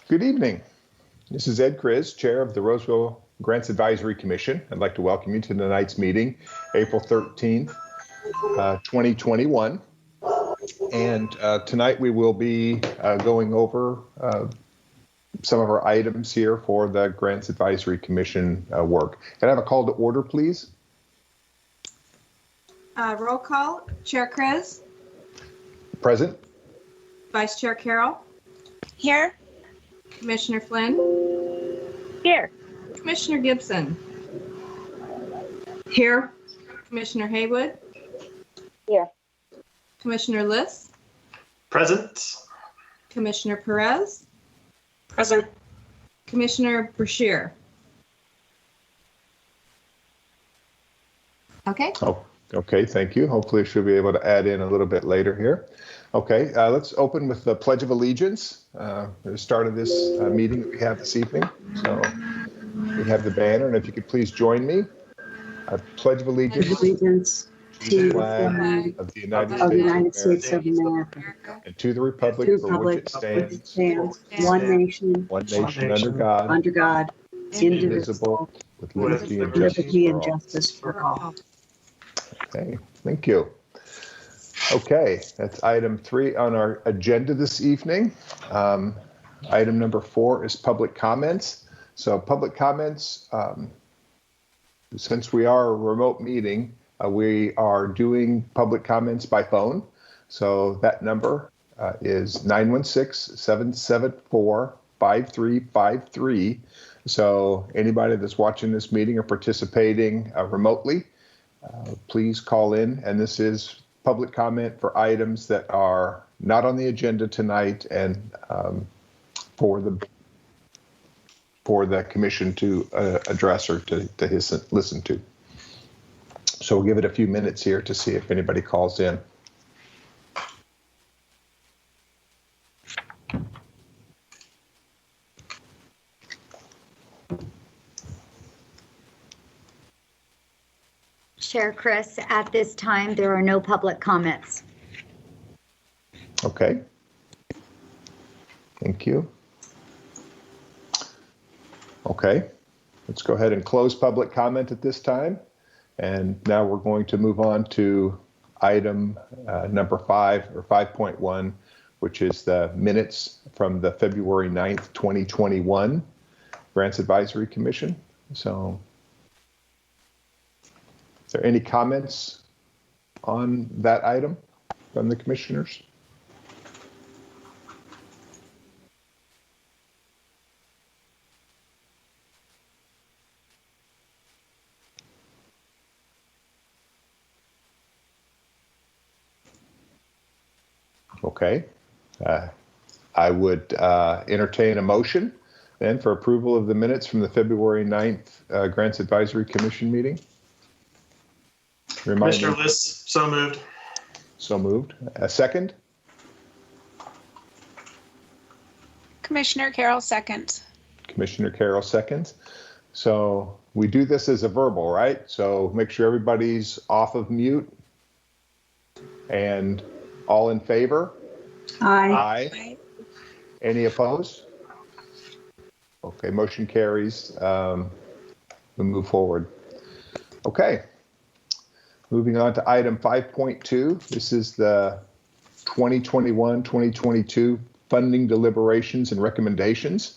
Good evening. This is Ed Kriz, Chair of the Roseville Grants Advisory Commission. I'd like to welcome you to tonight's meeting, April 13th, 2021. And tonight we will be going over some of our items here for the Grants Advisory Commission work. Can I have a call to order, please? Roll call. Chair Kriz. Present. Vice Chair Carroll. Here. Commissioner Flynn. Here. Commissioner Gibson. Here. Commissioner Haywood. Here. Commissioner Liss. Present. Commissioner Perez. Present. Commissioner Brashear. Okay. Oh, okay, thank you. Hopefully she'll be able to add in a little bit later here. Okay, let's open with the Pledge of Allegiance. At the start of this meeting that we have this evening. So we have the banner, and if you could please join me. I pledge of allegiance to the flag of the United States of America and to the republic for which it stands, one nation under God, indivisible, with liberty and justice for all. Okay, thank you. Okay, that's item 3 on our agenda this evening. Item number 4 is public comments. So public comments, since we are a remote meeting, we are doing public comments by phone. So that number is 916-774-5353. So anybody that's watching this meeting or participating remotely, please call in. And this is public comment for items that are not on the agenda tonight and for the commission to address or to listen to. So we'll give it a few minutes here to see if anybody calls in. Chair Chris, at this time, there are no public comments. Okay. Thank you. Okay, let's go ahead and close public comment at this time. And now we're going to move on to item number 5 or 5.1, which is the minutes from the February 9th, 2021 Grants Advisory Commission. So is there any comments on that item from the commissioners? Okay. I would entertain a motion then for approval of the minutes from the February 9th Grants Advisory Commission meeting. Commissioner Liss, so moved. So moved. A second? Commissioner Carroll, second. Commissioner Carroll, seconds. So we do this as a verbal, right? So make sure everybody's off of mute. And all in favor? Aye. Aye. Any opposed? Okay, motion carries. We move forward. Okay. Moving on to item 5.2. This is the 2021-2022 funding deliberations and recommendations.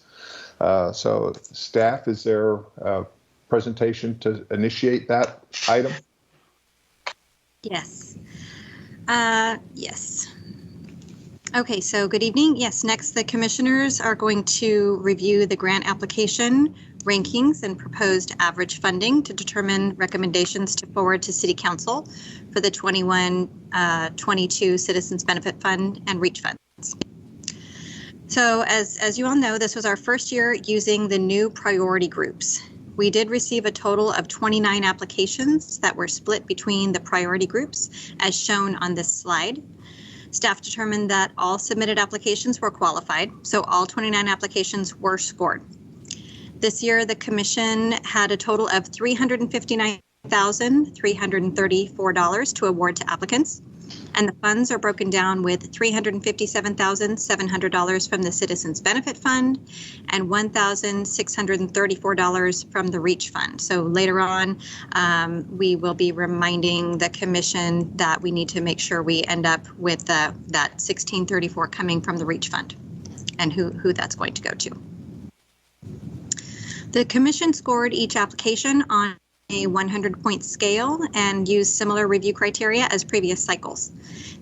So staff, is there a presentation to initiate that item? Yes. Yes. Okay, so good evening. Yes, next the commissioners are going to review the grant application rankings and proposed average funding to determine recommendations to forward to City Council for the 21-22 Citizens Benefit Fund and REACH funds. So as you all know, this was our first year using the new priority groups. We did receive a total of 29 applications that were split between the priority groups as shown on this slide. Staff determined that all submitted applications were qualified, so all 29 applications were scored. This year, the commission had a total of $359,334 to award to applicants. And the funds are broken down with $357,700 from the Citizens Benefit Fund and $1,634 from the REACH Fund. So later on, we will be reminding the commission that we need to make sure we end up with that $1,634 coming from the REACH Fund and who that's going to go to. The commission scored each application on a 100-point scale and used similar review criteria as previous cycles.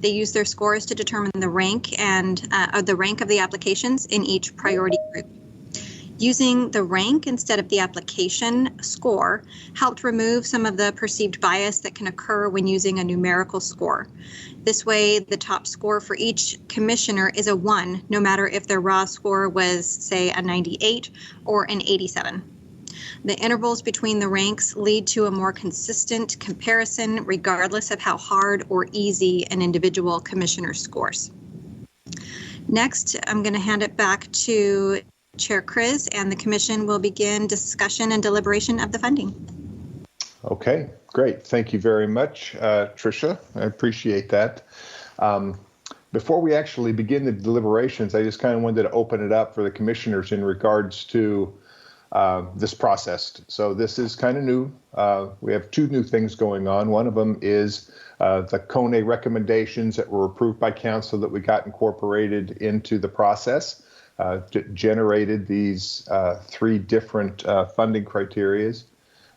They used their scores to determine the rank and the rank of the applications in each priority group. Using the rank instead of the application score helped remove some of the perceived bias that can occur when using a numerical score. This way, the top score for each commissioner is a 1, no matter if their raw score was, say, a 98 or an 87. The intervals between the ranks lead to a more consistent comparison regardless of how hard or easy an individual commissioner scores. Next, I'm going to hand it back to Chair Chris, and the commission will begin discussion and deliberation of the funding. Okay, great. Thank you very much, Tricia. I appreciate that. Before we actually begin the deliberations, I just kind of wanted to open it up for the commissioners in regards to this process. So this is kind of new. We have two new things going on. One of them is the CONE recommendations that were approved by council that we got incorporated into the process, generated these 3 different funding criterias,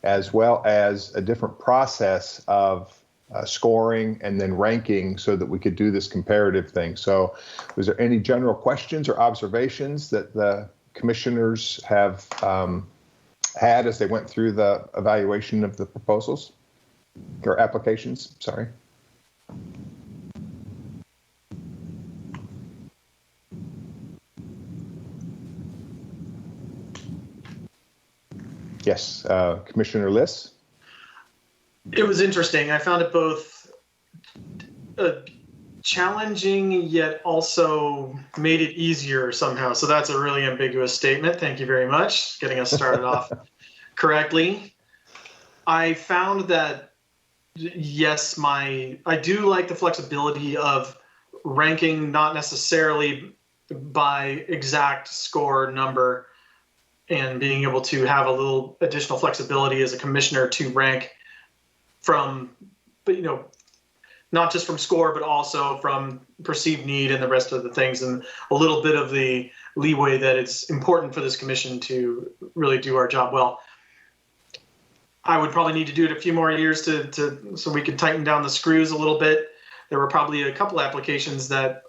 as well as a different process of scoring and then ranking so that we could do this comparative thing. So was there any general questions or observations that the commissioners have had as they went through the evaluation of the proposals or applications? Sorry. Yes, Commissioner Liss. It was interesting. I found it both challenging, yet also made it easier somehow. So that's a really ambiguous statement. Thank you very much. Getting us started off correctly. I found that, yes, I do like the flexibility of ranking, not necessarily by exact score number, and being able to have a little additional flexibility as a commissioner to rank from, not just from score, but also from perceived need and the rest of the things, and a little bit of the leeway that it's important for this commission to really do our job well. I would probably need to do it a few more years so we could tighten down the screws a little bit. There were probably a couple applications that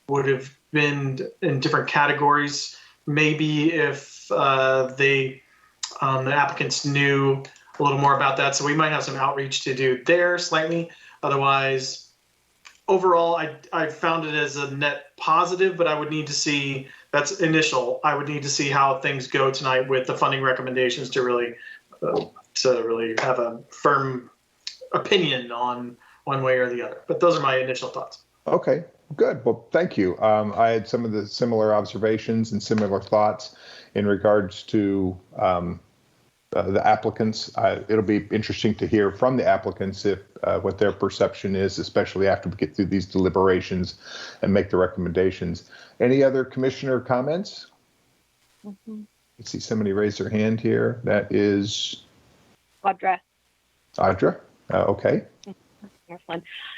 would have been in different categories. Maybe if the applicants knew a little more about that. So we might have some outreach to do there slightly. Otherwise, overall, I found it as a net positive, but I would need to see, that's initial. I would need to see how things go tonight with the funding recommendations to really have a firm opinion on one way or the other. But those are my initial thoughts. Okay, good. Well, thank you. I had some of the similar observations and similar thoughts in regards to the applicants. It'll be interesting to hear from the applicants if what their perception is, especially after we get through these deliberations and make the recommendations. Any other commissioner comments? Mm-hmm. I see somebody raise their hand here. That is Audra. Audra. Okay.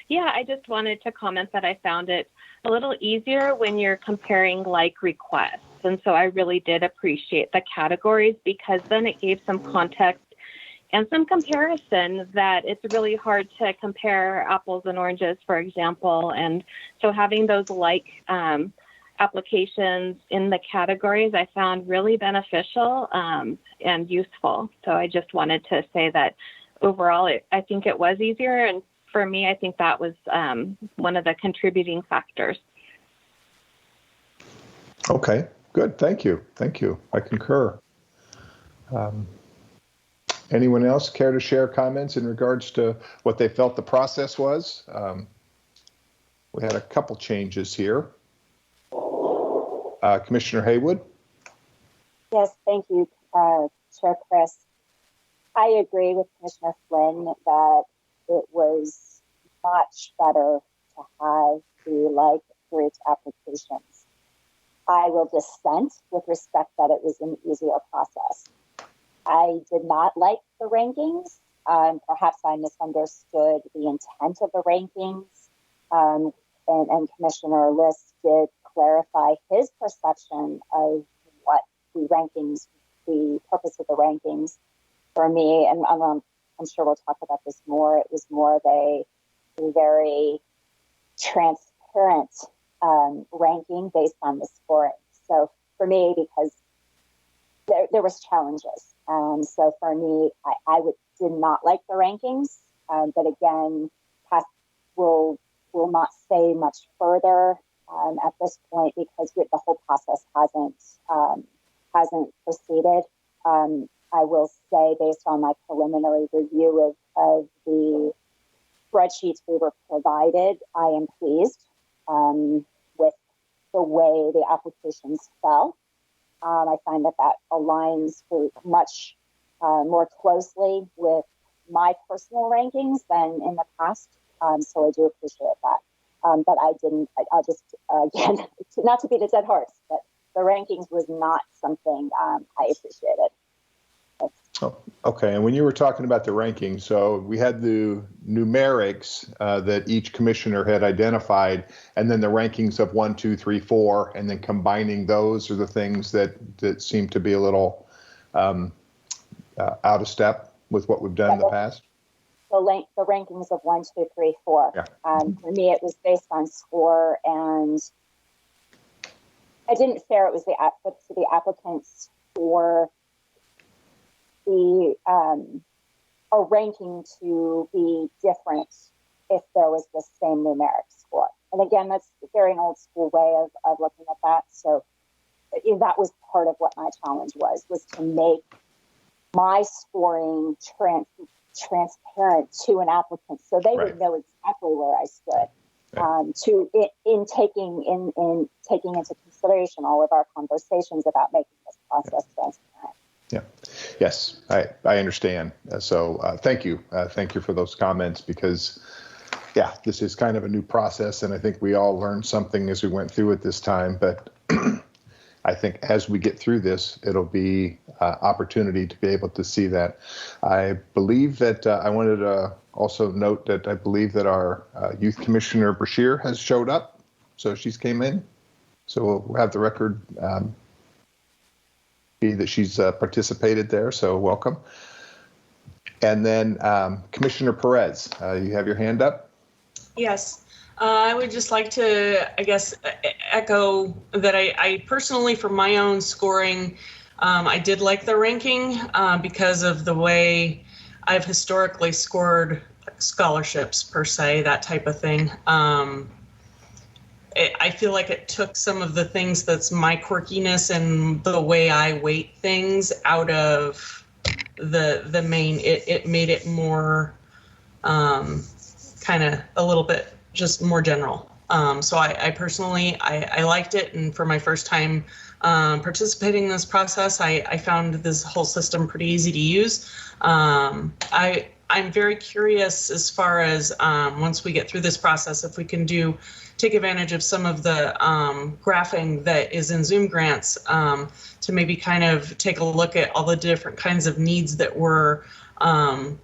Yeah, I just wanted to comment that I found it a little easier when you're comparing like requests. And so I really did appreciate the categories, because then it gave some context and some comparison that it's really hard to compare apples and oranges, for example. And so having those applications in the categories I found really beneficial and useful. So I just wanted to say that overall, I think it was easier. And for me, I think that was one of the contributing factors. Okay, good. Thank you. Thank you. I concur. Anyone else care to share comments in regards to what they felt the process was? We had a couple changes here. Commissioner Haywood? Yes, thank you, Chair Chris. I agree with Commissioner Flynn that it was much better to to have the like group applications. I will dissent with respect that it was an easier process. I did not like the rankings. Perhaps I misunderstood the intent of the rankings. And Commissioner List did clarify his perception of what the rankings, the purpose of the rankings. For me, and I'm sure we'll talk about this more, it was more of a very transparent ranking based on the scoring. So for me, because there was challenges. So for me, I did not like the rankings, but again, will not say much further at this point because the whole process hasn't proceeded. I will say, based on my preliminary review of the spreadsheets we were provided, I am pleased with the way the applications fell. I find that aligns much more closely with my personal rankings than in the past. So I do appreciate that. But I'll just, again, not to beat a dead horse, but the rankings was not something I appreciated. Oh, okay. And when you were talking about the rankings, so we had the numerics that each commissioner had identified, and then the rankings of 1, 2, 3, 4, and then combining those are the things that seem to be a little out of step with what we've done in the past. The rankings of 1, 2, 3, 4. Yeah. For me, it was based on score, and I didn't fare it was to the applicants for a ranking to be different if there was the same numeric score. And again, that's very an old school way of looking at that. So that was part of what my challenge was to make my scoring transparent to an applicant so they would know exactly where I stood. In taking into consideration all of our conversations about making this process transparent. Yeah. Yes, I understand. So thank you. Thank you for those comments because, yeah, this is kind of a new process, and I think we all learned something as we went through it this time. But I think as we get through this, it'll be opportunity to be able to see that. I believe that I wanted to also note that I believe that our Youth Commissioner Brashear has showed up. So she's came in. So we'll have the record be that she's participated there. So welcome. And then Commissioner Perez, you have your hand up. Yes. I would just like to, I guess, echo that I personally, for my own scoring, I did like the ranking because of the way I've historically scored scholarships, per se, that type of thing. I feel like it took some of the things that's my quirkiness and the way I weight things out of the main. It made it more kind of a little bit just more general. So I personally, I liked it. And for my first time participating in this process, I found this whole system pretty easy to use. I'm very curious as far as once we get through this process, if we can take advantage of some of the graphing that is in Zoom grants to maybe kind of take a look at all the different kinds of needs that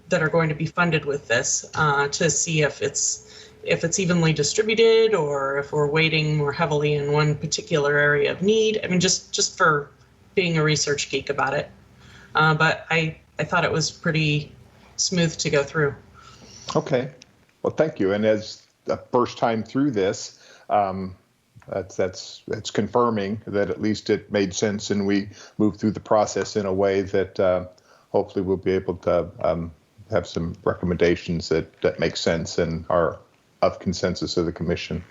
that are going to be funded with this to see if it's evenly distributed or if we're weighting more heavily in one particular area of need. I mean, just for being a research geek about it. But I thought it was pretty smooth to go through. Okay. Well, thank you. And as the first time through this, that's confirming that at least it made sense and we moved through the process in a way that hopefully we'll be able to have some recommendations that make sense and are of consensus of the commission.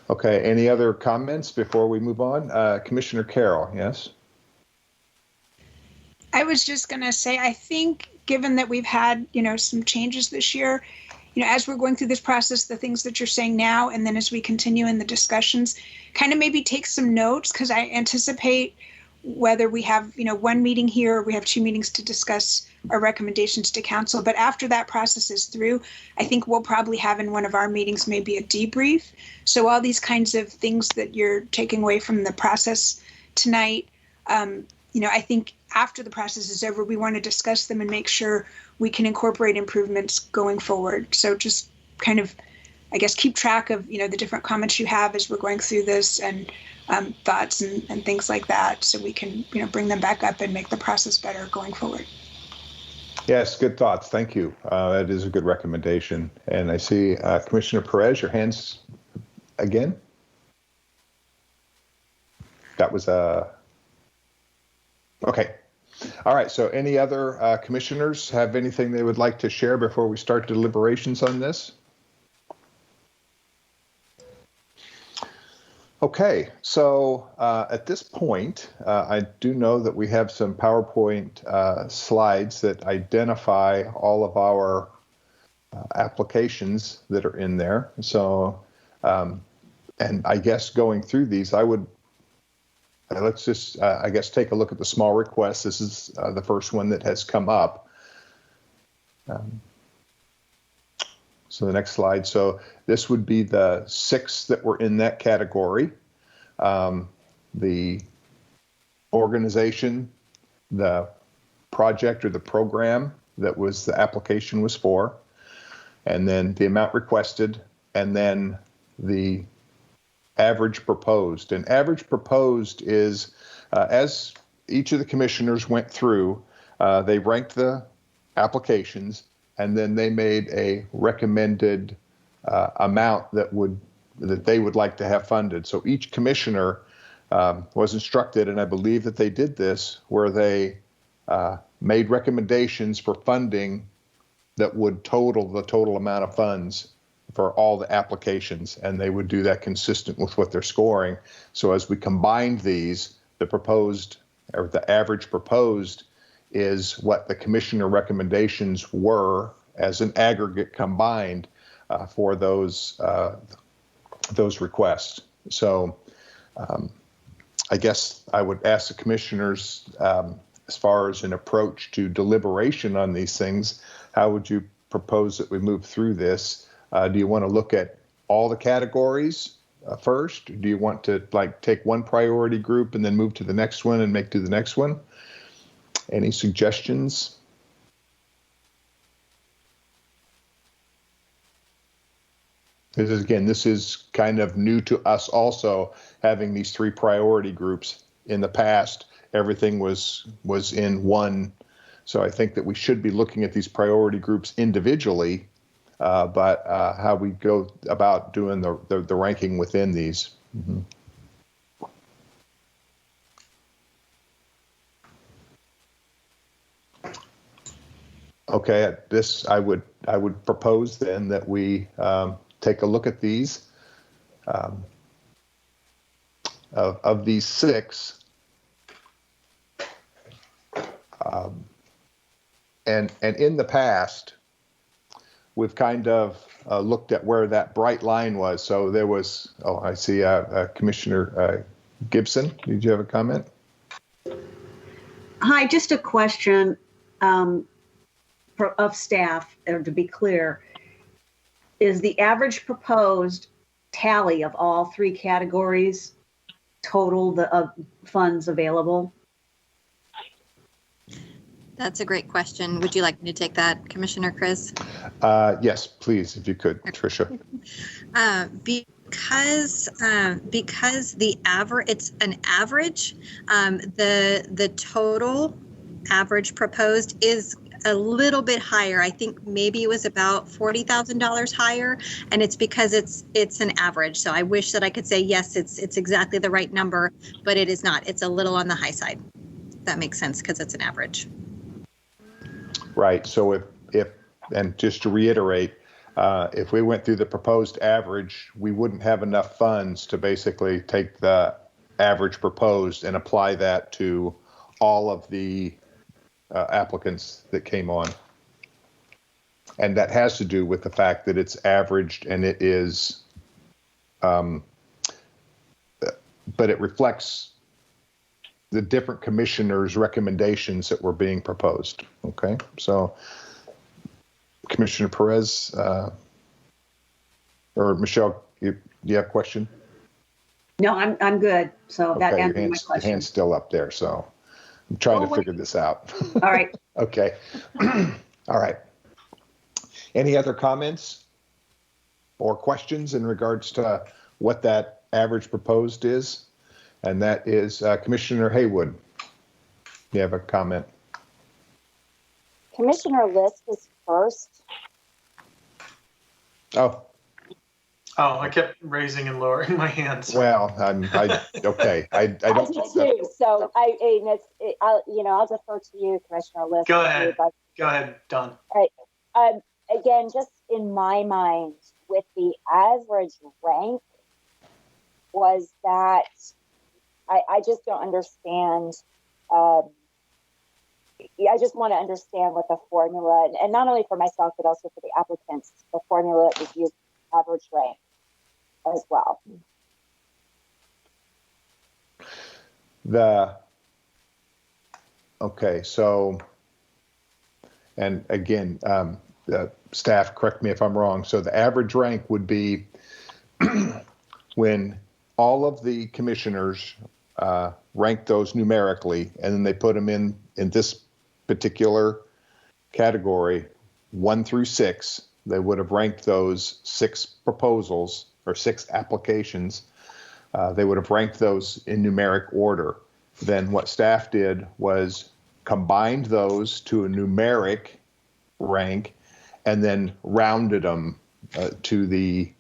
Okay. Any other comments before we move on? Commissioner Carroll, yes? I was just going to say, I think given that we've had, some changes this year, as we're going through this process, the things that you're saying now, and then as we continue in the discussions, kind of maybe take some notes, because I anticipate whether we have, one meeting here or we have 2 meetings to discuss our recommendations to council. But after that process is through, I think we'll probably have in one of our meetings maybe a debrief. So all these kinds of things that you're taking away from the process tonight, I think after the process is over, we want to discuss them and make sure we can incorporate improvements going forward. So just kind of, I guess, keep track of, the different comments you have as we're going through this, and thoughts and things like that, so we can, bring them back up and make the process better going forward. Yes, good thoughts. Thank you. That is a good recommendation. And I see Commissioner Perez, your hands again. That was okay. All right. So any other commissioners have anything they would like to share before we start deliberations on this? Okay, so at this point, I do know that we have some PowerPoint slides that identify all of our applications that are in there. So, and I guess going through these, I would, let's just, I guess, take a look at the small requests. This is the first one that has come up. So the next slide. So this would be the 6 that were in that category. The organization, the project or the program that was the application was for, and then the amount requested, and then the average proposed. And average proposed is, as each of the commissioners went through, they ranked the applications, and then they made a recommended amount that they would like to have funded. So each commissioner was instructed, and I believe that they did this, where they made recommendations for funding that would total the total amount of funds for all the applications, and they would do that consistent with what they're scoring. So as we combined these, the proposed, or the average proposed, is what the commissioner recommendations were as an aggregate combined for those requests. So I guess I would ask the commissioners, as far as an approach to deliberation on these things, how would you propose that we move through this? Do you want to look at all the categories first? Do you want to take one priority group and then move to the next one and make to the next one? Any suggestions? This is kind of new to us also, having these 3 priority groups. In the past, everything was in one. So I think that we should be looking at these priority groups individually, but how we go about doing the ranking within these. Mm-hmm. Okay, at this I would propose then that we take a look at these. Of these 6, and in the past, we've kind of looked at where that bright line was. So there was, I see Commissioner Gibson. Did you have a comment? Hi, just a question of staff, or to be clear, is the average proposed tally of all 3 categories total of funds available? That's a great question. Would you like me to take that, Commissioner Chris? Yes, please, if you could, Tricia. Because the average, it's an average, the total average proposed is a little bit higher. I think maybe it was about $40,000 higher, and it's because it's an average. So I wish that I could say yes, it's exactly the right number, but it is not. It's a little on the high side. That makes sense because it's an average. Right. So if and just to reiterate, if we went through the proposed average, we wouldn't have enough funds to basically take the average proposed and apply that to all of the applicants that came on. And that has to do with the fact that it's averaged, and it is, but it reflects the different commissioners' recommendations that were being proposed. Okay, so Commissioner Perez or Michelle, you have a question? No, I'm good. So that Okay, answers my your question. hand's still up there, so I'm trying to figure this out. All right. Okay. All right. Any other comments or questions in regards to what that average proposed is? And that is Commissioner Haywood. You have a comment? Commissioner List was first. Oh, Oh, I kept raising and lowering my hands. well, okay. I I don't. did too. So I'll defer to you, Commissioner List. Go ahead. Go ahead, Don. All right. Again, just in my mind, with the average rank, was that I just don't understand. I just want to understand what the formula, and not only for myself, but also for the applicants, the formula that was used, average rank as well. Okay, so, and again, staff, correct me if I'm wrong. So the average rank would be when all of the commissioners rank those numerically, and then they put them in this particular category, 1 through 6. They would have ranked those 6 proposals or 6 applications. They would have ranked those in numeric order. Then what staff did was combined those to a numeric rank and then rounded them to the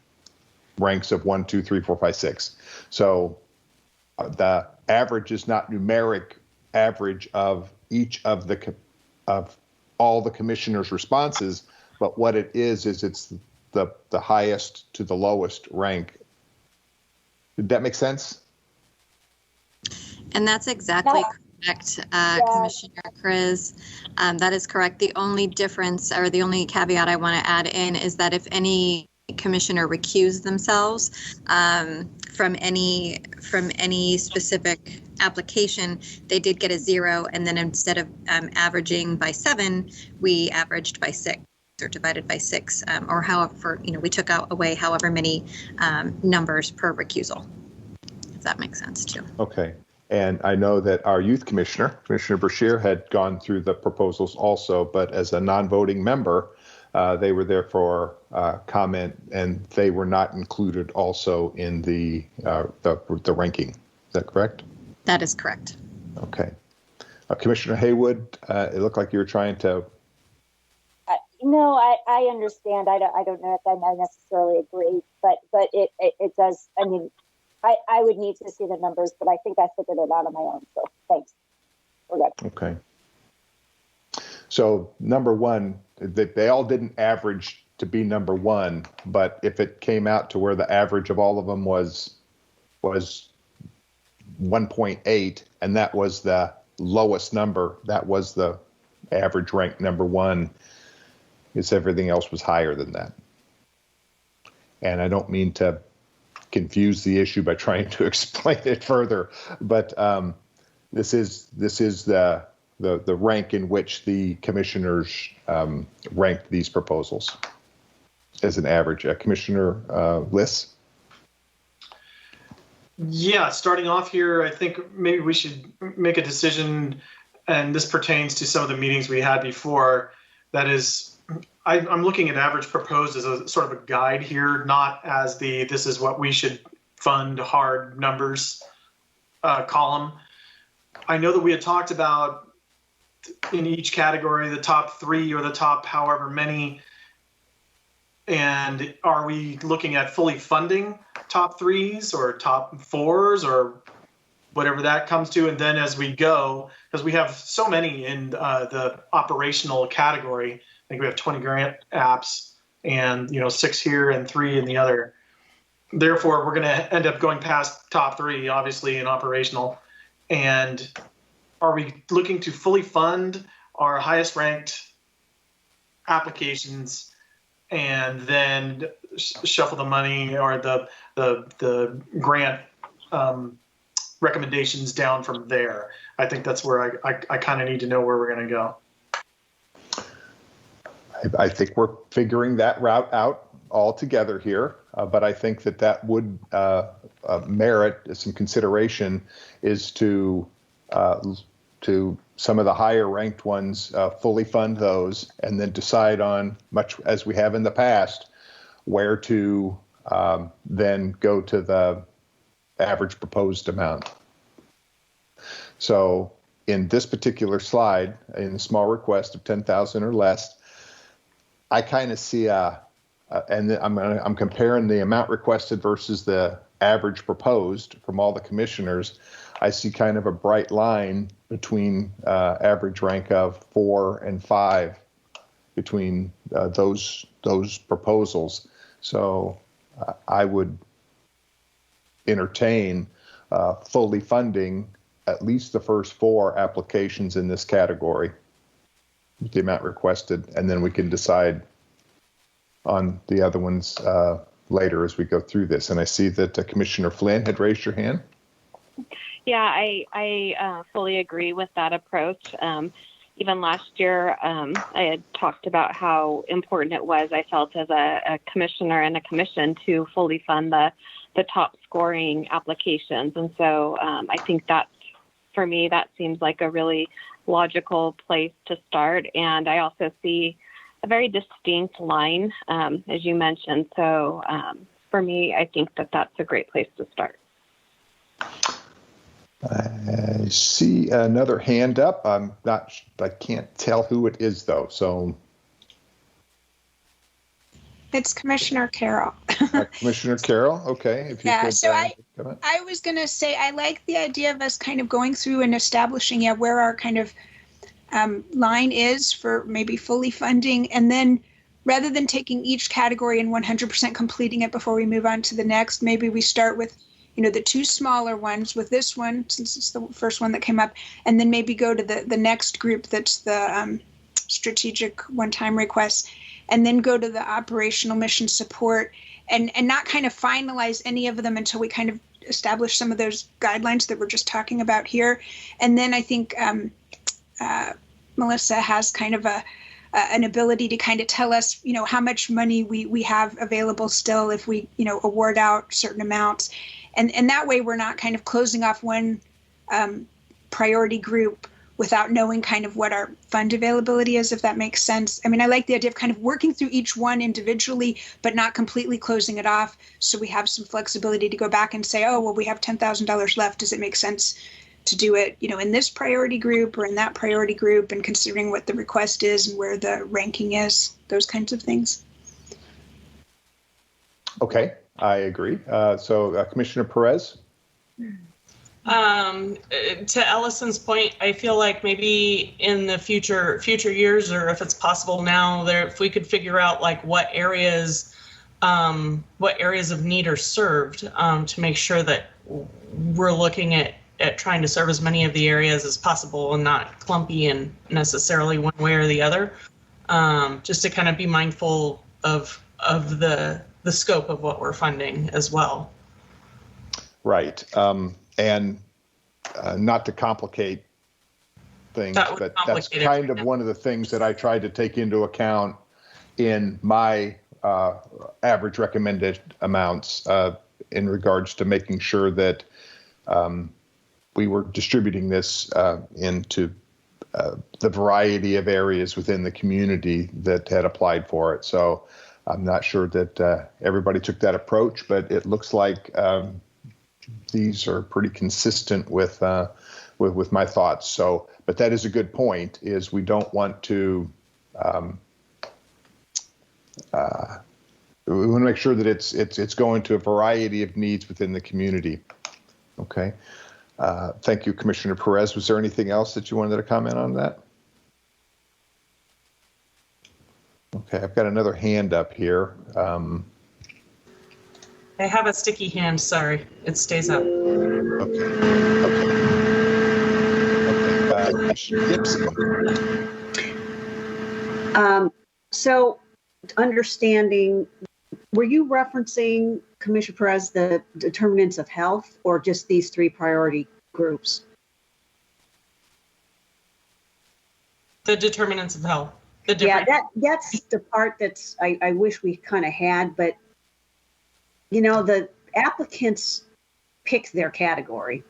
ranks of 1, 2, 3, 4, 5, 6. So the average is not numeric average of each of all the commissioners' responses, but what it is it's the highest to the lowest rank. Did that make sense? And that's exactly correct, Commissioner Chris. That is correct. The only difference or the only caveat I want to add in is that if any commissioner recused themselves from any specific application, they did get a 0, and then instead of averaging by 7, we averaged by 6 or divided by 6, or however, we took away however many numbers per recusal, if that makes sense too. Okay. And I know that our youth commissioner, Commissioner Brashear, had gone through the proposals also, but as a non-voting member, they were there for comment, and they were not included also in the ranking. Is that correct? That is correct. Okay. Commissioner Haywood, it looked like you were trying to. No, I understand. I don't know if I necessarily agree, but it does. I mean, I would need to see the numbers, but I think I figured it out on my own. So thanks. We're good. Okay. So number 1, they all didn't average to be number 1, but if it came out to where the average of all of them was 1.8, and that was the lowest number, that was the average rank number 1, because everything else was higher than that. And I don't mean to confuse the issue by trying to explain it further, but this is the rank in which the commissioners ranked these proposals as an average. Commissioner Liss? Yeah, starting off here, I think maybe we should make a decision, and this pertains to some of the meetings we had before. That is, I'm looking at average proposed as a sort of a guide here, not as this is what we should fund hard numbers column. I know that we had talked about in each category, the top 3 or the top however many. And are we looking at fully funding top 3s or top 4s or whatever that comes to? And then as we go, because we have so many in the operational category, I think we have 20 grant apps and 6 here and 3 in the other. Therefore, we're going to end up going past top 3, obviously, in operational. And are we looking to fully fund our highest ranked applications and then shuffle the money or the grant recommendations down from there. I think that's where I kind of need to know where we're going to go. I think we're figuring that route out all together here, but I think that would merit some consideration is to some of the higher ranked ones, fully fund those, and then decide on, much as we have in the past, where to then go to the average proposed amount. So in this particular slide, in the small request of 10,000 or less, I kind of see and I'm comparing the amount requested versus the average proposed from all the commissioners. I see kind of a bright line between average rank of 4 and 5 between those proposals. So I would entertain fully funding at least the first 4 applications in this category, the amount requested, and then we can decide on the other ones later as we go through this. And I see that Commissioner Flynn had raised your hand. Yeah, I fully agree with that approach. Even last year, I had talked about how important it was, I felt, as a commissioner and a commission to fully fund the top scoring applications. And so I think that's, for me, that seems like a really logical place to start. And I also see a very distinct line, as you mentioned. So for me, I think that's a great place to start. I see another hand up. I can't tell who it is though. So It's Commissioner Carroll. Commissioner Carroll. Okay. If you could, so I was going to say, I like the idea of us kind of going through and establishing where our kind of line is for maybe fully funding. And then rather than taking each category and 100% completing it before we move on to the next, maybe we start with the 2 smaller ones with this one, since it's the first one that came up, and then maybe go to the next group that's the strategic one-time requests, and then go to the operational mission support, and not kind of finalize any of them until we kind of establish some of those guidelines that we're just talking about here. And then I think Melissa has kind of an ability to kind of tell us, how much money we have available still if we, award out certain amounts. And that way we're not kind of closing off one priority group without knowing kind of what our fund availability is, if that makes sense. I mean, I like the idea of kind of working through each one individually, but not completely closing it off. So we have some flexibility to go back and say, oh, well, we have $10,000 left. Does it make sense to do it, in this priority group or in that priority group, and considering what the request is and where the ranking is, those kinds of things. Okay, I agree. So Commissioner Perez? To Ellison's point, I feel like maybe in the future years, or if it's possible now, if we could figure out like what areas of need are served, to make sure that we're looking at trying to serve as many of the areas as possible and not clumpy and necessarily one way or the other, just to kind of be mindful of the scope of what we're funding as well. Right. And not to complicate things, but that's kind of one of the things that I tried to take into account in my average recommended amounts in regards to making sure that we were distributing this into the variety of areas within the community that had applied for it. So I'm not sure that everybody took that approach, but it looks like these are pretty consistent with my thoughts. So, but that is a good point, is we don't want to, we want to make sure that it's going to a variety of needs within the community. Okay. Thank you, Commissioner Perez. Was there anything else that you wanted to comment on that? Okay, I've got another hand up here. I have a sticky hand, sorry. It stays up. Okay. Commissioner Gibson. So understanding were you referencing, Commissioner Perez, the determinants of health or just these 3 priority groups? The determinants of health. Yeah, that's the part that's I wish we kind of had, but the applicants picked their category,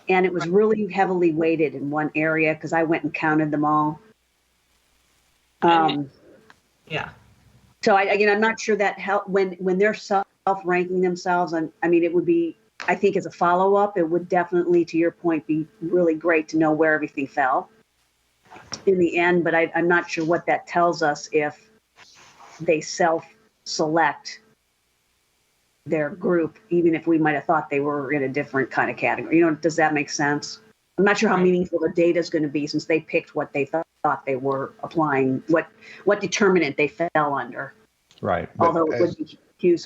and it was really heavily weighted in one area because I went and counted them all. Yeah. So I'm not sure that help when they're self-ranking themselves. I mean, it would be, I think as a follow-up, it would definitely, to your point, be really great to know where everything fell in the end, but I'm not sure what that tells us if they self-select their group, even if we might have thought they were in a different kind of category. Does that make sense? I'm not sure how meaningful the data is going to be since they picked what they thought they were applying, what determinant they fell under. Right. Although it would be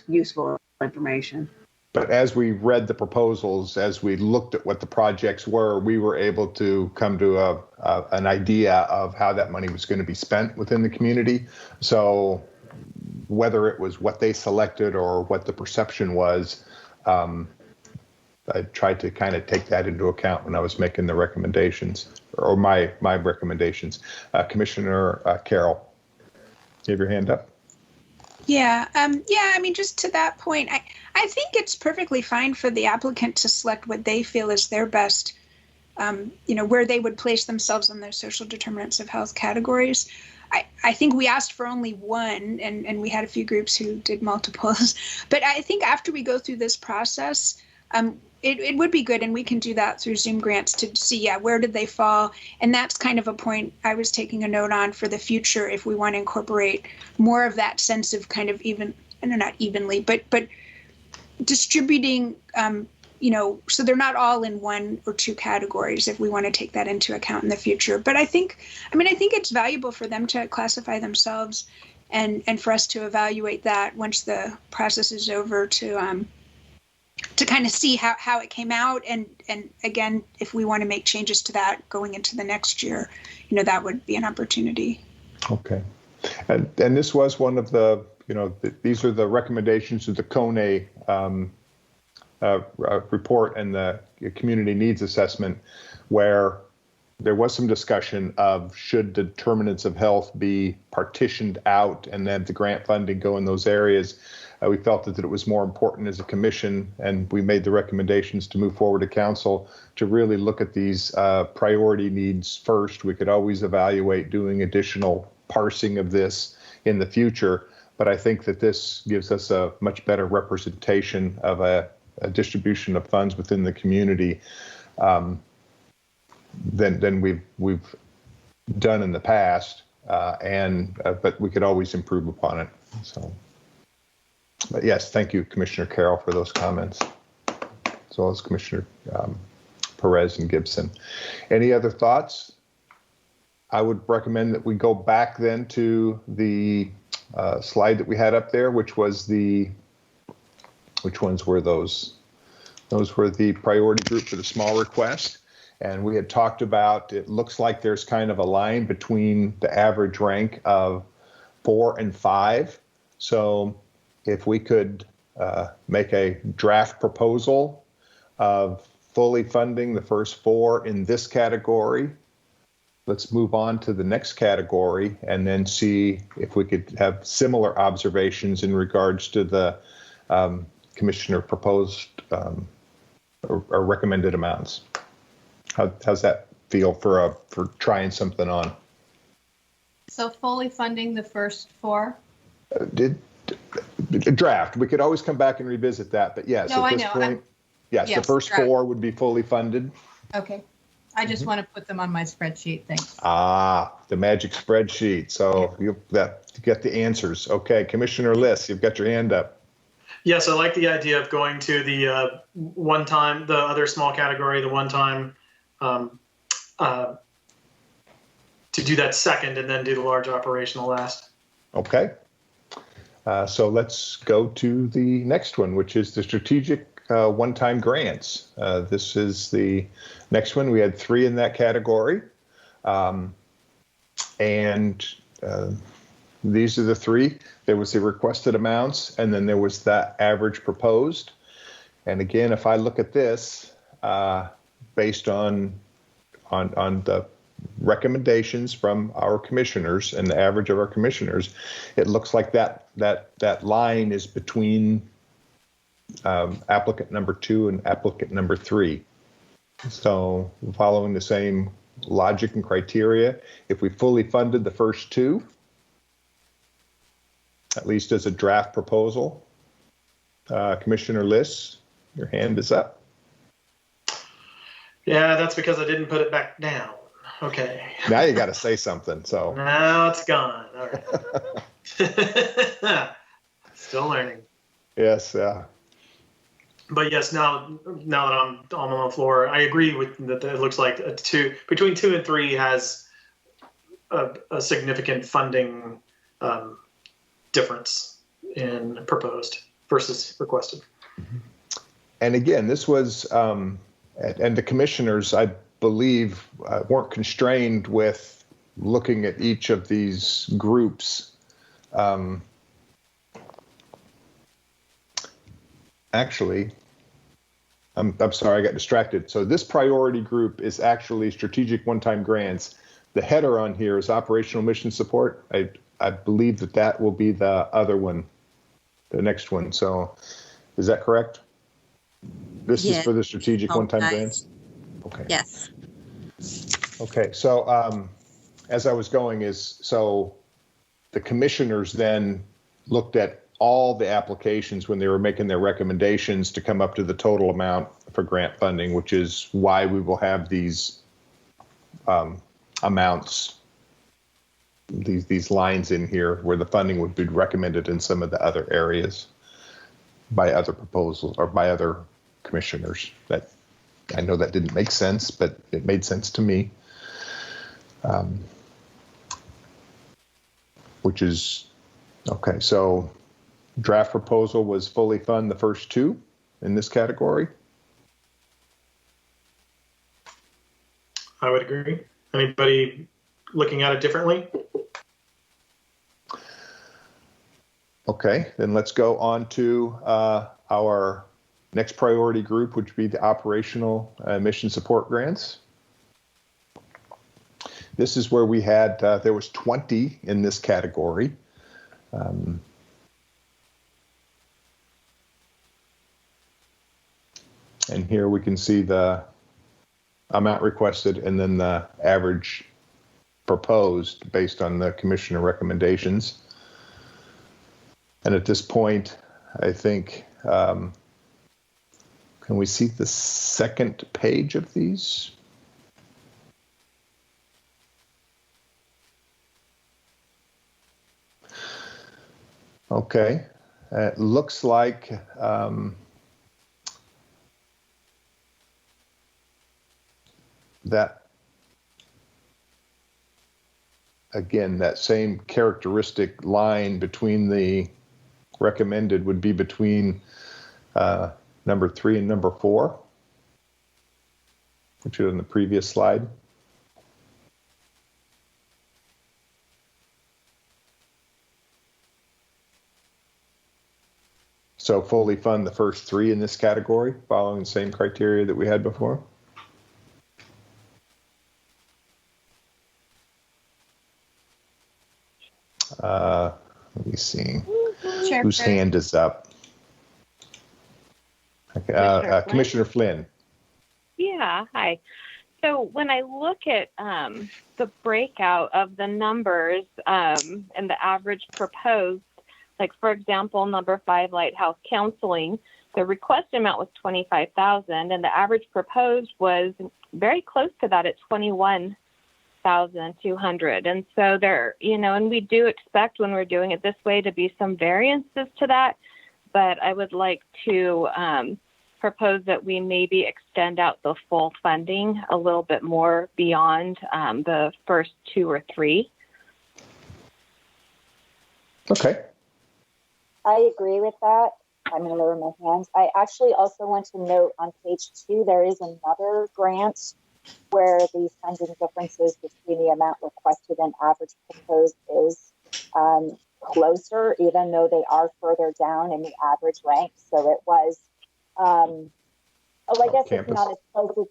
useful information. But as we read the proposals, as we looked at what the projects were, we were able to come to an idea of how that money was going to be spent within the community. So whether it was what they selected or what the perception was, I tried to kind of take that into account when I was making the recommendations, or my recommendations. Commissioner Carroll, you have your hand up. Yeah. I mean, just to that point, I think it's perfectly fine for the applicant to select what they feel is their best, where they would place themselves on those social determinants of health categories. I think we asked for only one, and we had a few groups who did multiples. But I think after we go through this process, it would be good, and we can do that through Zoom grants to see, where did they fall? And that's kind of a point I was taking a note on for the future if we want to incorporate more of that sense of kind of not evenly, but distributing, so they're not all in 1 or 2 categories if we want to take that into account in the future. But I think it's valuable for them to classify themselves and for us to evaluate that once the process is over to kind of see how it came out. And again, if we want to make changes to that going into the next year, that would be an opportunity. Okay. And this was one of the, these are the recommendations of the CONE report and the community needs assessment, where there was some discussion of should determinants of health be partitioned out and then the grant funding go in those areas. We felt that it was more important as a commission, and we made the recommendations to move forward to council to really look at these priority needs first. We could always evaluate doing additional parsing of this in the future, but I think that this gives us a much better representation of a distribution of funds within the community than we've done in the past, but we could always improve upon it. So. But yes, thank you, Commissioner Carroll, for those comments, as well as Commissioner Perez and Gibson. Any other thoughts? I would recommend that we go back then to the slide that we had up there, which was which ones were those? Those were the priority group for the small request. And we had talked about, it looks like there's kind of a line between the average rank of 4 and 5. So if we could make a draft proposal of fully funding the first 4 in this category, let's move on to the next category and then see if we could have similar observations in regards to the commissioner proposed or recommended amounts. How's that feel for trying something on? So fully funding the first 4? Draft. We could always come back and revisit that, but yes, no, at this point, yes, the first draft. 4 would be fully funded. Okay. I just want to put them on my spreadsheet. Thanks. The magic spreadsheet. So you get the answers. Okay, Commissioner Liss, you've got your hand up. Yes, I like the idea of going to the one-time, the other small category, the one-time, to do that second and then do the large operational last. Okay. So let's go to the next one, which is the strategic one-time grants. This is the next one. We had 3 in that category. And these are the three. There was the requested amounts, and then there was that average proposed. And again, if I look at this, based on the recommendations from our commissioners and the average of our commissioners, it looks like that line is between applicant number 2 and applicant number 3. So following the same logic and criteria, if we fully funded the first 2, at least as a draft proposal, Commissioner Liss, your hand is up. Yeah, that's because I didn't put it back down. Okay. Now you got to say something. So now it's gone. All right. Still learning. Yes. But yes, now that I'm on the floor, I agree with that. It looks like between 2 and 3 has a significant funding difference in proposed versus requested. And again, this was, and the commissioners, I believe, weren't constrained with looking at each of these groups. Actually, I'm sorry, I got distracted. So this priority group is actually strategic one-time grants. The header on here is operational mission support. I believe that will be the other one, the next one. So is that correct? This is for the strategic one-time grants? Okay. Yes. Okay, so as I was going so the commissioners then looked at all the applications when they were making their recommendations to come up to the total amount for grant funding, which is why we will have these amounts, these lines in here where the funding would be recommended in some of the other areas by other proposals or by other commissioners. That I know that didn't make sense, but it made sense to me. Which is okay. So draft proposal was fully fund the first 2 in this category. I would agree. Anybody looking at it differently? Okay, then let's go on to our next priority group, which would be the operational mission support grants. This is where we had, there was 20 in this category. And here we can see the amount requested and then the average proposed based on the commissioner recommendations. And at this point, I think, can we see the second page of these? Okay, it looks like that, again, that same characteristic line between the recommended would be between number 3 and number 4, which is on the previous slide. So fully fund the first 3 in this category, following the same criteria that we had before. Let me see. Whose hand is up? Okay, Commissioner Flynn. Yeah, hi. So when I look at the breakout of the numbers and the average proposed, like for example, number 5, Lighthouse Counseling, the request amount was $25,000 and the average proposed was very close to that at $21,200. And so there, and we do expect when we're doing it this way to be some variances to that, but I would like to propose that we maybe extend out the full funding a little bit more beyond the first 2 or 3. Okay. I agree with that. I'm going to lower my hands. I actually also want to note on page 2, there is another grant where the funding differences between the amount requested and average proposed is closer, even though they are further down in the average rank. So it was, I guess Campus. it's not as close as,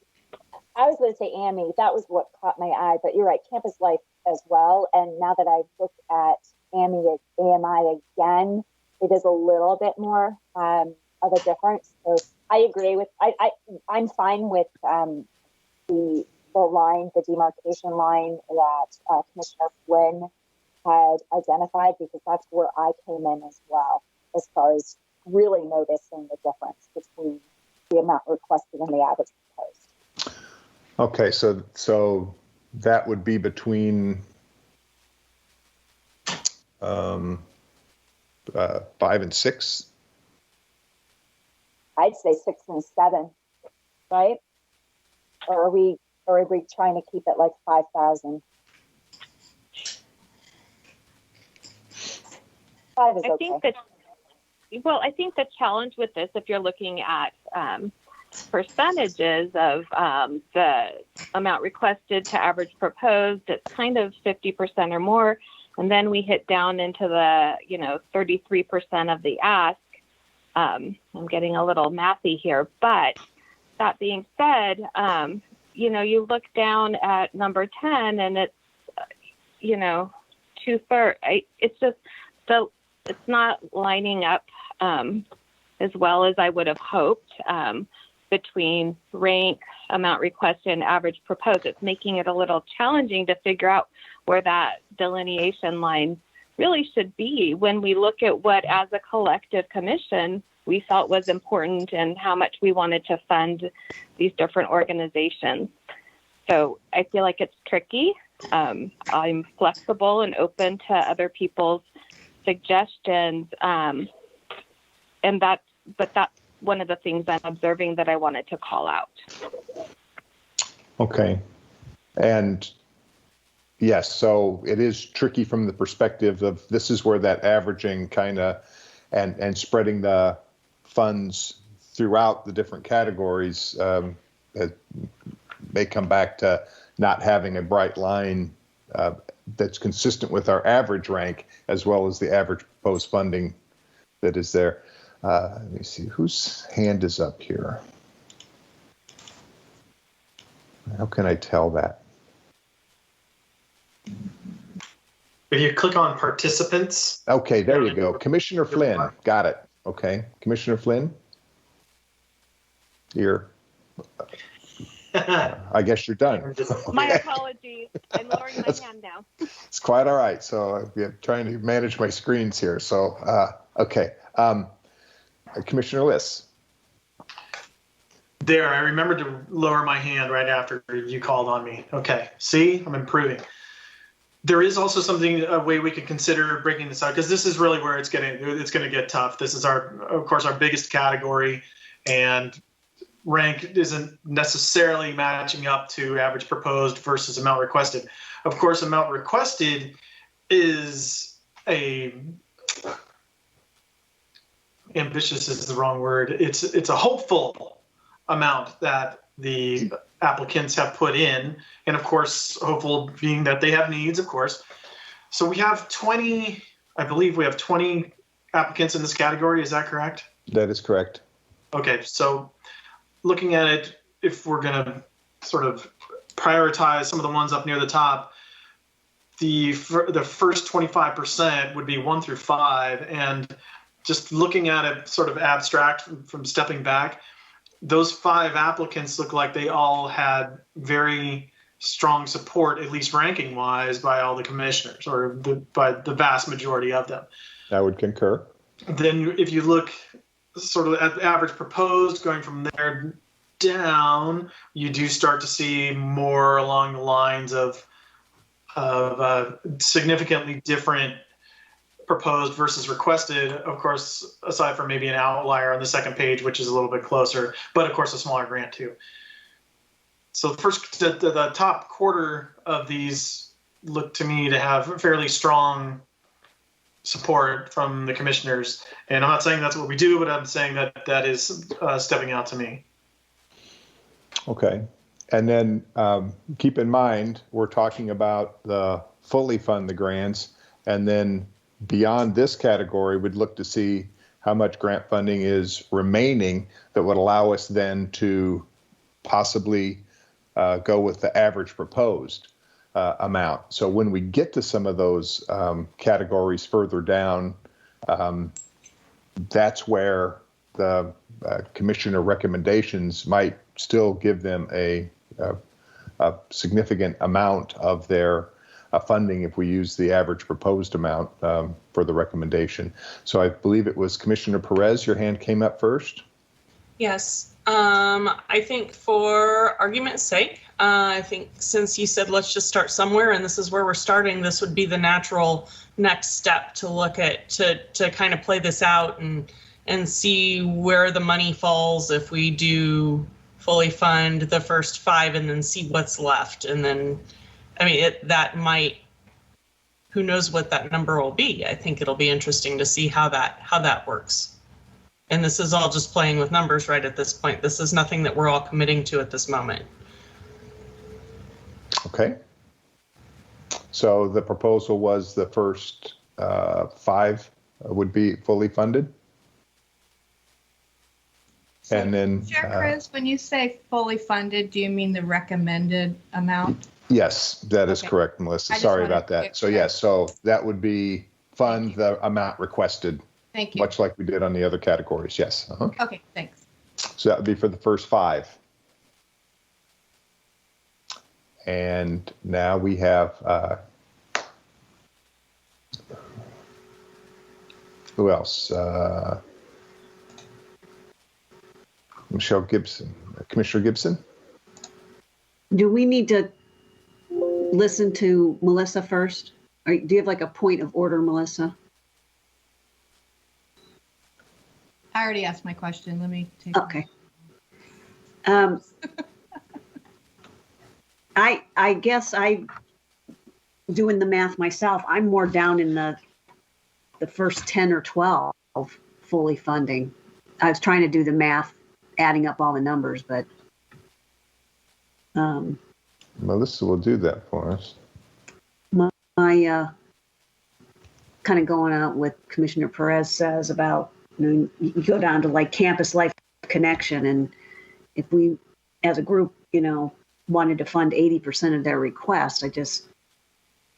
I was going to say AMI. That was what caught my eye, but you're right, campus life as well. And now that I've looked at AMI again, it is a little bit more of a difference. So I agree with, I'm fine with the line, the demarcation line that Commissioner Flynn had identified, because that's where I came in as well, as far as really noticing the difference between the amount requested and the average proposed. Okay, so that would be between 5 and 6. I'd say 6 and 7, right? Or are we trying to keep it like 5,000? 5 is okay. I think the challenge with this, if you're looking at percentages of the amount requested to average proposed, it's kind of 50% or more. And then we hit down into the, 33% of the ask. I'm getting a little mathy here, but that being said, you look down at number 10 and it's, 2/3. It's just it's not lining up as well as I would have hoped between rank, amount requested, and average proposed. It's making it a little challenging to figure out where that delineation line really should be when we look at what, as a collective commission, we felt was important and how much we wanted to fund these different organizations. So I feel like it's tricky. I'm flexible and open to other people's suggestions. But that's one of the things I'm observing that I wanted to call out. Okay. And yes, so it is tricky from the perspective of this is where that averaging kind of and spreading the funds throughout the different categories may come back to not having a bright line that's consistent with our average rank as well as the average proposed funding that is there. Let me see whose hand is up here. How can I tell that? If you click on participants. Okay, there you go. Commissioner Flynn. Got it. Okay. Commissioner Flynn? Here. I guess you're done. My apologies. I'm lowering my hand now. It's quite all right. So I'm trying to manage my screens here. So, okay. Commissioner Liss. There, I remembered to lower my hand right after you called on me. Okay, see, I'm improving. There is also a way we could consider breaking this out, because this is really where it's going to get tough. This is of course, our biggest category, and rank isn't necessarily matching up to average proposed versus amount requested. Of course, amount requested is ambitious is the wrong word. It's a hopeful amount that the applicants have put in, and of course, hopeful being that they have needs, of course. So we have 20, I believe we have 20 applicants in this category. Is that correct? That is correct. Okay, so looking at it, if we're going to sort of prioritize some of the ones up near the top, the first 25% would be 1 through 5, and just looking at it sort of abstract from stepping back, those 5 applicants look like they all had very strong support, at least ranking wise, by all the commissioners, or by the vast majority of them. I would concur. Then if you look sort of at the average proposed, going from there down, you do start to see more along the lines of significantly different proposed versus requested, of course, aside from maybe an outlier on the second page, which is a little bit closer, but of course a smaller grant too. So the top quarter of these look to me to have fairly strong support from the commissioners. And I'm not saying that's what we do, but I'm saying that is stepping out to me. Okay. And then keep in mind, we're talking about the fully fund the grants, And then beyond this category, we'd look to see how much grant funding is remaining that would allow us then to possibly go with the average proposed amount. So when we get to some of those categories further down, that's where the commissioner recommendations might still give them a significant amount of their funding if we use the average proposed amount for the recommendation. So I believe it was Commissioner Perez, your hand came up first. Yes. I think for argument's sake, I think since you said let's just start somewhere and this is where we're starting, this would be the natural next step to look at to kind of play this out and see where the money falls if we do fully fund the first 5 and then see what's left. And then, I mean, that might, who knows what that number will be. I think it'll be interesting to see how that works. And this is all just playing with numbers right at this point. This is nothing that we're all committing to at this moment. Okay. So the proposal was the first 5 would be fully funded? So, and then Chair Chris, when you say fully funded, do you mean the recommended amount? Yes, that is Okay. correct, Melissa. I just Sorry wanted about to that. get So clear. yes, so that would be fund the amount requested, Thank you. much like we did on the other categories. Yes. Okay, thanks. So that would be for the first 5. And now we have, who else? Michelle Gibson, Commissioner Gibson. Do we need to listen to Melissa first? Or do you have like a point of order, Melissa? I already asked my question. Let me take Okay. I guess doing the math myself, I'm more down in the first 10 or 12 fully funding. I was trying to do the math, adding up all the numbers, but Melissa will do that for us. my kind of going out with Commissioner Perez says about, you go down to like campus life connection, and if we as a group, wanted to fund 80% of their request,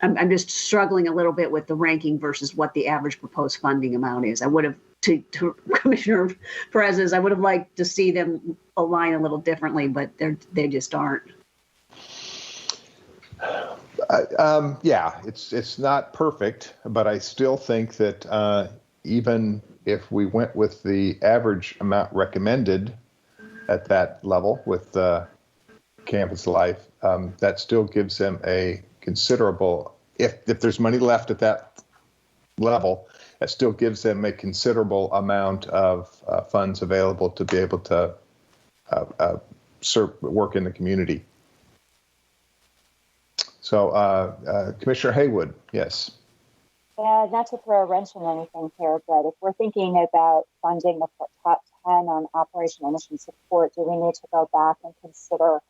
I'm just struggling a little bit with the ranking versus what the average proposed funding amount is. I would have, to Commissioner Perez's, I would have liked to see them align a little differently, but they just aren't. Yeah, it's not perfect, but I still think that even if we went with the average amount recommended at that level with campus life, that still gives them a considerable, if there's money left at that level, that still gives them a considerable amount of funds available to be able to work in the community. So Commissioner Haywood, yes. Not to throw a wrench in anything here, but if we're thinking about funding the top 10 on operational mission support, do we need to go back and consider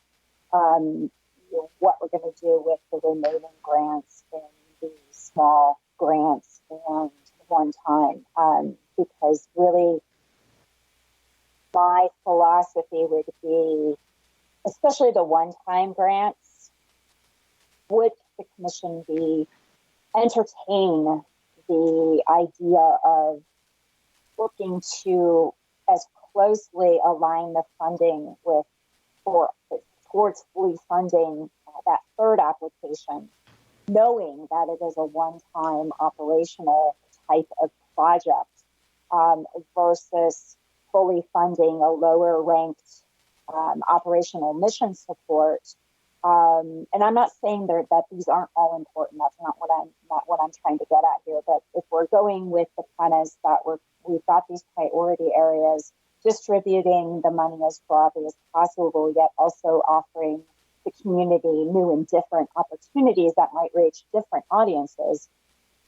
what we're going to do with the remaining grants in the small grants and one time? Because really, my philosophy would be, especially the one-time grants, would the commission entertain the idea of looking to as closely align the funding towards fully funding that third application, knowing that it is a one-time operational type of project versus fully funding a lower ranked operational mission support. And I'm not saying that these aren't all important. That's not what I'm trying to get at here. But if we're going with the premise that we've got these priority areas, distributing the money as broadly as possible, yet also offering the community new and different opportunities that might reach different audiences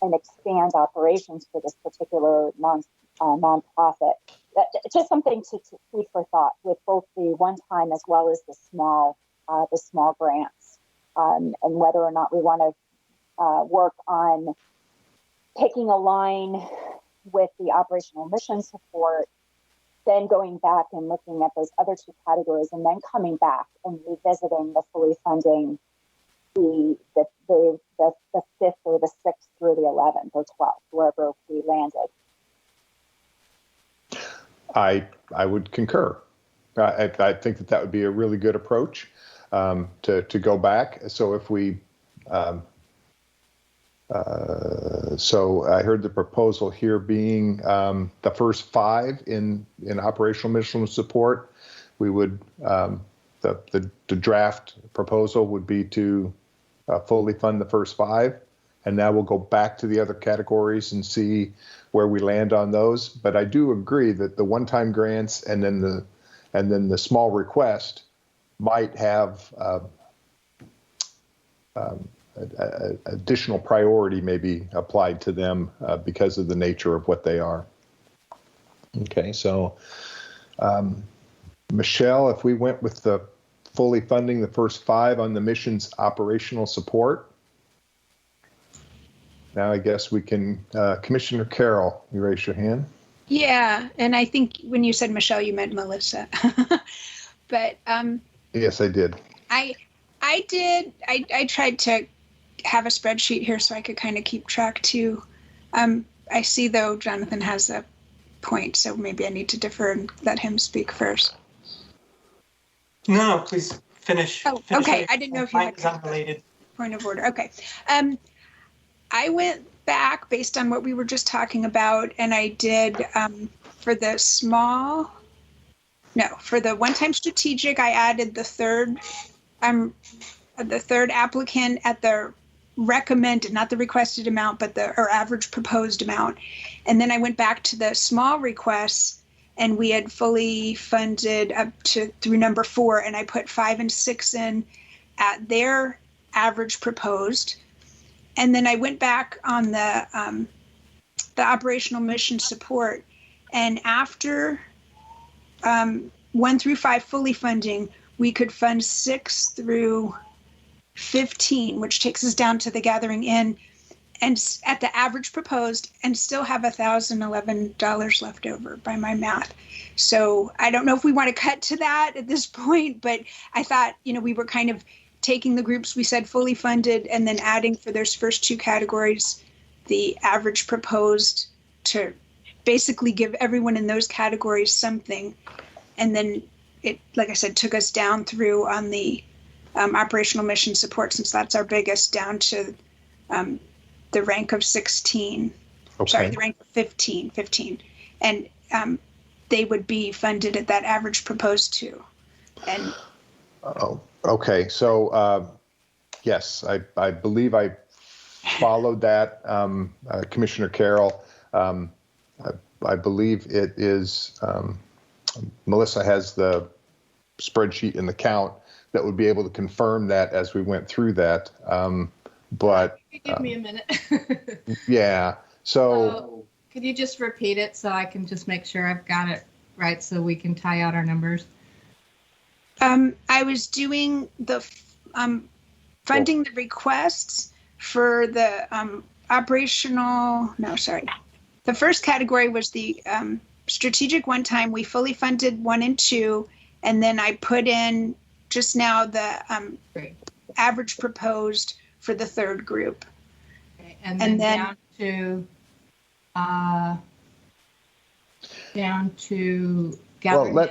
and expand operations for this particular nonprofit. Just something to food for thought with both the one-time as well as the small grants, and whether or not we want to work on taking a line with the operational mission support, then going back and looking at those other two categories, and then coming back and revisiting the fully funding the 5th or the 6th through the 11th or 12th, wherever we landed. I would concur. I think that would be a really good approach to go back. So if we, so I heard the proposal here being the first 5 in operational mission support. We would the draft proposal would be to fully fund the first 5, and now we'll go back to the other categories and see where we land on those. But I do agree that the one-time grants and then the small request might have additional priority maybe applied to them because of the nature of what they are. Okay, so Michelle, if we went with the fully funding the first 5 on the mission's operational support. Now I guess we can, Commissioner Carroll, you raise your hand. Yeah, and I think when you said Michelle, you meant Melissa. But yes, I did. I tried to have a spreadsheet here so I could kind of keep track too. I see though Jonathan has a point, so maybe I need to defer and let him speak first. No, please finish. Oh, finish okay. I didn't know if you had unrelated. Point of order. Okay. I went back based on what we were just talking about, and I did for the one-time strategic, I added the third applicant at the recommended, not the requested amount, but or average proposed amount. And then I went back to the small requests, and we had fully funded up to through number 4, and I put 5 and 6 in at their average proposed. And then I went back on the operational mission support, and after 1 through 5 fully funding, we could fund 6 through 15, which takes us down to the gathering in, and at the average proposed, and still have $1,011 left over by my math. So I don't know if we want to cut to that at this point, but I thought, we were kind of taking the groups we said fully funded and then adding for those first 2 categories the average proposed to basically give everyone in those categories something. And then it, like I said, took us down through on the operational mission support, since that's our biggest, down to the rank of 16. Okay. Sorry, the rank of 15. And they would be funded at that average proposed too. And okay. So yes, I believe I followed that, Commissioner Carroll. I believe it is, Melissa has the spreadsheet and the count that would be able to confirm that as we went through that. But give me a minute. Yeah. So could you just repeat it so I can just make sure I've got it right so we can tie out our numbers? I was doing the funding the requests for the the first category was the strategic one-time. We fully funded 1 and 2, and then I put in just now the average proposed for the third group. Okay. And then down to gathering.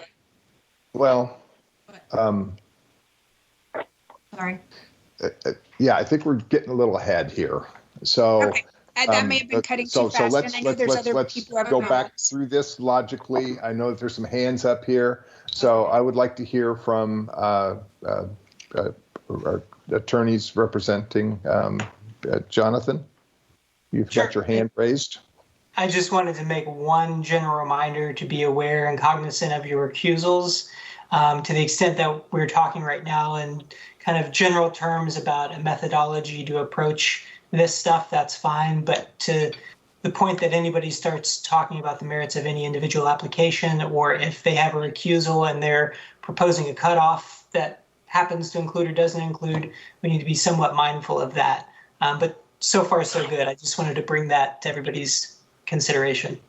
Sorry. Yeah, I think we're getting a little ahead here. So okay. That may have been cutting too fast. So let's go back comments. through this logically. I know that there's some hands up here. So I would like to hear from our attorneys representing Jonathan. You've got your hand raised. I just wanted to make one general reminder to be aware and cognizant of your recusals. To the extent that we're talking right now in kind of general terms about a methodology to approach this stuff, that's fine. But to the point that anybody starts talking about the merits of any individual application, or if they have a recusal and they're proposing a cutoff that happens to include or doesn't include, we need to be somewhat mindful of that. But so far so good. I just wanted to bring that to everybody's consideration.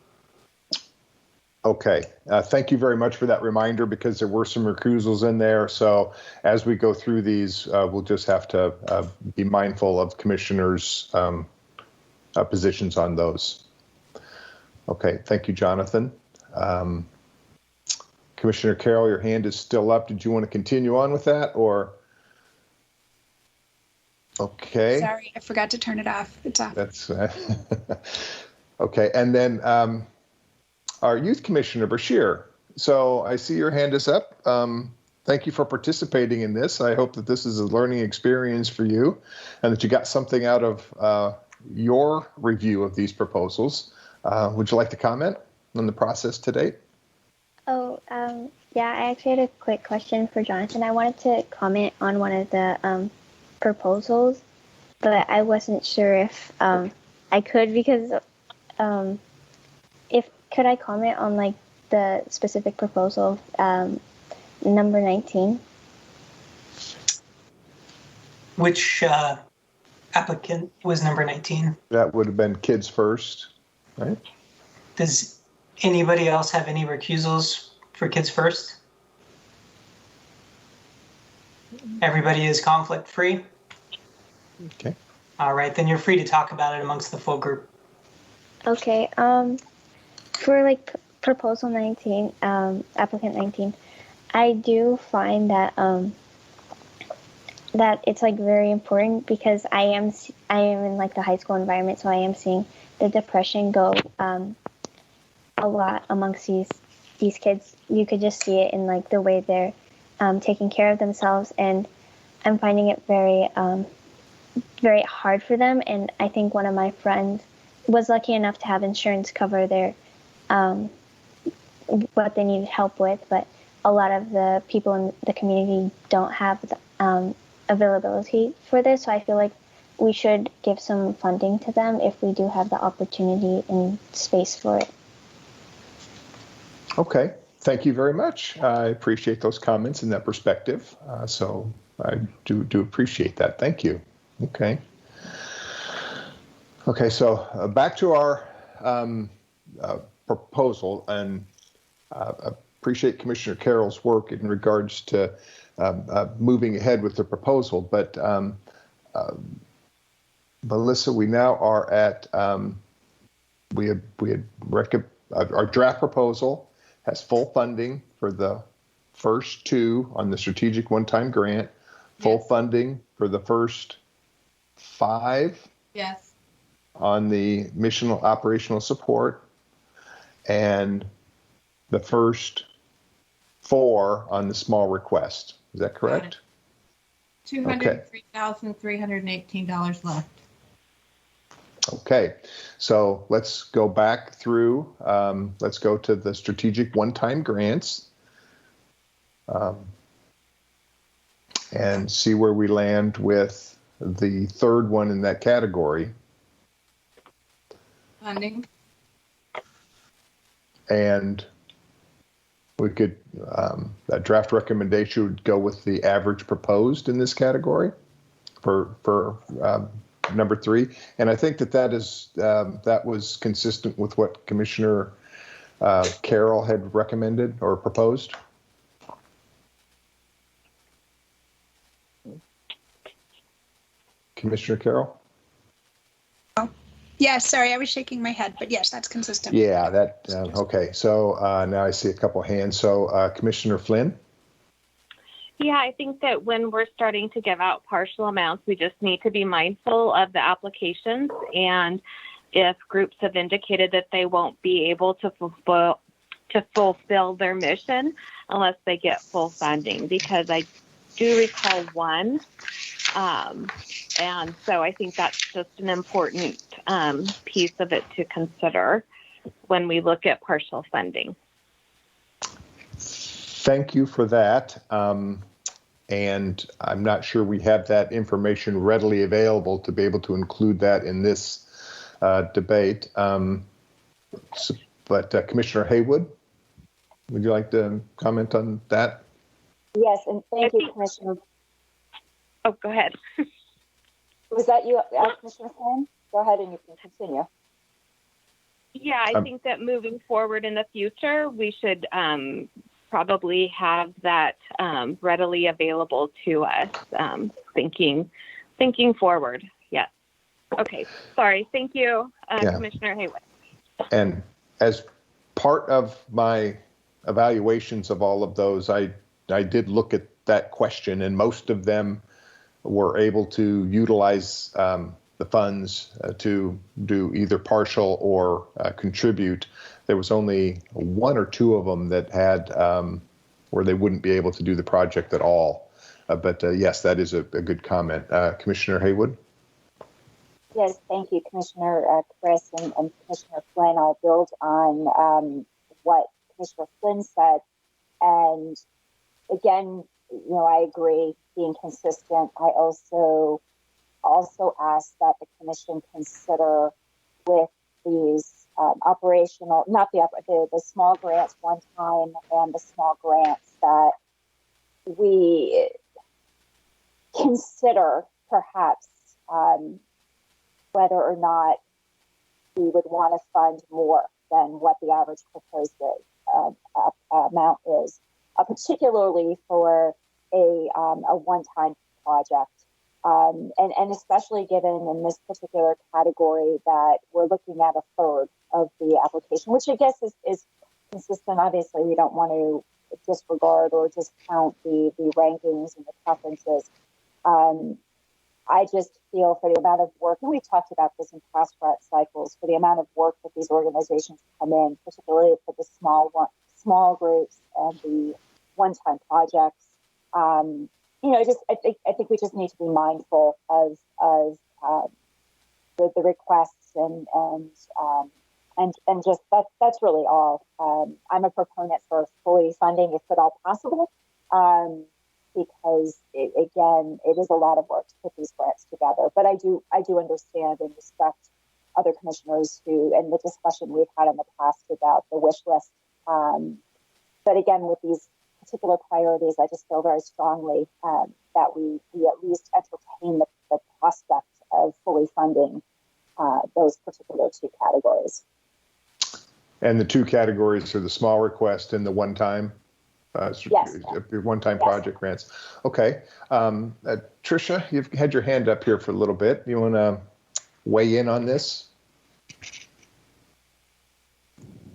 Okay, thank you very much for that reminder, because there were some recusals in there. So as we go through these, we'll just have to be mindful of commissioners' positions on those. Okay, thank you, Jonathan. Commissioner Carroll, your hand is still up. Did you want to continue on with that, or? Okay. Sorry, I forgot to turn it off. It's off. That's okay. And then our youth commissioner, Bashir. So I see your hand is up. Thank you for participating in this. I hope that this is a learning experience for you and that you got something out of your review of these proposals. Would you like to comment on the process to date? Oh, yeah, I actually had a quick question for Jonathan. I wanted to comment on one of the proposals, but I wasn't sure if I could, because could I comment on like the specific proposal, number 19? Which applicant was number 19? That would have been Kids First, right? Does anybody else have any recusals for Kids First? Everybody is conflict free? Okay. All right, then you're free to talk about it amongst the full group. Okay. For like proposal 19, applicant 19, I do find that that it's like very important, because I am in like the high school environment, so I am seeing the depression go a lot amongst these kids. You could just see it in like the way they're taking care of themselves, and I'm finding it very very hard for them. And I think one of my friends was lucky enough to have insurance cover their what they needed help with, but a lot of the people in the community don't have the availability for this. So I feel like we should give some funding to them if we do have the opportunity and space for it. Okay, thank you very much. I appreciate those comments and that perspective. So I do appreciate that. Thank you. Okay. Okay, so back to our proposal, and appreciate Commissioner Carroll's work in regards to moving ahead with the proposal. But Melissa, we now are at our draft proposal has full funding for the first 2 on the strategic one-time grant, full funding for the first 5. Yes. On the missional operational support, and the first 4 on the small request. Is that correct? $203,318 left. Okay, so let's go back through. Let's go to the strategic one-time grants and see where we land with the third one in that category. Funding. And we could, that draft recommendation would go with the average proposed in this category for number 3. And I think that was consistent with what Commissioner Carroll had recommended or proposed. Commissioner Carroll? Yeah, sorry, I was shaking my head, but yes, that's consistent. Yeah, that, okay. So now I see a couple hands. So Commissioner Flynn? Yeah, I think that when we're starting to give out partial amounts, we just need to be mindful of the applications. And if groups have indicated that they won't be able to fulfill their mission unless they get full funding, because I do recall one. And so I think that's just an important piece of it to consider when we look at partial funding. Thank you for that. And I'm not sure we have that information readily available to be able to include that in this debate. But Commissioner Haywood, would you like to comment on that? Yes, and thank you, Commissioner. Oh, go ahead. Was that you, Commissioner Flynn? Go ahead and you can continue. Yeah, I think that moving forward in the future, we should probably have that readily available to us, thinking forward. Yes. Okay. Sorry. Thank you, Commissioner Haywood. And as part of my evaluations of all of those, I did look at that question, and most of them were able to utilize the funds to do either partial or contribute. There was only one or two of them that had where they wouldn't be able to do the project at all. But yes, that is a good comment. Commissioner Haywood? Yes, thank you, Commissioner Chris and Commissioner Flynn. I'll build on what Commissioner Flynn said. And again, I agree, being consistent. I also ask that the commission consider with these operational, not the small grants one time and the small grants, that we consider perhaps whether or not we would want to fund more than what the average proposed amount is, particularly for a one-time project. And especially given in this particular category that we're looking at a third of the application, which I guess is consistent. Obviously, we don't want to disregard or discount the rankings and the preferences. I just feel for the amount of work, and we've talked about this in past grant cycles, for the amount of work that these organizations come in, particularly for the small groups and the one-time projects. I think we just need to be mindful of the requests and just that's really all. I'm a proponent for fully funding if at all possible, because it is a lot of work to put these grants together. But I do understand and respect other commissioners and the discussion we've had in the past about the wish list. But again, with these particular priorities, I just feel very strongly that we at least entertain the prospect of fully funding those particular two categories. And the two categories are the small request and the one-time? Yes. One-time project grants. Okay. Tricia, you've had your hand up here for a little bit. You want to weigh in on this?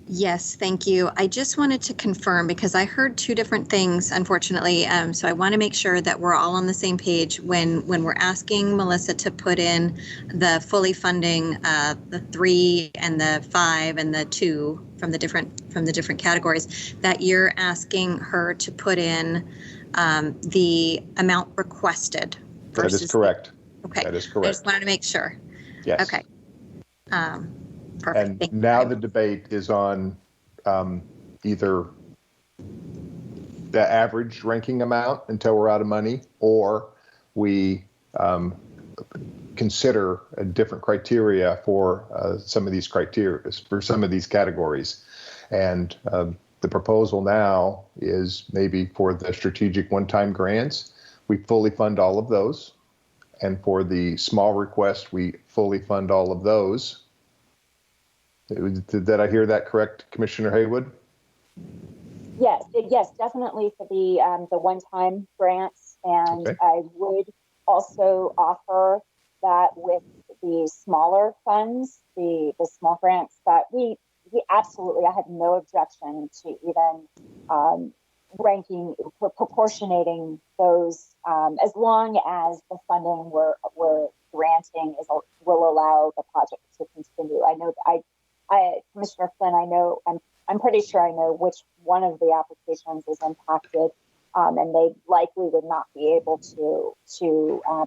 Yes, thank you. I just wanted to confirm because I heard two different things, unfortunately. So I want to make sure that we're all on the same page when we're asking Melissa to put in the fully funding the 3 and the 5 and the 2 from the different categories, that you're asking her to put in the amount requested. That is correct. Okay. That is correct. I just wanted to make sure. Yes. Okay. Perfect. And now the debate is on either the average ranking amount until we're out of money, or we consider a different criteria for some of these criteria, for some of these categories. And the proposal now is maybe for the strategic one-time grants, we fully fund all of those. And for the small request, we fully fund all of those. Did I hear that correct, Commissioner Haywood? Yes, definitely for the one-time grants, and okay. I would also offer that with the smaller funds, the small grants, that we absolutely, I have no objection to even ranking, proportionating those, as long as the funding we're granting will allow the project to continue. I know that Commissioner Flynn, I'm pretty sure I know which one of the applications is impacted, and they likely would not be able to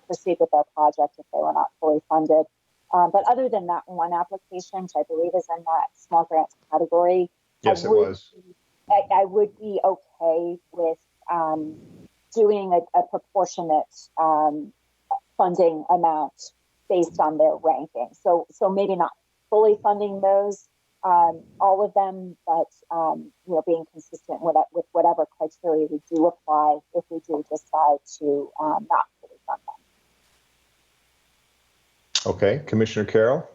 proceed with their project if they were not fully funded. But other than that one application, which I believe is in that small grants category, yes, it was. I would be okay with doing a proportionate funding amount based on their ranking. So maybe not fully funding those, all of them, but being consistent with whatever criteria we do apply if we do decide to not fully fund them. Okay, Commissioner Carroll?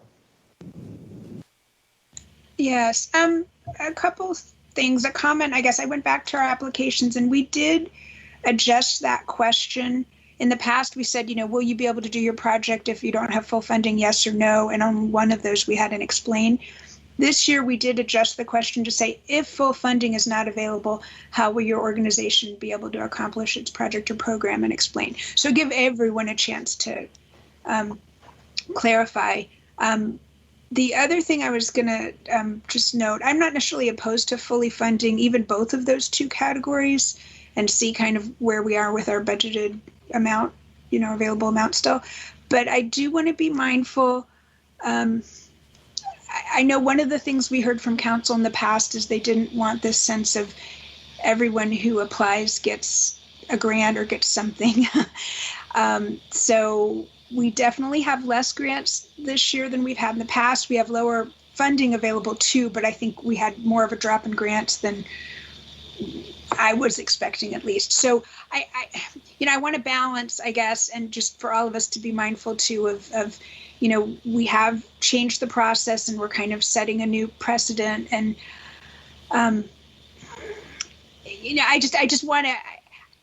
Yes, a couple things, a comment, I guess I went back to our applications and we did adjust that question. In the past, we said, will you be able to do your project if you don't have full funding, yes or no? And on one of those, we had an explain. This year, we did adjust the question to say, if full funding is not available, how will your organization be able to accomplish its project or program, and explain? So give everyone a chance to clarify. The other thing I was going to just note, I'm not necessarily opposed to fully funding even both of those two categories and see kind of where we are with our budgeted amount, available amount still. But I do want to be mindful. I know one of the things we heard from council in the past is they didn't want this sense of everyone who applies gets a grant or gets something. So we definitely have less grants this year than we've had in the past. We have lower funding available too, but I think we had more of a drop in grants than I was expecting, at least. So I want to balance, I guess, and just for all of us to be mindful too of we have changed the process and we're kind of setting a new precedent. And I just want to.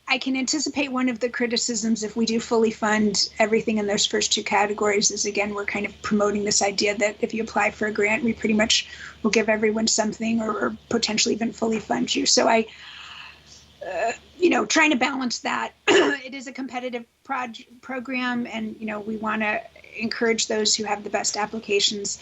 I can anticipate one of the criticisms if we do fully fund everything in those first two categories is, again, we're kind of promoting this idea that if you apply for a grant, we pretty much will give everyone something or potentially even fully fund you. So trying to balance that. It is a competitive program, and, we want to encourage those who have the best applications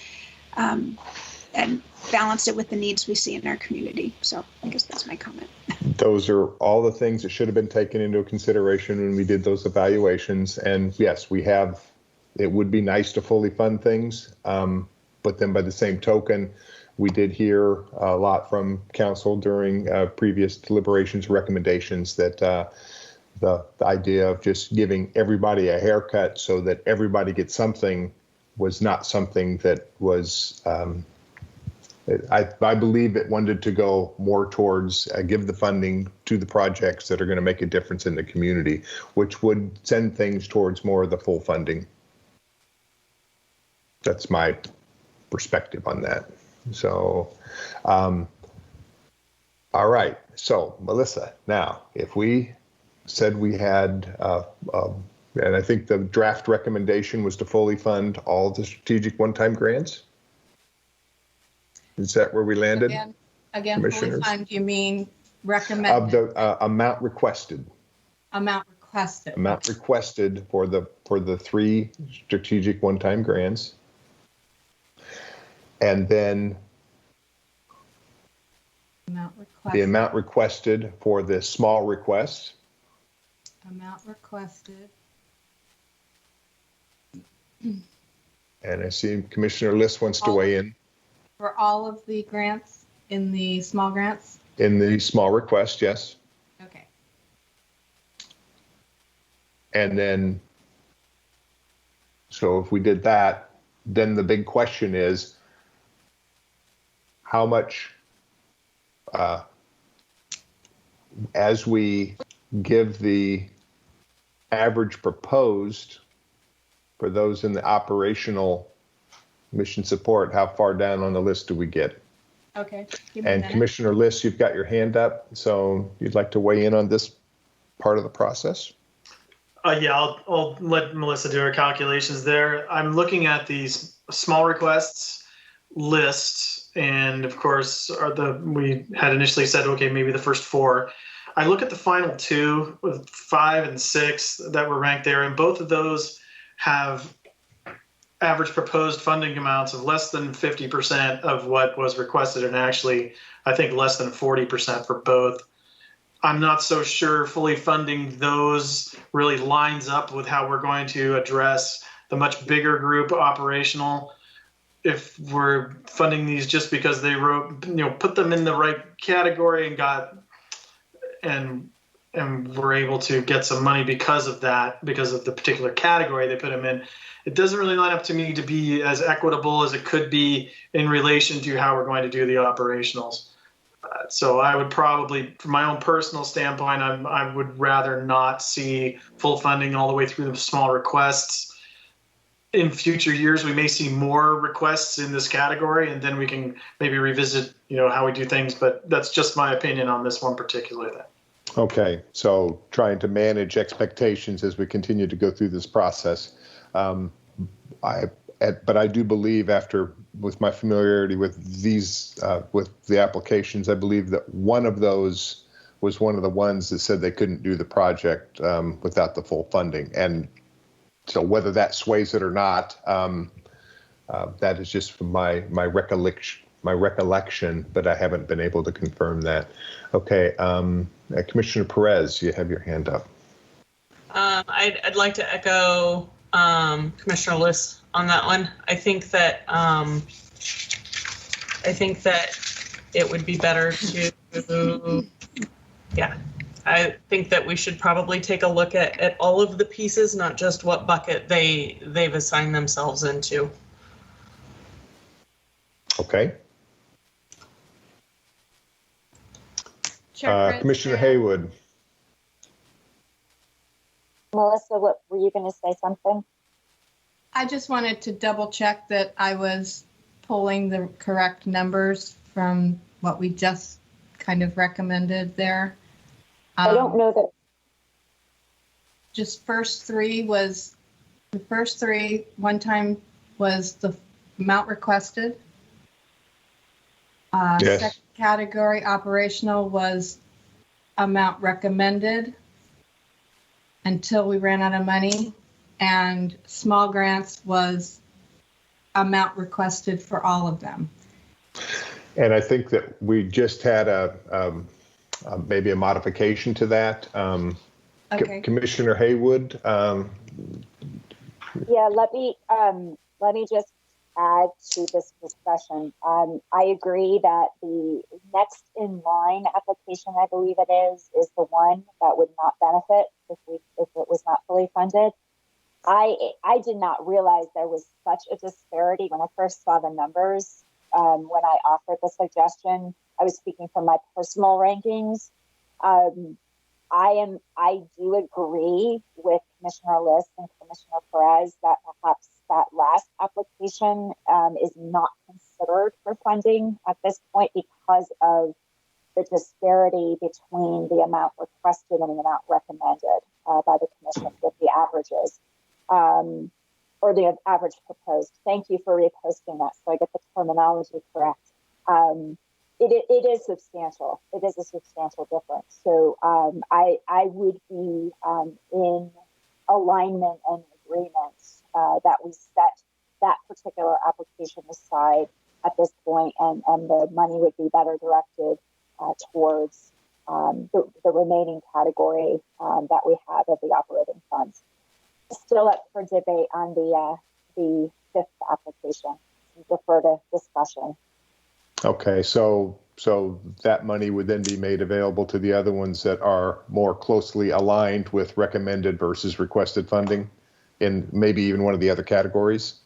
and balance it with the needs we see in our community. So I guess that's my comment. Those are all the things that should have been taken into consideration when we did those evaluations. And yes, it would be nice to fully fund things. But then by the same token, we did hear a lot from council during previous deliberations, recommendations that the idea of just giving everybody a haircut so that everybody gets something was not something that was, I believe it wanted to go more towards give the funding to the projects that are going to make a difference in the community, which would send things towards more of the full funding. That's my perspective on that. So, all right. So, Melissa, now, if we said we had, and I think the draft recommendation was to fully fund all the strategic one-time grants. Is that where we landed? Again, fully fund, you mean recommended? Of the amount requested. Amount requested. Amount requested for the 3 strategic one-time grants. And then the amount requested for the small requests. Amount requested. And I see Commissioner Liss wants to weigh in. For all of the grants in the small grants? In the small request, yes. Okay. And then, so if we did that, then the big question is, how much, as we give the average proposed for those in the operational mission support, how far down on the list do we get? Okay. And Commissioner Liss, you've got your hand up, so you'd like to weigh in on this part of the process? Yeah, I'll let Melissa do her calculations there. I'm looking at these small requests lists, and of course, we had initially said, okay, maybe the first 4. I look at the final 2, with 5 and 6 that were ranked there, and both of those have average proposed funding amounts of less than 50% of what was requested, and actually, I think less than 40% for both. I'm not so sure fully funding those really lines up with how we're going to address the much bigger group operational. If we're funding these just because they put them in the right category and we're able to get some money because of that, because of the particular category they put them in, it doesn't really line up to me to be as equitable as it could be in relation to how we're going to do the operationals. So I would probably, from my own personal standpoint, I would rather not see full funding all the way through the small requests. in future years, we may see more requests in this category, and then we can maybe revisit, how we do things. But that's just my opinion on this one particular thing. Okay, so trying to manage expectations as we continue to go through this process. But I do believe with my familiarity with these, with the applications, I believe that one of those was one of the ones that said they couldn't do the project without the full funding. And so whether that sways it or not, that is just from my recollection, but I haven't been able to confirm that. Okay, Commissioner Perez, you have your hand up. I'd like to echo Commissioner Liss on that one. I think that it would be better to, yeah. I think that we should probably take a look at all of the pieces, not just what bucket they've assigned themselves into. Okay. Chair Commissioner Haywood. Melissa, what were you going to say something? I just wanted to double check that I was pulling the correct numbers from what we just kind of recommended there. I don't know that. Just first three, one time was the amount requested. Yes. Second category, operational, was amount recommended until we ran out of money. And small grants was amount requested for all of them. And I think that we just had maybe a modification to that. Okay. Commissioner Haywood. Yeah, let me just add to this discussion. I agree that the next in line application, I believe it is the one that would not benefit if it was not fully funded. I did not realize there was such a disparity when I first saw the numbers. When I offered the suggestion, I was speaking from my personal rankings. I do agree with Commissioner Liss and Commissioner Perez that perhaps that last application is not considered for funding at this point because of the disparity between the amount requested and the amount recommended by the commission with the averages. Or the average proposed. Thank you for reposting that so I get the terminology correct. It is substantial. It is a substantial difference. So I would be in alignment and agreement that we set that particular application aside at this point, and the money would be better directed towards the remaining category that we have of the operating funds. Still up for debate on the fifth application. Defer to discussion. Okay, so that money would then be made available to the other ones that are more closely aligned with recommended versus requested funding in maybe even one of the other categories.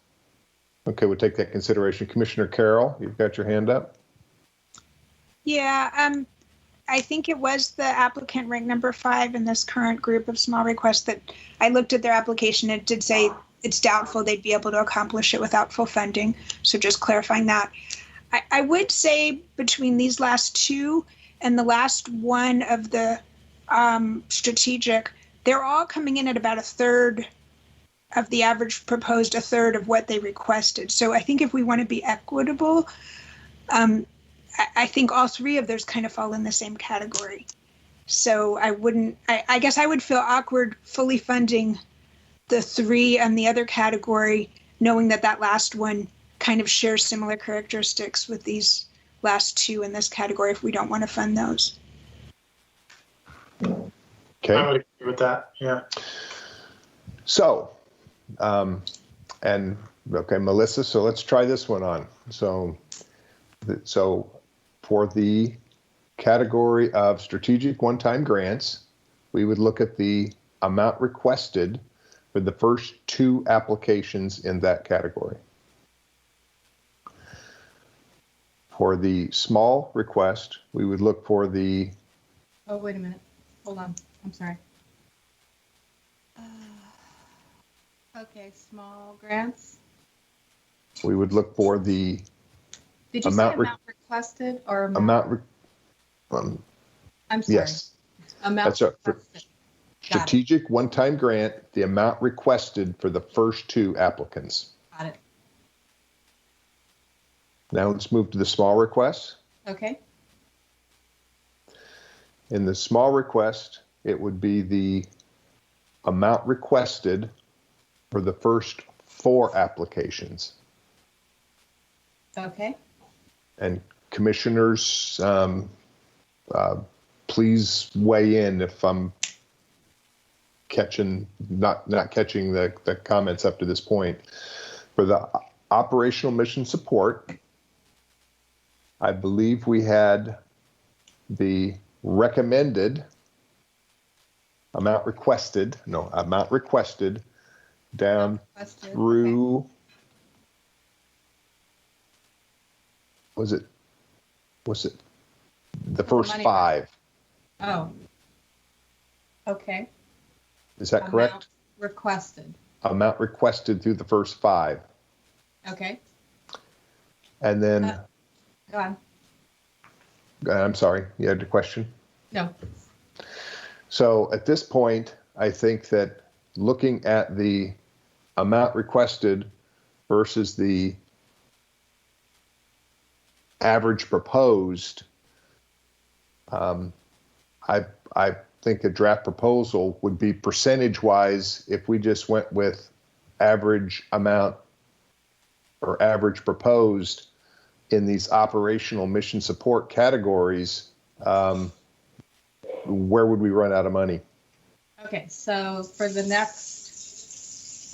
Okay, we'll take that consideration. Commissioner Carroll, you've got your hand up. Yeah, I think it was the applicant ranked number 5 in this current group of small requests that I looked at their application. It did say it's doubtful they'd be able to accomplish it without full funding. So just clarifying that. I would say between these last two and the last one of the strategic, they're all coming in at about a third of the average proposed, a third of what they requested. So I think if we want to be equitable, I think all three of those kind of fall in the same category. So I guess I would feel awkward fully funding the 3 and the other category, knowing that last one kind of shares similar characteristics with these last 2 in this category if we don't want to fund those. Okay. I would agree with that, yeah. So, Melissa, so let's try this one on. So for the category of strategic one-time grants, we would look at the amount requested for the first 2 applications in that category. For the small request, we would look for the... Oh, wait a minute. Hold on. I'm sorry. Okay, small grants. We would look for the Did you amount say amount requested or amount? I'm sorry. Yes. Amount That's right. requested. Strategic one-time grant, the amount requested for the first 2 applicants. Got it. Now let's move to the small requests. Okay. In the small request, it would be the amount requested for the first 4 applications. Okay. And commissioners, please weigh in if I'm not catching the comments up to this point. For the operational mission support, I believe we had the recommended amount requested down through, okay. was it the first 5? Oh, okay. Is that correct? Requested. Amount requested through the first 5. Okay. And then, go on. I'm sorry, you had a question? No. So at this point, I think that looking at the amount requested versus the average proposed, I think a draft proposal would be percentage-wise if we just went with average amount or average proposed in these operational mission support categories, where would we run out of money? Okay, so for the next,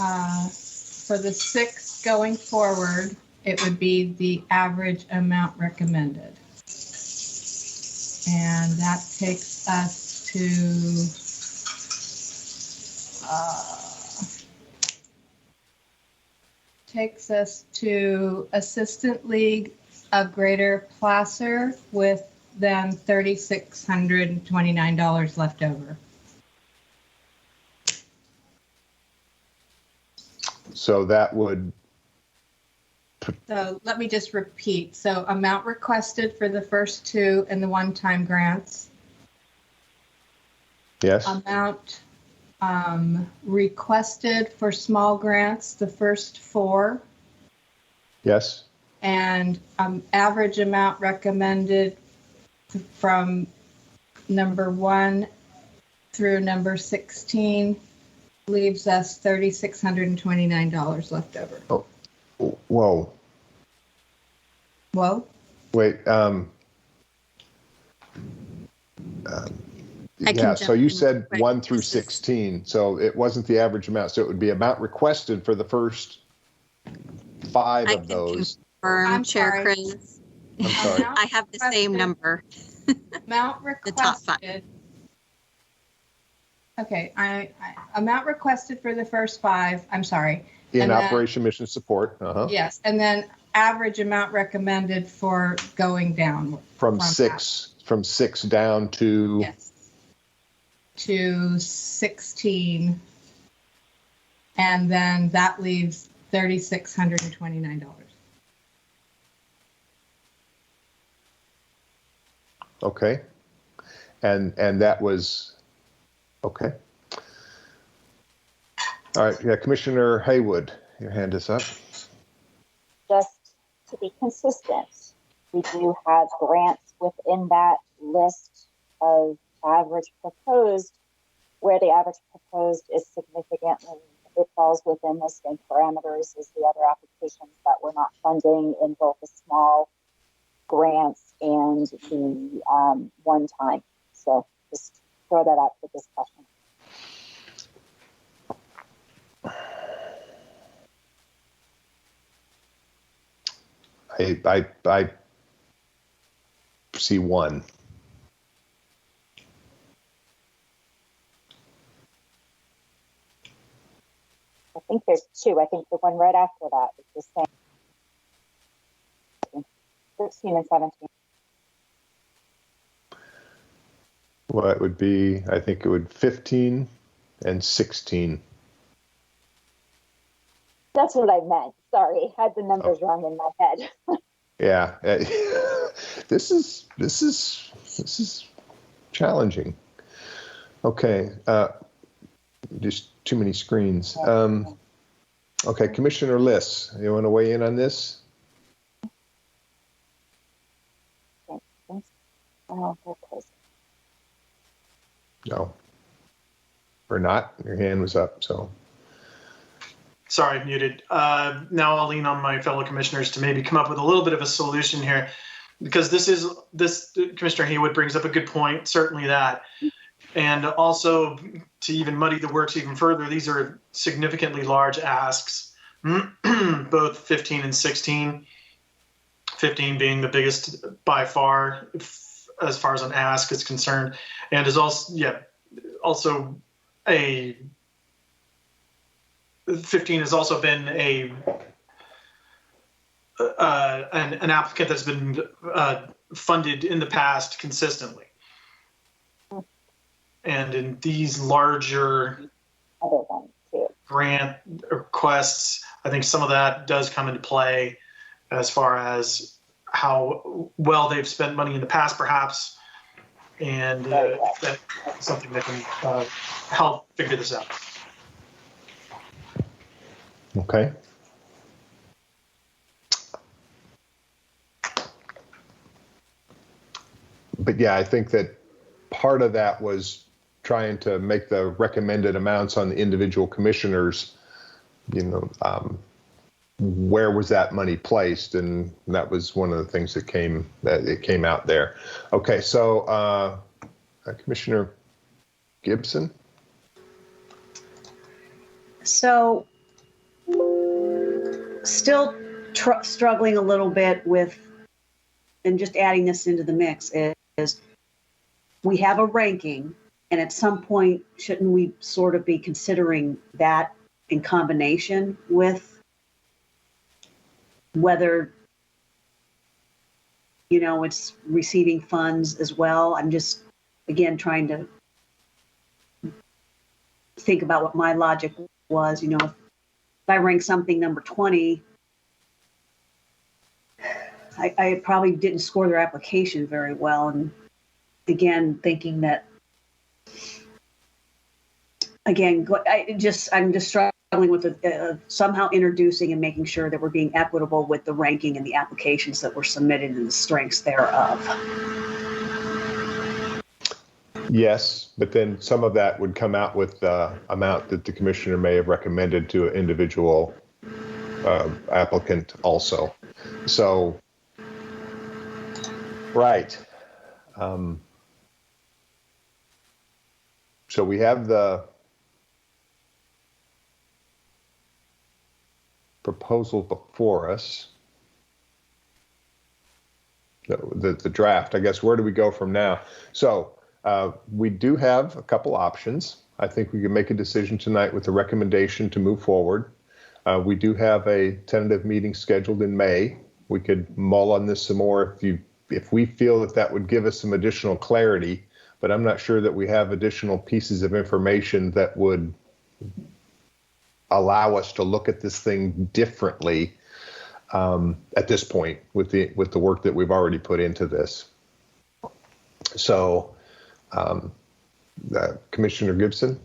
for the 6 going forward, it would be the average amount recommended. And that takes us to Assistant League of Greater Placer with then $3,629 left over. So that would. So let me just repeat. So amount requested for the first 2 and the one-time grants. Yes. Amount requested for small grants, the first 4. Yes. And average amount recommended from number 1 through number 16 leaves us $3,629 left over. Oh, whoa. Whoa. Wait. Yeah. So you said 1 through 16. So it wasn't the average amount. So it would be amount requested for the first 5 of those. I'm Chair Chris. I'm sorry. I have the same number. Amount requested. The top 5. Okay, I amount requested for the first 5. I'm sorry. In Operation Mission Support. Yes, and then average amount recommended for going down from 6 down to. Yes. To 16, and then that leaves $3,629. Okay, and that was okay. All right, yeah, Commissioner Haywood, your hand is up. Just to be consistent, we do have grants within that list of average proposed, where the average proposed is significantly, it falls within the same parameters as the other applications that we're not funding in both the small grants and the one time. So just throw that out for discussion. I see 1. I think there's 2. I think the one right after that is the same. 16 and 17. Well, it would be, I think it would 15 and 16. That's what I meant. Sorry, had the numbers wrong in my head. Yeah, this is challenging. Okay, just too many screens. Okay, Commissioner Liss, you want to weigh in on this? No, or not? Your hand was up, so. Sorry, muted. Now I'll lean on my fellow commissioners to maybe come up with a little bit of a solution here, because this Commissioner Haywood brings up a good point, certainly that. And also, to even muddy the works even further, these are significantly large asks, both 15 and 16. 15 being the biggest by far, as far as an ask is concerned, and is also, 15 has also been an applicant that's been funded in the past consistently. And in these larger grant requests, I think some of that does come into play as far as how well they've spent money in the past, perhaps, and that's something that can help figure this out. Okay. But yeah, I think that part of that was trying to make the recommended amounts on the individual commissioners, where was that money placed? And that was one of the things that came out there. Okay, so Commissioner Gibson. So still struggling a little bit with, and just adding this into the mix, is we have a ranking, and at some point, shouldn't we sort of be considering that in combination with whether, it's receiving funds as well? I'm just, again, trying to think about what my logic was. If I rank something number 20, I probably didn't score their application very well. And again, thinking that, I'm just struggling with somehow introducing and making sure that we're being equitable with the ranking and the applications that were submitted and the strengths thereof. Yes, but then some of that would come out with the amount that the commissioner may have recommended to an individual applicant also. So, right. So we have the proposal before us, the draft. I guess, where do we go from now? So we do have a couple options. I think we can make a decision tonight with a recommendation to move forward. We do have a tentative meeting scheduled in May. We could mull on this some more if we feel that would give us some additional clarity, but I'm not sure that we have additional pieces of information that would allow us to look at this thing differently at this point with the work that we've already put into this. So, Commissioner Gibson?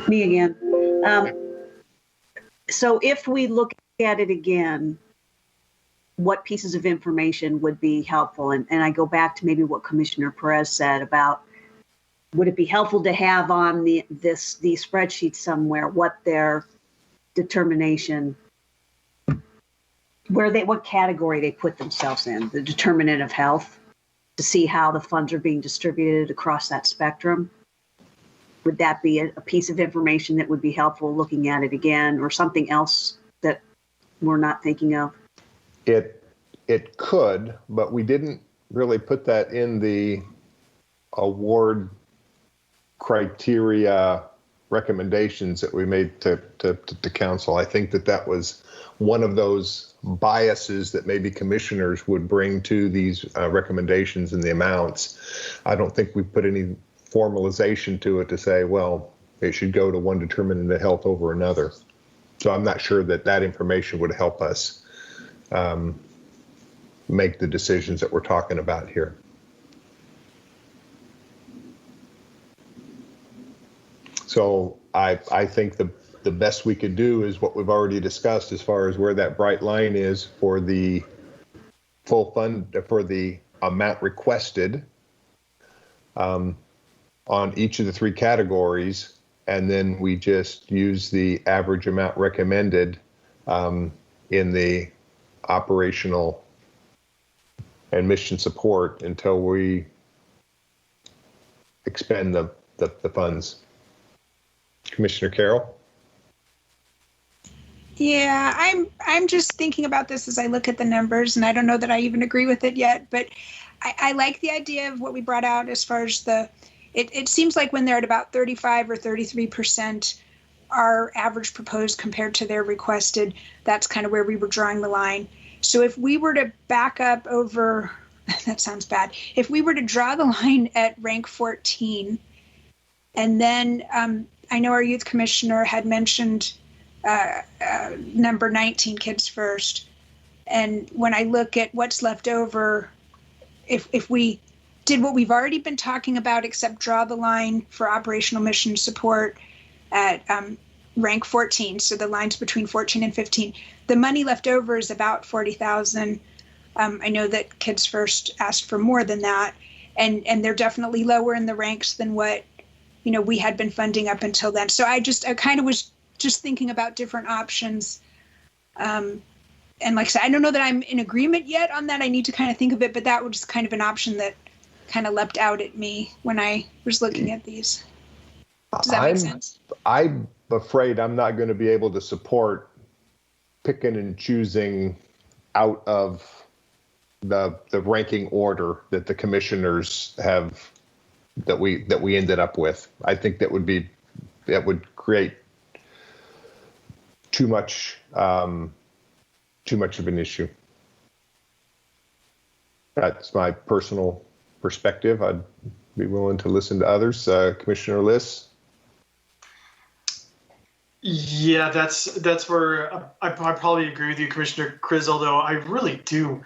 Me again. So if we look at it again, what pieces of information would be helpful? And I go back to maybe what Commissioner Perez said about, would it be helpful to have on these spreadsheets somewhere what their determination, what category they put themselves in, the determinant of health, to see how the funds are being distributed across that spectrum? Would that be a piece of information that would be helpful looking at it again, or something else that we're not thinking of? It could, but we didn't really put that in the award criteria recommendations that we made to council. I think that was one of those biases that maybe commissioners would bring to these recommendations and the amounts. I don't think we put any formalization to it to say, well, it should go to one determinant of health over another. So I'm not sure that that information would help us make the decisions that we're talking about here. So I think the best we could do is what we've already discussed as far as where that bright line is for the full fund, for the amount requested on each of the three categories, and then we just use the average amount recommended in the operational and mission support until we expend the funds. Commissioner Carroll? Yeah, I'm just thinking about this as I look at the numbers, and I don't know that I even agree with it yet, but I like the idea of what we brought out as far as it seems like when they're at about 35 or 33%, our average proposed compared to their requested, that's kind of where we were drawing the line. So if we were to back up over, that sounds bad, if we were to draw the line at rank 14, and then I know our youth commissioner had mentioned number 19, Kids First. And when I look at what's left over, if we did what we've already been talking about, except draw the line for operational mission support at rank 14, so the lines between 14 and 15, the money left over is about 40,000. I know that Kids First asked for more than that, and they're definitely lower in the ranks than what we had been funding up until then. So I kind of was just thinking about different options. And like I said, I don't know that I'm in agreement yet on that. I need to kind of think of it, but that was kind of an option that kind of leapt out at me when I was looking at these. Does that make sense? I'm afraid I'm not going to be able to support picking and choosing out of the ranking order that the commissioners have, that we ended up with. I think that would create too much of an issue. That's my personal perspective. I'd be willing to listen to others. Commissioner Liss? Yeah, that's where I probably agree with you, Commissioner Kriz, although I really do.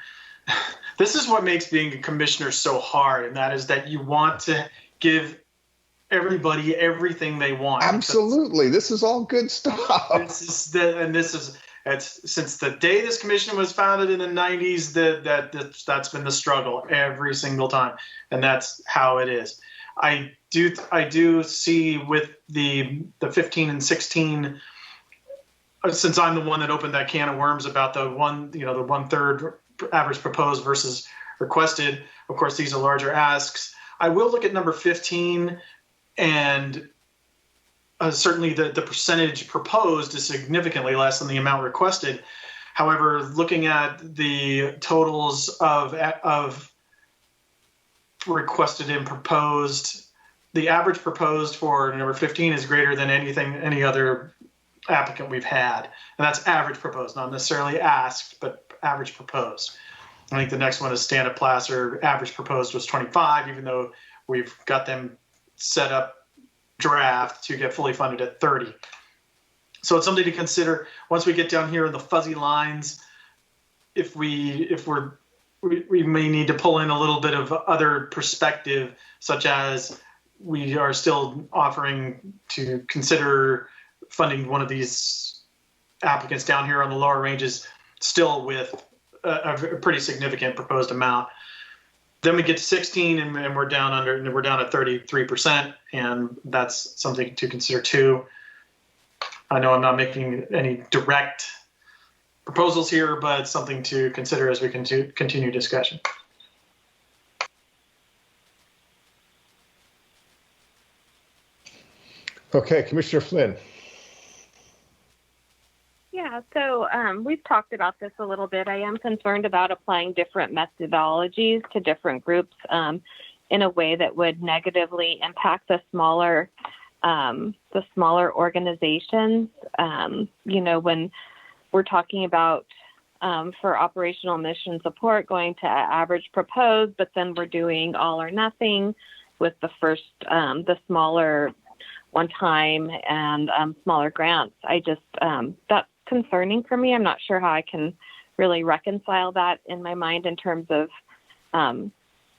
This is what makes being a commissioner so hard, and that is that you want to give everybody everything they want. Absolutely. This is all good stuff. It's since the day this commission was founded in the 90s, that's been the struggle every single time, and that's how it is. I do see with the 15 and 16, since I'm the one that opened that can of worms about the 1/3 average proposed versus requested. Of course, these are larger asks. I will look at number 15, and certainly the percentage proposed is significantly less than the amount requested. However, looking at the totals of requested and proposed, the average proposed for number 15 is greater than any other applicant we've had. And that's average proposed, not necessarily asked, but average proposed. I think the next one is Stand Up Placer. Average proposed was 25, even though we've got them set up draft to get fully funded at 30. So it's something to consider once we get down here in the fuzzy lines. If we may need to pull in a little bit of other perspective, such as we are still offering to consider funding one of these applicants down here on the lower ranges, still with a pretty significant proposed amount. Then we get to 16 and we're down at 33%, and that's something to consider too. I know I'm not making any direct proposals here, but it's something to consider as we continue discussion. Okay, Commissioner Flynn. Yeah, so we've talked about this a little bit. I am concerned about applying different methodologies to different groups in a way that would negatively impact the smaller organizations. When we're talking about for operational mission support going to average proposed, but then we're doing all or nothing with the smaller one time and smaller grants. I just, that's concerning for me. I'm not sure how I can really reconcile that in my mind in terms of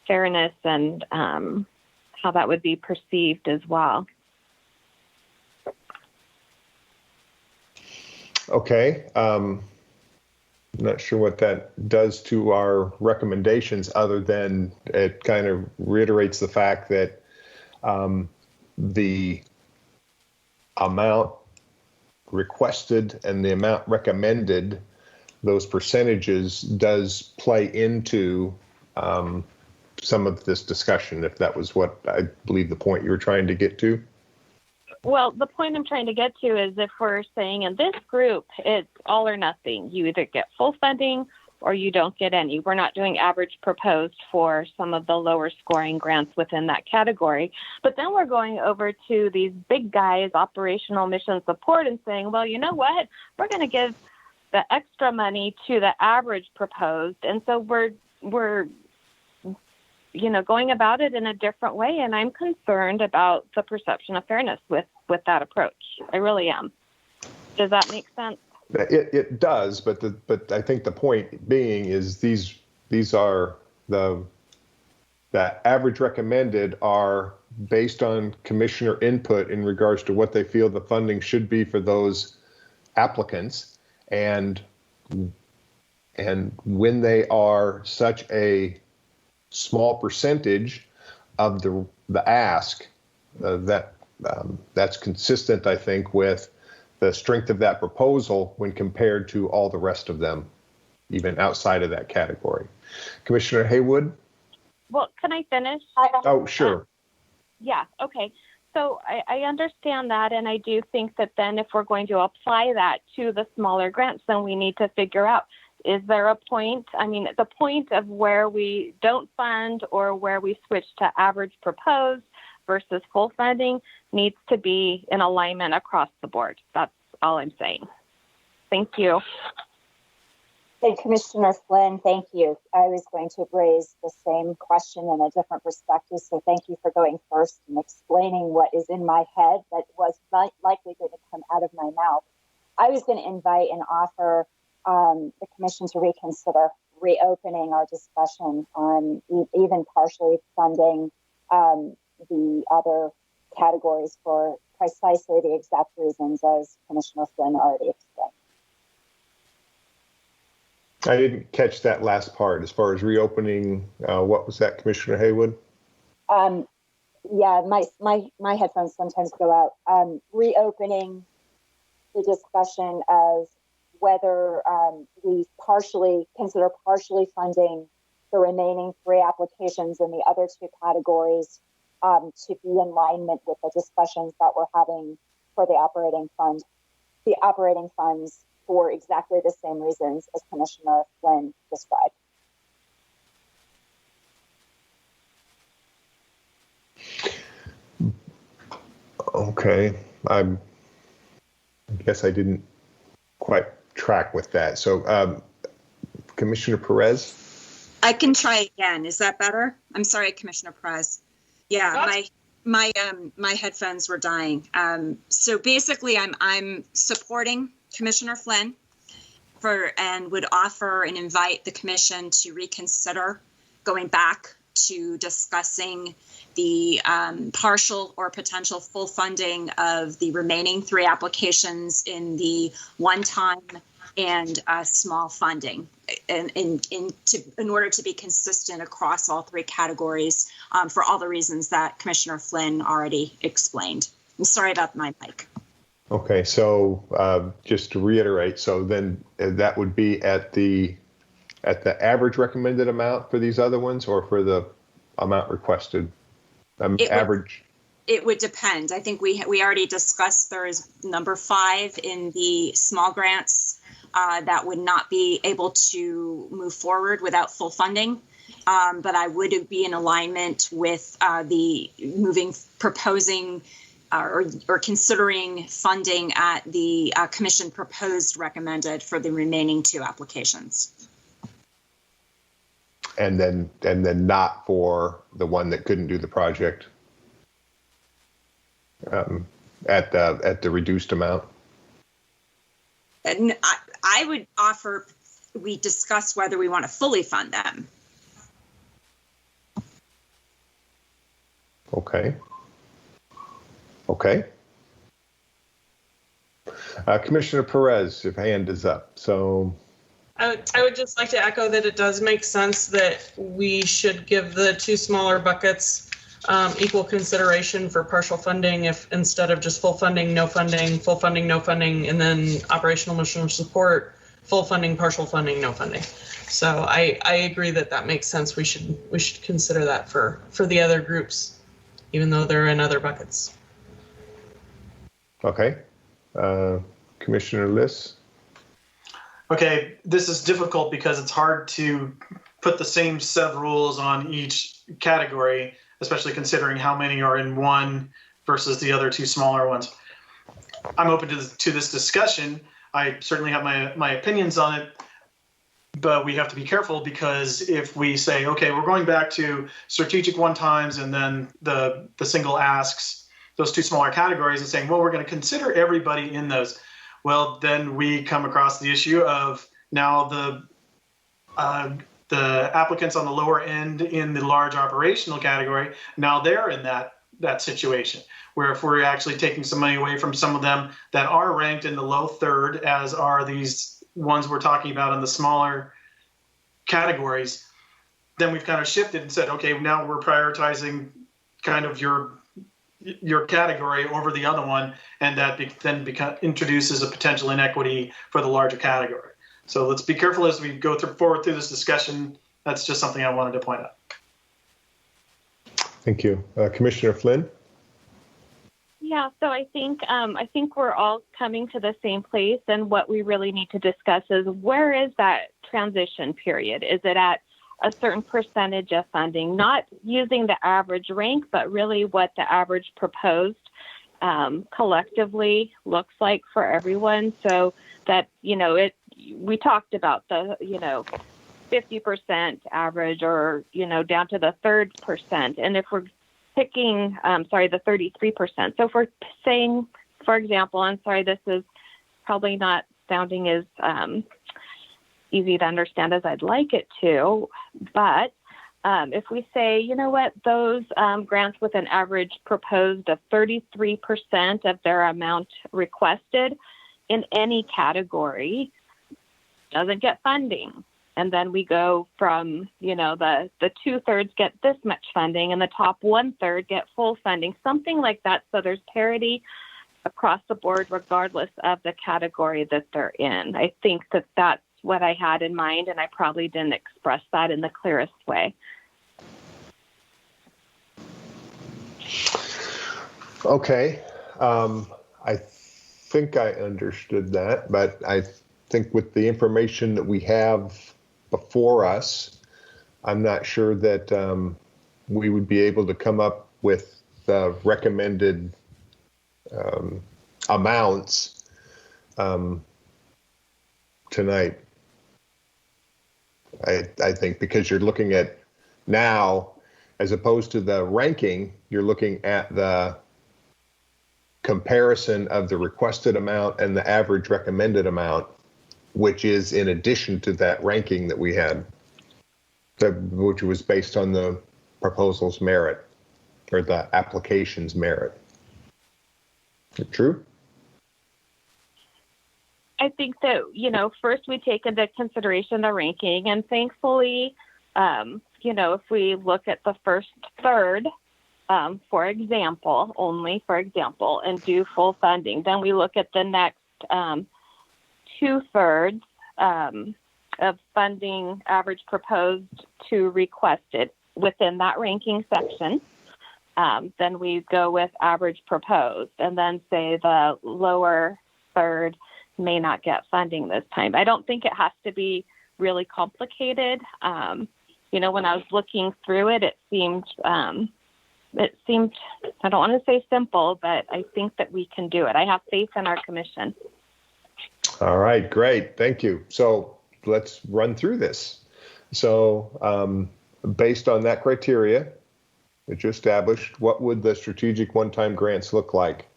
fairness and how that would be perceived as well. Okay. I'm not sure what that does to our recommendations other than it kind of reiterates the fact that the amount requested and the amount recommended, those percentages does play into some of this discussion, if that was what I believe the point you were trying to get to. Well, the point I'm trying to get to is if we're saying in this group, it's all or nothing. You either get full funding or you don't get any. We're not doing average proposed for some of the lower scoring grants within that category. But then we're going over to these big guys, operational mission support, and saying, well, you know what? We're going to give the extra money to the average proposed. And so we're going about it in a different way. And I'm concerned about the perception of fairness with that approach. I really am. Does that make sense? It does, but I think the point being is these are the average recommended are based on commissioner input in regards to what they feel the funding should be for those applicants, and when they are such a small percentage of the ask, that's consistent, I think, with the strength of that proposal when compared to all the rest of them, even outside of that category. Commissioner Haywood? Well, can I finish? Oh, sure. Yeah, okay. So I understand that, and I do think that then if we're going to apply that to the smaller grants, then we need to figure out, is there a point? I mean, the point of where we don't fund or where we switch to average proposed versus full funding needs to be in alignment across the board. That's all I'm saying. Thank you. Hey, Commissioner Flynn, thank you. I was going to raise the same question in a different perspective, so thank you for going first and explaining what is in my head that was likely going to come out of my mouth. I was going to invite and offer the Commission to reconsider reopening our discussion on even partially funding the other categories for precisely the exact reasons as Commissioner Flynn already explained. I didn't catch that last part as far as reopening. What was that, Commissioner Haywood? Yeah, my headphones sometimes go out. Reopening the discussion of whether we consider partially funding the remaining 3 applications in the other 2 categories to be in alignment with the discussions that we're having for the operating funds for exactly the same reasons as Commissioner Flynn described. Okay, I guess I didn't quite track with that. So, Commissioner Perez? I can try again. Is that better? I'm sorry, Commissioner Perez. Yeah, my headphones were dying. So basically, I'm supporting Commissioner Flynn and would offer and invite the Commission to reconsider going back to discussing the partial or potential full funding of the remaining 3 applications in the one-time and small funding in order to be consistent across all 3 categories for all the reasons that Commissioner Flynn already explained. I'm sorry about my mic. Okay, so just to reiterate, so then that would be at the average recommended amount for these other ones, or for the amount requested? Average. It would depend. I think we already discussed there is number 5 in the small grants that would not be able to move forward without full funding. But I would be in alignment with proposing or considering funding at the Commission proposed recommended for the remaining 2 applications. And then not for the one that couldn't do the project. at the reduced amount? And I would offer we discuss whether we want to fully fund them. Okay. Okay. Commissioner Perez, your hand is up. So I would just like to echo that it does make sense that we should give the two smaller buckets equal consideration for partial funding, if instead of just full funding, no funding, full funding, no funding, and then operational mission support, full funding, partial funding, no funding. So I agree that that makes sense. We should consider that for the other groups, even though they're in other buckets. Okay. Commissioner Liss? Okay, this is difficult because it's hard to put the same set of rules on each category, especially considering how many are in one versus the other two smaller ones. I'm open to this discussion. I certainly have my opinions on it, but we have to be careful because if we say, okay, we're going back to strategic one-times and then the single asks, those two smaller categories, and saying, well, we're going to consider everybody in those. Well, then we come across the issue of now the applicants on the lower end in the large operational category, now they're in that situation where if we're actually taking some money away from some of them that are ranked in the low third, as are these ones we're talking about in the smaller categories, then we've kind of shifted and said, okay, now we're prioritizing kind of your category over the other one, and that then introduces a potential inequity for the larger category. So let's be careful as we go forward through this discussion. That's just something I wanted to point out. Thank you. Commissioner Flynn? Yeah, so I think we're all coming to the same place, and what we really need to discuss is where is that transition period? Is it at a certain percentage of funding, not using the average rank, but really what the average proposed collectively looks like for everyone, so that, we talked about the, 50% average or, down to the third percent. And if we're picking, the 33%. So if we're saying, for example, I'm sorry, this is probably not sounding as easy to understand as I'd like it to, but if we say, you know what, those grants with an average proposed of 33% of their amount requested in any category doesn't get funding. And then we go from, the 2/3 get this much funding and the top 1/3 get full funding, something like that. So there's parity across the board, regardless of the category that they're in. I think that that's what I had in mind, and I probably didn't express that in the clearest way. Okay. I think I understood that, but I think with the information that we have before us, I'm not sure that we would be able to come up with the recommended amounts tonight. I think because you're looking at now, as opposed to the ranking, you're looking at the comparison of the requested amount and the average recommended amount, which is in addition to that ranking that we had, which was based on the proposal's merit or the application's merit. Is it true? I think that, first we take into consideration the ranking, and thankfully, if we look at the first third, for example, and do full funding, then we look at the next 2/3 of funding average proposed to requested within that ranking section. Then we go with average proposed, and then say the lower third may not get funding this time. I don't think it has to be really complicated. When I was looking through it, it seemed, I don't want to say simple, but I think that we can do it. I have faith in our commission. All right, great. Thank you. So let's run through this. So based on that criteria that you established, what would the strategic one-time grants look like?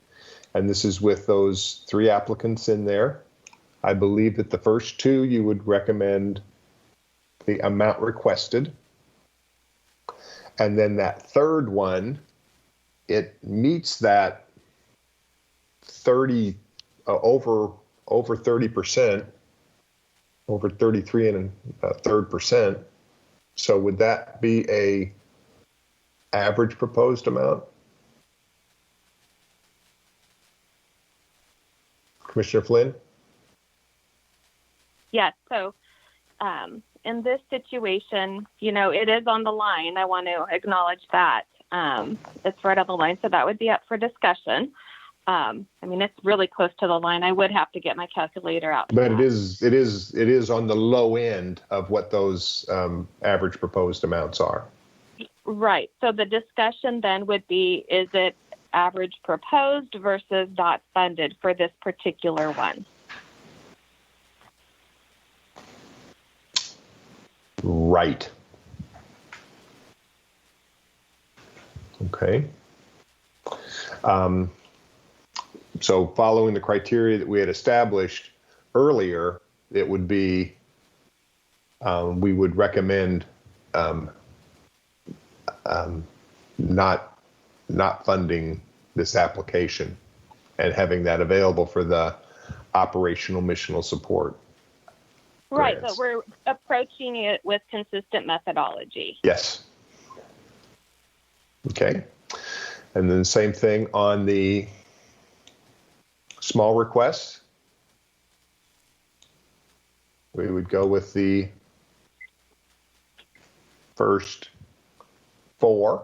And this is with those 3 applicants in there. I believe that the first 2, you would recommend the amount requested. And then that third one, it meets that 30, over 30%, over 33 and a third percent. So would that be a average proposed amount? Commissioner Flynn? Yes. So in this situation, it is on the line. I want to acknowledge that. It's right on the line. So that would be up for discussion. It's really close to the line. I would have to get my calculator out. But it is on the low end of what those average proposed amounts are. Right. So the discussion then would be, is it average proposed versus not funded for this particular one? Right. Okay. So following the criteria that we had established earlier, it would be, we would recommend not funding this application and having that available for the operational missional support. Right, grants. but we're approaching it with consistent methodology. Yes. Okay. And then same thing on the small requests. We would go with the first 4.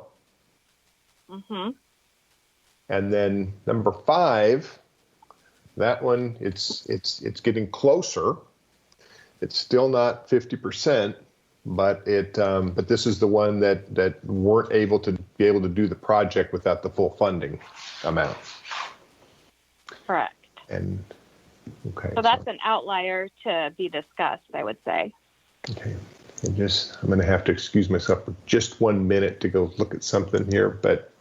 Mm-hmm. And then number 5, that one, it's getting closer. It's still not 50%, but but this is the one that weren't able to do the project without the full funding amount. Correct. And okay. So that's an outlier to be discussed, I would say. Okay. I'm going to have to excuse myself for just 1 minute to go look at something here, but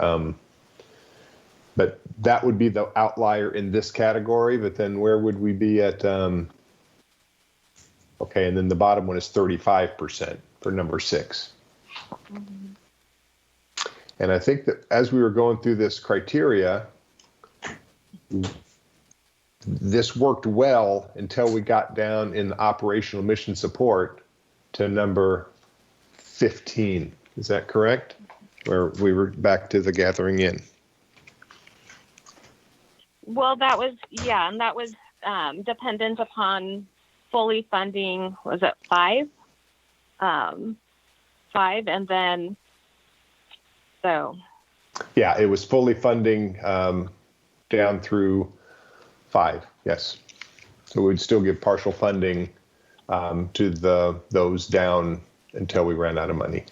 that would be the outlier in this category. But then where would we be at? Okay, and then the bottom one is 35% for number 6. Mm-hmm. And I think that as we were going through this criteria, this worked well until we got down in the operational mission support to number 15. Is that correct? Where we were back to the gathering in. Well, that was, and that was dependent upon fully funding, was it 5? 5, and then, so. Yeah, it was fully funding down through 5, yes. So we'd still give partial funding to those down until we ran out of money.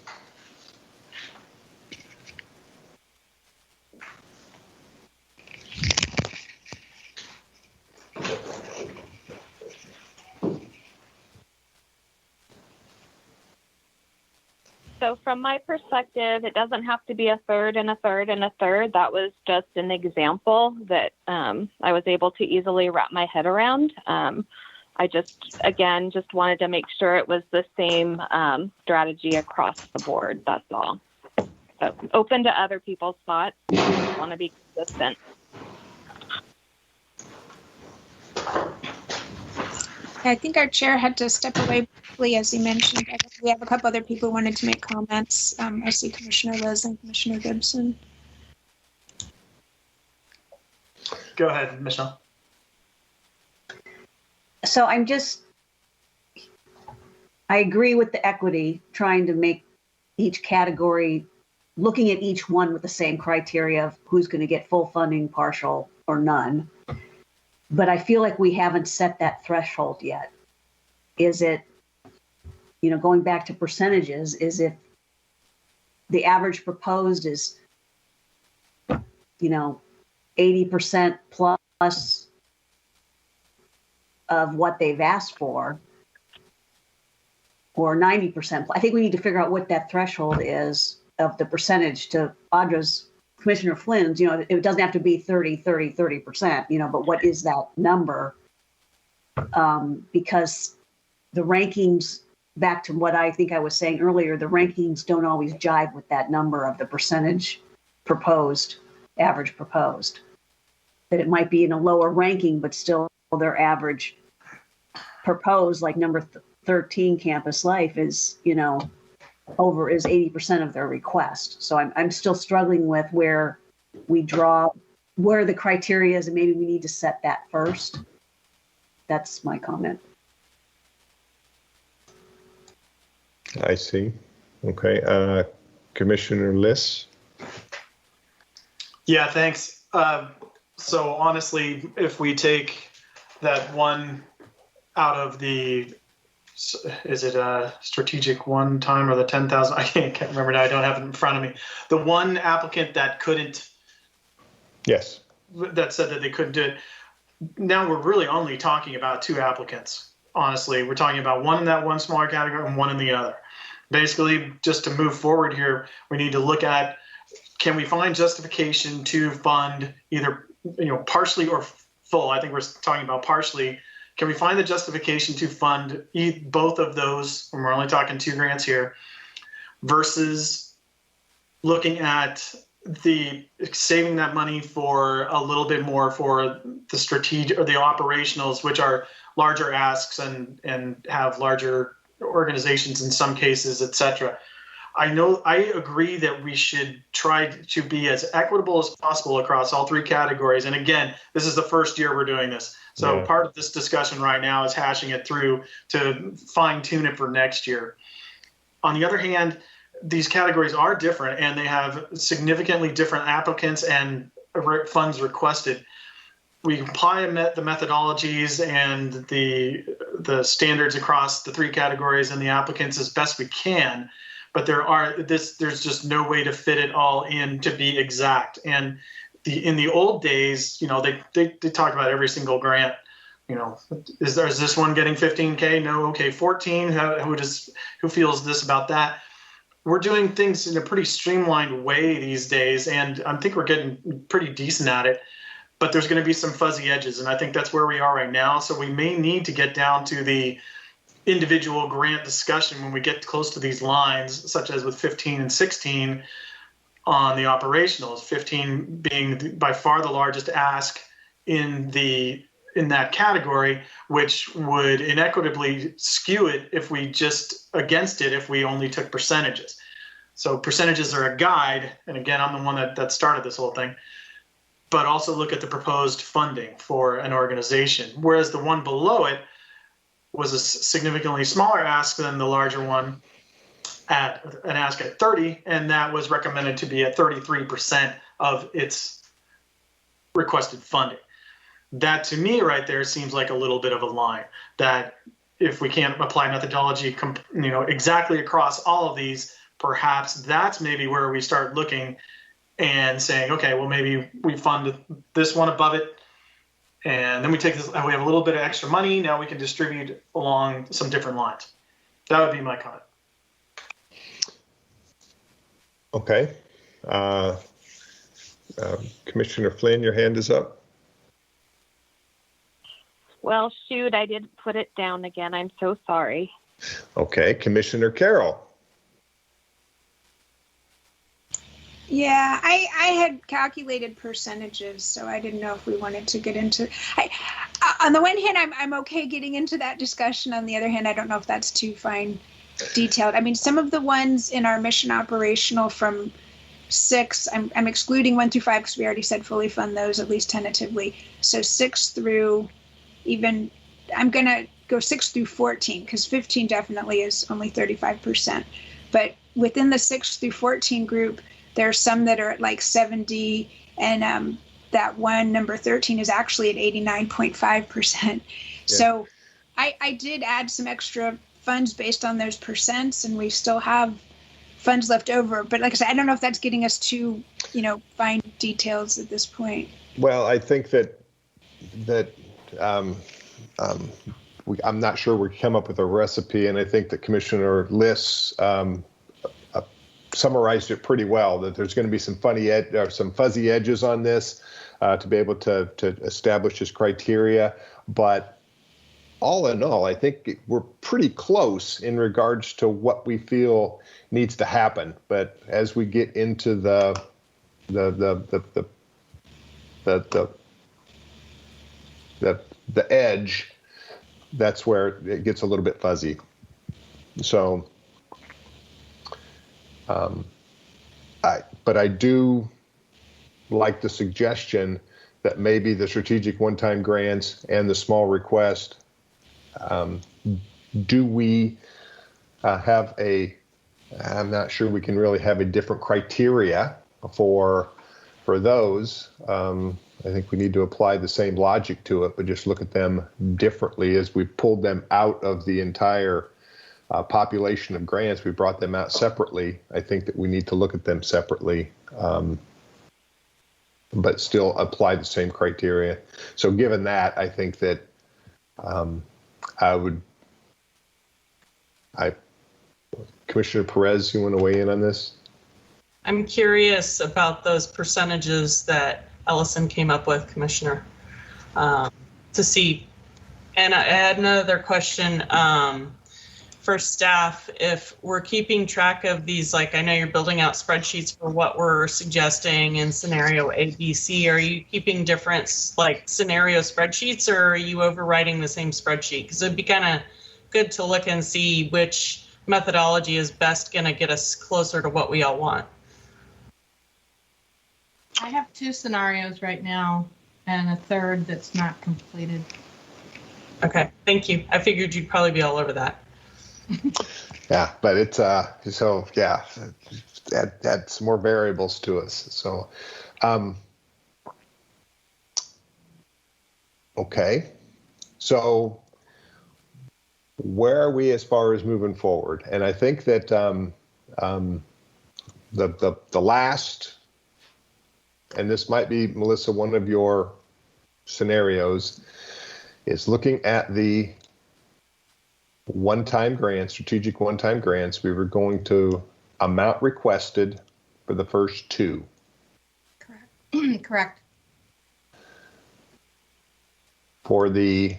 So from my perspective, it doesn't have to be a third and a third and a third. That was just an example that I was able to easily wrap my head around. I just wanted to make sure it was the same strategy across the board. That's all. So open to other people's thoughts. I want to be consistent. I think our chair had to step away briefly, as he mentioned. I think we have a couple other people who wanted to make comments. I see Commissioner Liz and Commissioner Gibson. Go ahead, Michelle. So I agree with the equity, trying to make each category, looking at each one with the same criteria of who's going to get full funding, partial, or none. But I feel like we haven't set that threshold yet. Is it, going back to percentages, is if the average proposed is, 80% plus of what they've asked for, or 90%. I think we need to figure out what that threshold is of the percentage, to Audra's Commissioner Flynn's, it doesn't have to be 30%, but what is that number? Because the rankings, back to what I think I was saying earlier, the rankings don't always jive with that number of the percentage proposed, average proposed. That it might be in a lower ranking, but still their average proposed, like number 13 Campus Life is, over is 80% of their request. So I'm still struggling with where we draw, where the criteria is, and maybe we need to set that first. That's my comment. I see. Okay. Commissioner Liss? Yeah, thanks. So honestly, if we take that one out of the, is it a strategic one time or the 10,000? I can't remember now. I don't have it in front of me. The one applicant that couldn't. Yes. That said that they couldn't do it. Now we're really only talking about 2 applicants. Honestly, we're talking about one in that one smaller category and one in the other. Basically, just to move forward here, we need to look at, can we find justification to fund either, partially or full? I think we're talking about partially. Can we find the justification to fund both of those, and we're only talking 2 grants here, versus looking at the saving that money for a little bit more for the strategic or the operationals, which are larger asks and have larger organizations in some cases, et cetera. I agree that we should try to be as equitable as possible across all 3 categories. And again, this is the first year we're doing this. So part of this discussion right now is hashing it through to fine tune it for next year. On the other hand, these categories are different and they have significantly different applicants and funds requested. We apply the methodologies and the standards across the 3 categories and the applicants as best we can. But there's just no way to fit it all in to be exact. And in the old days, they talked about every single grant. Is this one getting 15K? No, okay, 14. Who feels this about that? We're doing things in a pretty streamlined way these days, and I think we're getting pretty decent at it. But there's going to be some fuzzy edges, and I think that's where we are right now. So we may need to get down to the individual grant discussion when we get close to these lines, such as with 15 and 16 on the operationals, 15 being by far the largest ask in that category, which would inequitably skew it if we only took percentages. So percentages are a guide, and again, I'm the one that started this whole thing, but also look at the proposed funding for an organization, whereas the one below it was a significantly smaller ask than the larger one, at an ask at 30, and that was recommended to be at 33% of its requested funding. That to me right there seems like a little bit of a line, that if we can't apply methodology exactly across all of these, perhaps that's maybe where we start looking and saying, okay, well, maybe we fund this one above it, and then we take this, and we have a little bit of extra money. Now we can distribute along some different lines. That would be my comment. Okay. Commissioner Flynn, your hand is up. Well, shoot, I didn't put it down again. I'm so sorry. Okay. Commissioner Carroll. Yeah, I had calculated percentages, so I didn't know if we wanted to get into. On the one hand, I'm okay getting into that discussion. On the other hand, I don't know if that's too fine detailed. I mean, some of the ones in our mission operational from 6, I'm excluding 1 through 5 because we already said fully fund those, at least tentatively. So 6 through even, I'm going to go 6 through 14 because 15 definitely is only 35%. But within the 6 through 14 group, there are some that are at like 70, and that one, number 13, is actually at 89.5%. Yeah. So I did add some extra funds based on those percents, and we still have funds left over. But like I said, I don't know if that's getting us to, fine details at this point. Well, I think that I'm not sure we come up with a recipe, and I think that Commissioner Liss summarized it pretty well, that there's going to be some some fuzzy edges on this to be able to establish this criteria. But all in all, I think we're pretty close in regards to what we feel needs to happen. But as we get into the edge, that's where it gets a little bit fuzzy. So, but I do like the suggestion that maybe the strategic one-time grants and the small request, do we have I'm not sure we can really have a different criteria for those. I think we need to apply the same logic to it, but just look at them differently as we pulled them out of the entire population of grants. We brought them out separately. I think that we need to look at them separately, but still apply the same criteria. So given that, I think that Commissioner Perez, you want to weigh in on this? I'm curious about those percentages that Ellison came up with, Commissioner, to see. And I had another question for staff. If we're keeping track of these, like I know you're building out spreadsheets for what we're suggesting in scenario A, B, C, are you keeping different like scenario spreadsheets, or are you overriding the same spreadsheet? Because it'd be kind of good to look and see which methodology is best going to get us closer to what we all want. I have 2 scenarios right now and a third that's not completed. Okay, thank you. I figured you'd probably be all over that. Yeah, but it's so yeah, add some more variables to us. So, okay, so where are we as far as moving forward? And I think that the last, and this might be, Melissa, one of your scenarios, is looking at the one-time grants, strategic one-time grants. We were going to amount requested for the first 2. Correct. Correct. For the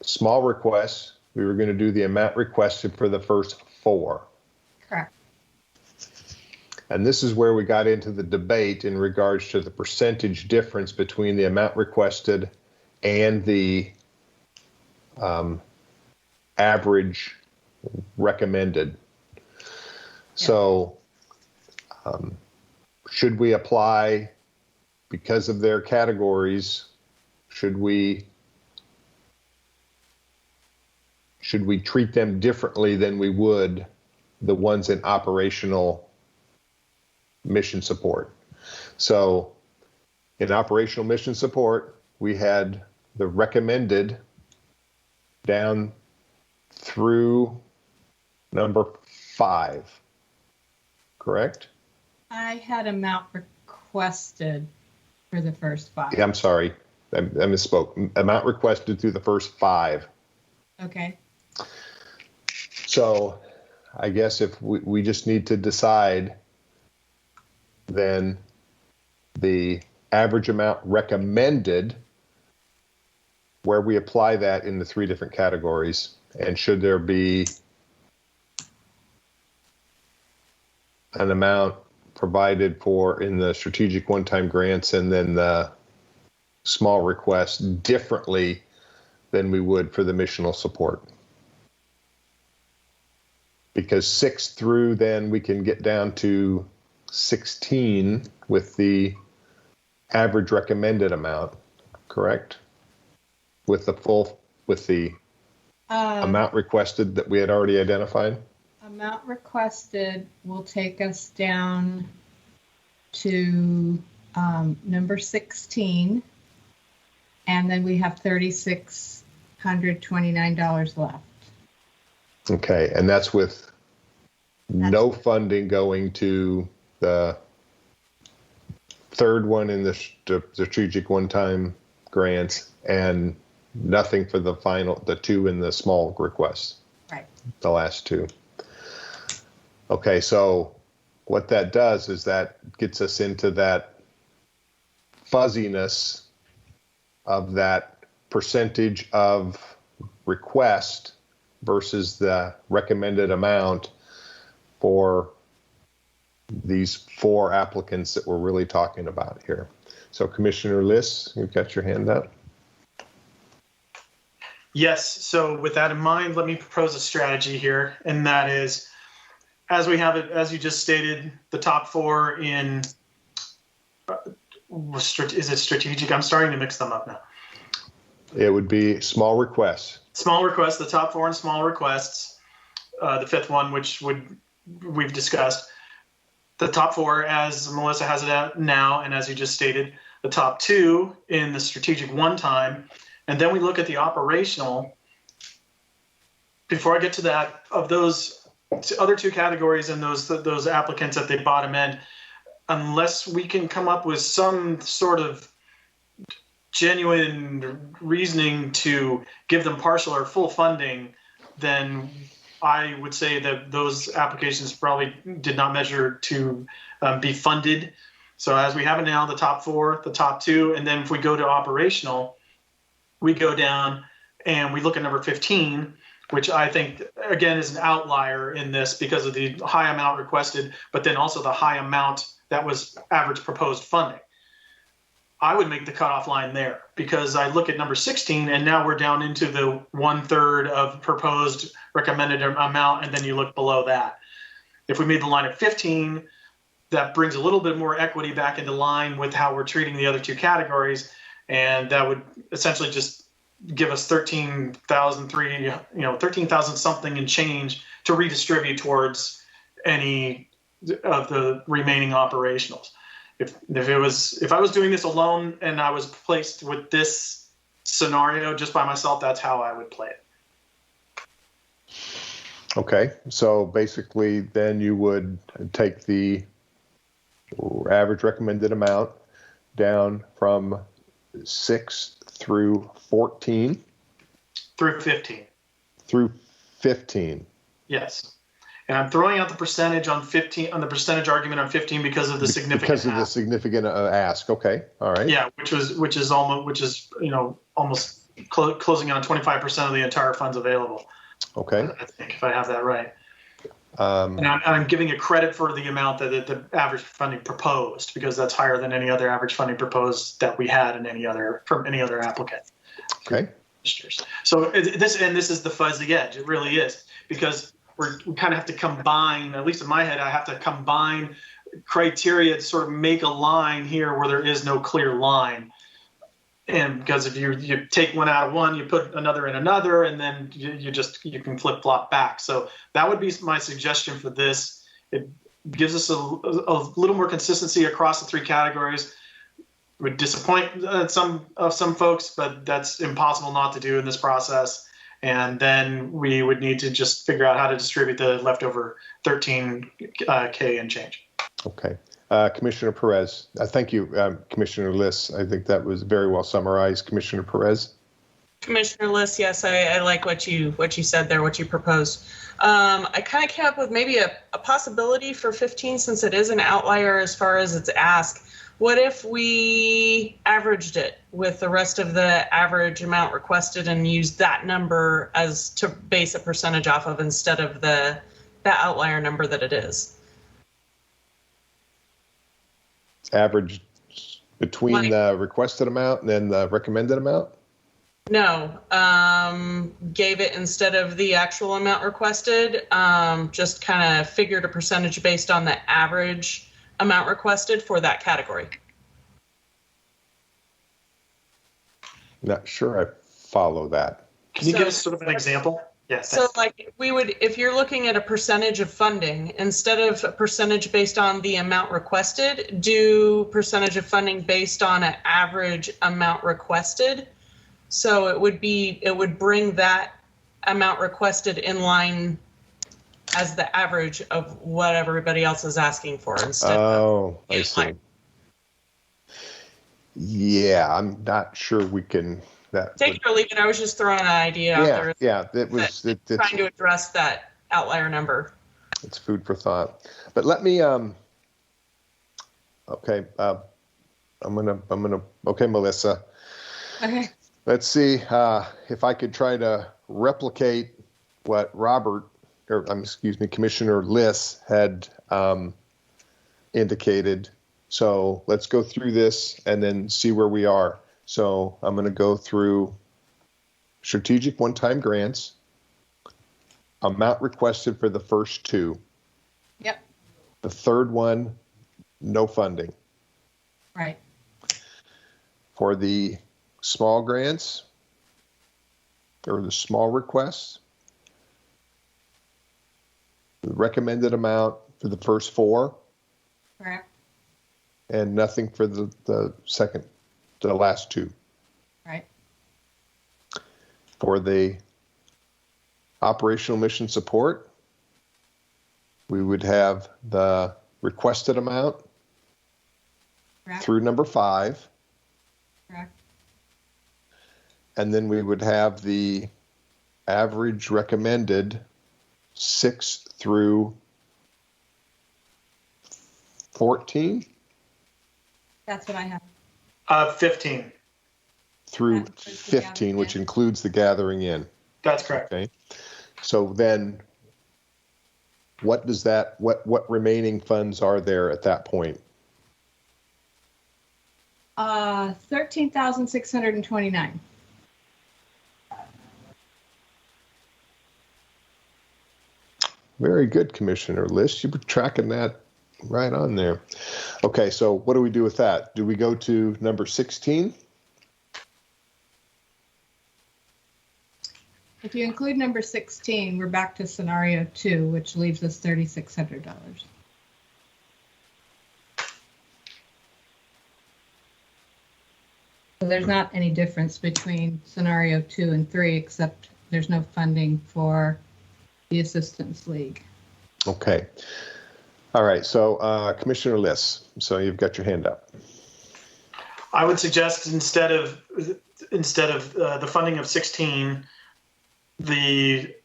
small requests, we were going to do the amount requested for the first 4. Correct. And this is where we got into the debate in regards to the percentage difference between the amount requested and the average recommended. Yeah. So should we apply, because of their categories, should we treat them differently than we would the ones in operational mission support? So in operational mission support, we had the recommended down through number 5, correct? I had amount requested for the first 5. Yeah, I'm sorry, I misspoke. Amount requested through the first 5. Okay. So I guess if we just need to decide then the average amount recommended, where we apply that in the 3 different categories, and should there be an amount provided for in the strategic one-time grants and then the small requests differently than we would for the missional support. Because 6 through, then we can get down to 16 with the average recommended amount, correct? With the amount requested that we had already identified? Amount requested will take us down to number 16, and then we have $3,629 left. Okay, and that's with no funding going to the third one in the strategic one-time grants, and nothing for the 2 in the small requests. Right. The last 2. Okay, so what that does is that gets us into that fuzziness of that percentage of request versus the recommended amount for these 4 applicants that we're really talking about here. So Commissioner Liss, you've got your hand up. Yes, so with that in mind, let me propose a strategy here, and that is, as we have it, as you just stated, the top 4 in, is it strategic? I'm starting to mix them up now. It would be small requests. Small requests, the top 4 in small requests, the 5th one, which we've discussed. The top 4, as Melissa has it out now, and as you just stated, the top 2 in the strategic one-time, and then we look at the operational. Before I get to that, of those other 2 categories and those applicants at the bottom end, unless we can come up with some sort of genuine reasoning to give them partial or full funding, then I would say that those applications probably did not measure to be funded. So as we have it now, the top 4, the top 2, and then if we go to operational, we go down and we look at number 15, which I think, again, is an outlier in this because of the high amount requested, but then also the high amount that was average proposed funding. I would make the cutoff line there because I look at number 16 and now we're down into the 1/3 of proposed recommended amount, and then you look below that. If we made the line at 15, that brings a little bit more equity back into line with how we're treating the other 2 categories, and that would essentially just give us 13,000 something and change to redistribute towards any of the remaining operationals. If I was doing this alone and I was placed with this scenario just by myself, that's how I would play it. Okay, so basically then you would take the average recommended amount down from 6 through 14? Through 15. Through 15. Yes. And I'm throwing out the percentage on 15, on the percentage argument on 15 because of the significant because of the significant ask. Okay. All right. Yeah, which is almost closing on 25% of the entire funds available. Okay. I think if I have that right. And I'm giving it credit for the amount that the average funding proposed, because that's higher than any other average funding proposed that we had in from any other applicant. Okay. So this is the fuzzy edge. It really is, because we kind of have to combine, at least in my head, I have to combine criteria to sort of make a line here where there is no clear line. And because if you take one out of one, you put another in another, and then you can flip flop back. So that would be my suggestion for this. It gives us a little more consistency across the 3 categories. It would disappoint some folks, but that's impossible not to do in this process. And then we would need to just figure out how to distribute the leftover 13K and change. Okay. Commissioner Perez. Thank you, Commissioner Liss. I think that was very well summarized. Commissioner Perez. Commissioner Liss, yes, I like what you said there, what you proposed. I kind of came up with maybe a possibility for 15, since it is an outlier as far as its ask. What if we averaged it with the rest of the average amount requested and used that number as to base a percentage off of, instead of the outlier number that it is? Average between the requested amount and then the recommended amount? No, gave it, instead of the actual amount requested, just kind of figured a percentage based on the average amount requested for that category. Not sure I follow that. Can you give us sort of an example? Yes. So like we would, if you're looking at a percentage of funding, instead of a percentage based on the amount requested, do percentage of funding based on an average amount requested. So it would bring that amount requested in line as the average of what everybody else is asking for, instead of. I see. Yeah, I'm not sure we can. Take it or leave it. I was just throwing an idea out there. Yeah, trying to address that outlier number. It's food for thought. But let me, okay, okay, Melissa. Okay. Let's see if I could try to replicate what Commissioner Liss had indicated. So let's go through this and then see where we are. So I'm going to go through strategic one-time grants, amount requested for the first two. Yep. The third one, no funding. Right. For the small grants or the small requests, the recommended amount for the first four. Correct. And nothing for the last two. Right. For the operational mission support, we would have the requested amount. Correct. Through number 5. Correct. And then we would have the average recommended 6 through 14. That's what I have. 15. Through 15, which includes the gathering in. That's correct. Okay. So then what remaining funds are there at that point? 13,629. Very good, Commissioner Liss. You were tracking that right on there. Okay, so what do we do with that? Do we go to number 16? If you include number 16, we're back to scenario 2, which leaves us $3,600. So there's not any difference between scenario 2 and 3, except there's no funding for the Assistance League. Okay. All right, so Commissioner Liss, so you've got your hand up. I would suggest instead of the funding of 16, the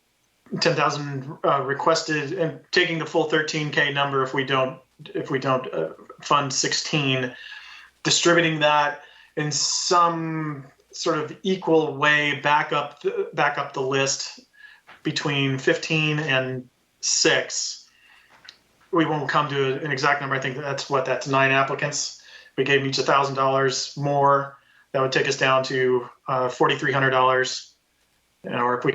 10,000 requested, and taking the full 13K number if we don't fund 16, distributing that in some sort of equal way back up the list between 15 and 6. We won't come to an exact number. I think that's 9 applicants. We gave them each $1,000 more. That would take us down to $4,300. Or if we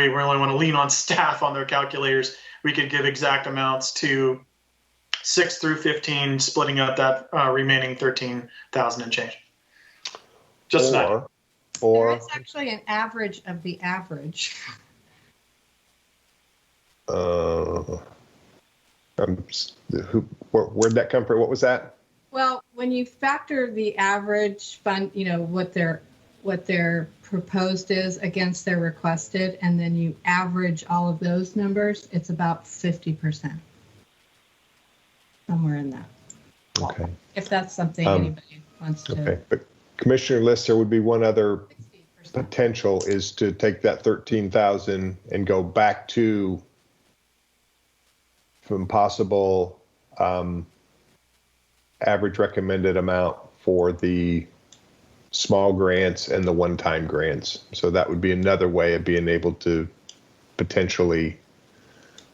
really want to lean on staff on their calculators, we could give exact amounts to 6 through 15, splitting up that remaining 13,000 and change. Just or there is actually an average of the average. Where'd that come from? What was that? Well, when you factor the average fund, what their proposed is against their requested, and then you average all of those numbers, it's about 50%. Somewhere in that. Okay. If that's something anybody wants to. Okay, but Commissioner Liss, there would be one other 60%. Potential is to take that 13,000 and go back to from possible average recommended amount for the small grants and the one-time grants. So that would be another way of being able to potentially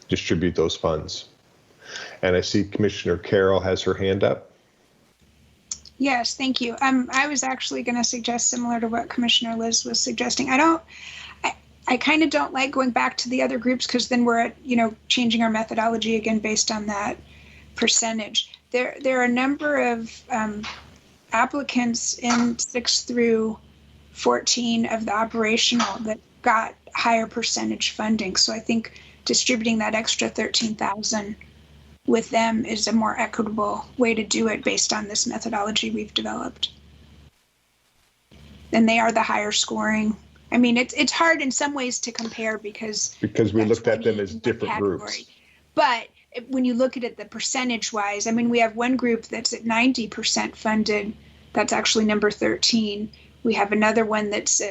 distribute those funds. And I see Commissioner Carroll has her hand up. Yes, thank you. I was actually going to suggest similar to what Commissioner Liz was suggesting. I kind of don't like going back to the other groups because then we're changing our methodology again based on that percentage. There are a number of applicants in 6 through 14 of the operational that got higher percentage funding. So I think distributing that extra 13,000 with them is a more equitable way to do it based on this methodology we've developed. And they are the higher scoring. I mean, it's hard in some ways to compare because we looked at them as different groups. But when you look at it the percentage wise, I mean, we have one group that's at 90% funded. That's actually number 13. We have another one that's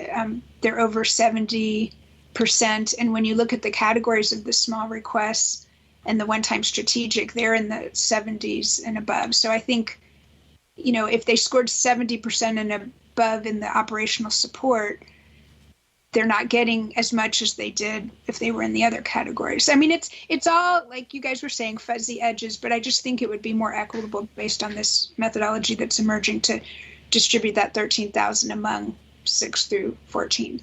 they're over 70 And when you look at the categories of the small requests and the one-time strategic, they're in the 70s and above. So I think, you know, if they scored 70% and above in the operational support, they're not getting as much as they did if they were in the other categories. I mean, it's all, like you guys were saying, fuzzy edges, but I just think it would be more equitable based on this methodology that's emerging to distribute that 13,000 among 6 through 14.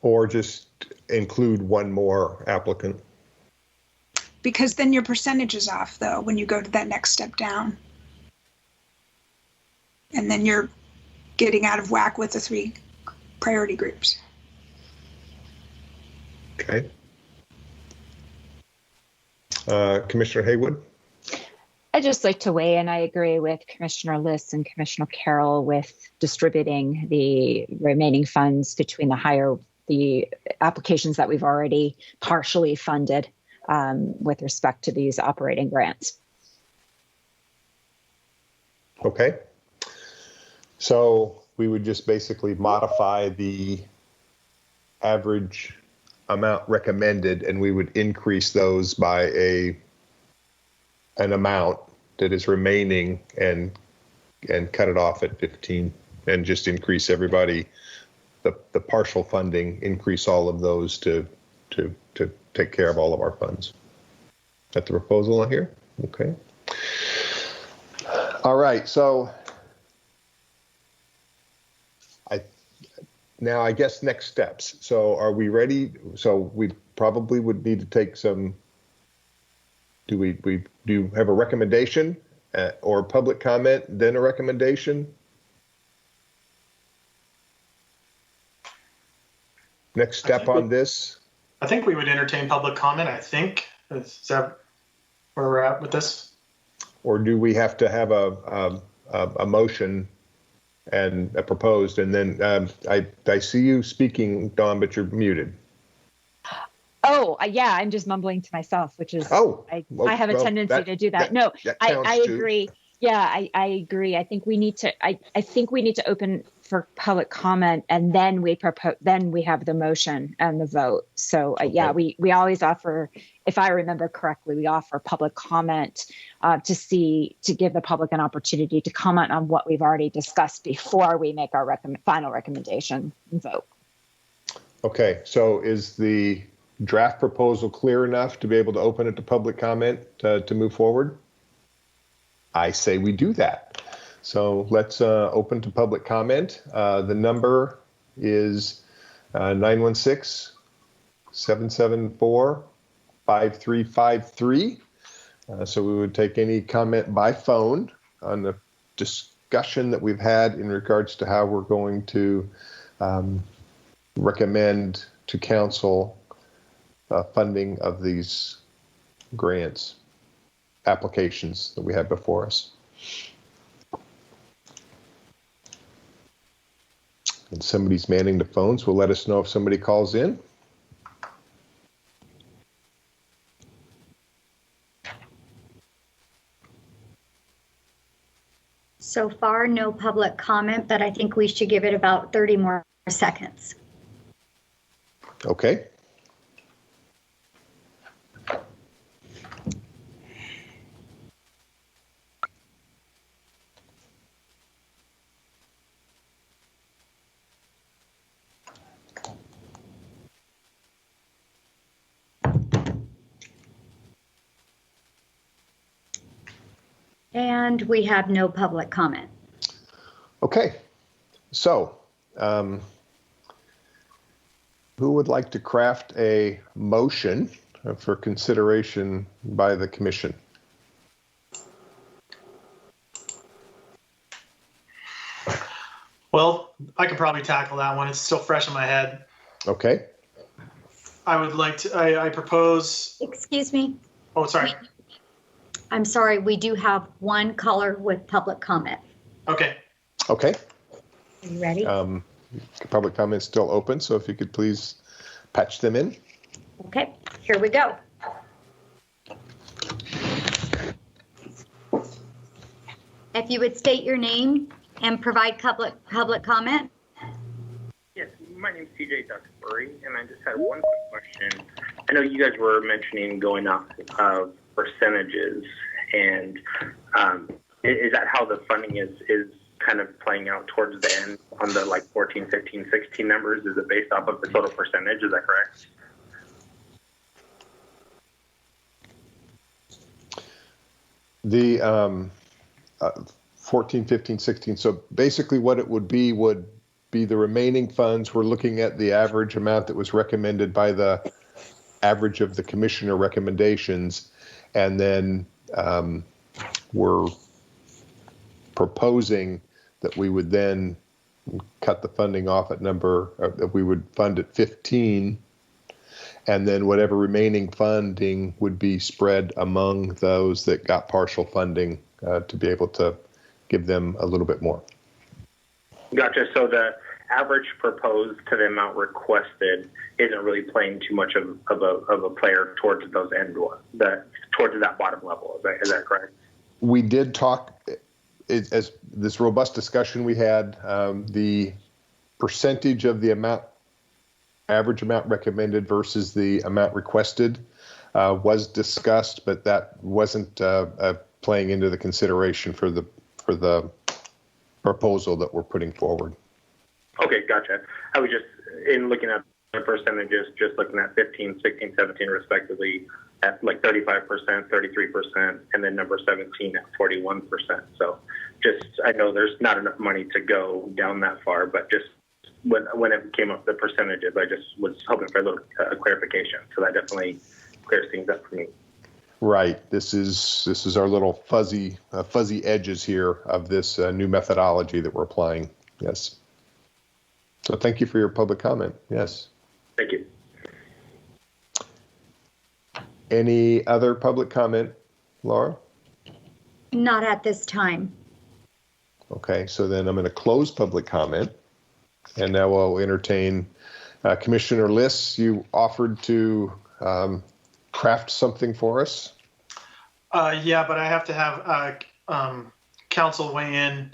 Or just include one more applicant. Because then your percentage is off, though, when you go to that next step down. And then you're getting out of whack with the 3 priority groups. Okay. Commissioner Haywood? I'd just like to weigh in. I agree with Commissioner Liss and Commissioner Carroll with distributing the remaining funds between the applications that we've already partially funded with respect to these operating grants. Okay. So we would just basically modify the average amount recommended, and we would increase those by an amount that is remaining and cut it off at 15, and just increase everybody, the partial funding, increase all of those to take care of all of our funds. Is that the proposal here? Okay. All right, so now I guess next steps. So are we ready? So we probably would need to take some, do we have a recommendation or public comment, then a recommendation? Next step on this? I think we would entertain public comment, I think. Is that where we're at with this? Or do we have to have a motion and proposed, and then I see you speaking, Dawn, but you're muted. Oh, yeah, I'm just mumbling to myself, which is, I have a tendency to do that. No, I agree. Yeah, I agree. I think we need to, I think we need to open for public comment, and then we have the motion and the vote. So okay. Yeah, we always offer, if I remember correctly, we offer public comment to give the public an opportunity to comment on what we've already discussed before we make our final recommendation and vote. Okay, so is the draft proposal clear enough to be able to open it to public comment to move forward? I say we do that. So let's open to public comment. The number is 916-774-5353. So we would take any comment by phone on the discussion that we've had in regards to how we're going to recommend to council funding of these grants applications that we have before us. And somebody's manning the phones. Will let us know if somebody calls in. So far, no public comment, but I think we should give it about 30 more seconds. Okay. And we have no public comment. Okay, so who would like to craft a motion for consideration by the commission? Well, I could probably tackle that one. It's still fresh in my head. Okay. I would like to, I propose. Excuse me. Oh, sorry. I'm sorry, we do have one caller with public comment. Okay. Okay. Are you ready? Public comment's still open, so if you could please patch them in. Okay, here we go. If you would state your name and provide public comment. Yes, my name's CJ Duxbury, and I just had one quick question. I know you guys were mentioning going off of percentages, and is that how the funding is kind of playing out towards the end on the like 14, 15, 16 numbers? Is it based off of the total percentage? Is that correct? The 14, 15, 16. So basically what it would be the remaining funds. We're looking at the average amount that was recommended by the average of the commissioner recommendations. And then we're proposing that we would then cut the funding off at that we would fund at 15. And then whatever remaining funding would be spread among those that got partial funding to be able to give them a little bit more. Gotcha. So the average proposed to the amount requested isn't really playing too much of a player towards those towards that bottom level. Is that correct? We did talk, as this robust discussion we had, the percentage of the average amount recommended versus the amount requested was discussed, but that wasn't playing into the consideration for the proposal that we're putting forward. Okay, gotcha. I was just, in looking at the percentages, just looking at 15, 16, 17 respectively at like 35%, 33%, and then number 17 at 41%. So just, I know there's not enough money to go down that far, but just when it came up the percentages, I just was hoping for a little clarification. So that definitely clears things up for me. Right. This is our little fuzzy edges here of this new methodology that we're applying. Yes. So thank you for your public comment. Yes. Thank you. Any other public comment, Laura? Not at this time. Okay. So then I'm going to close public comment, and now I'll entertain Commissioner Liss. You offered to craft something for us. Yeah, but I have to have council weigh in.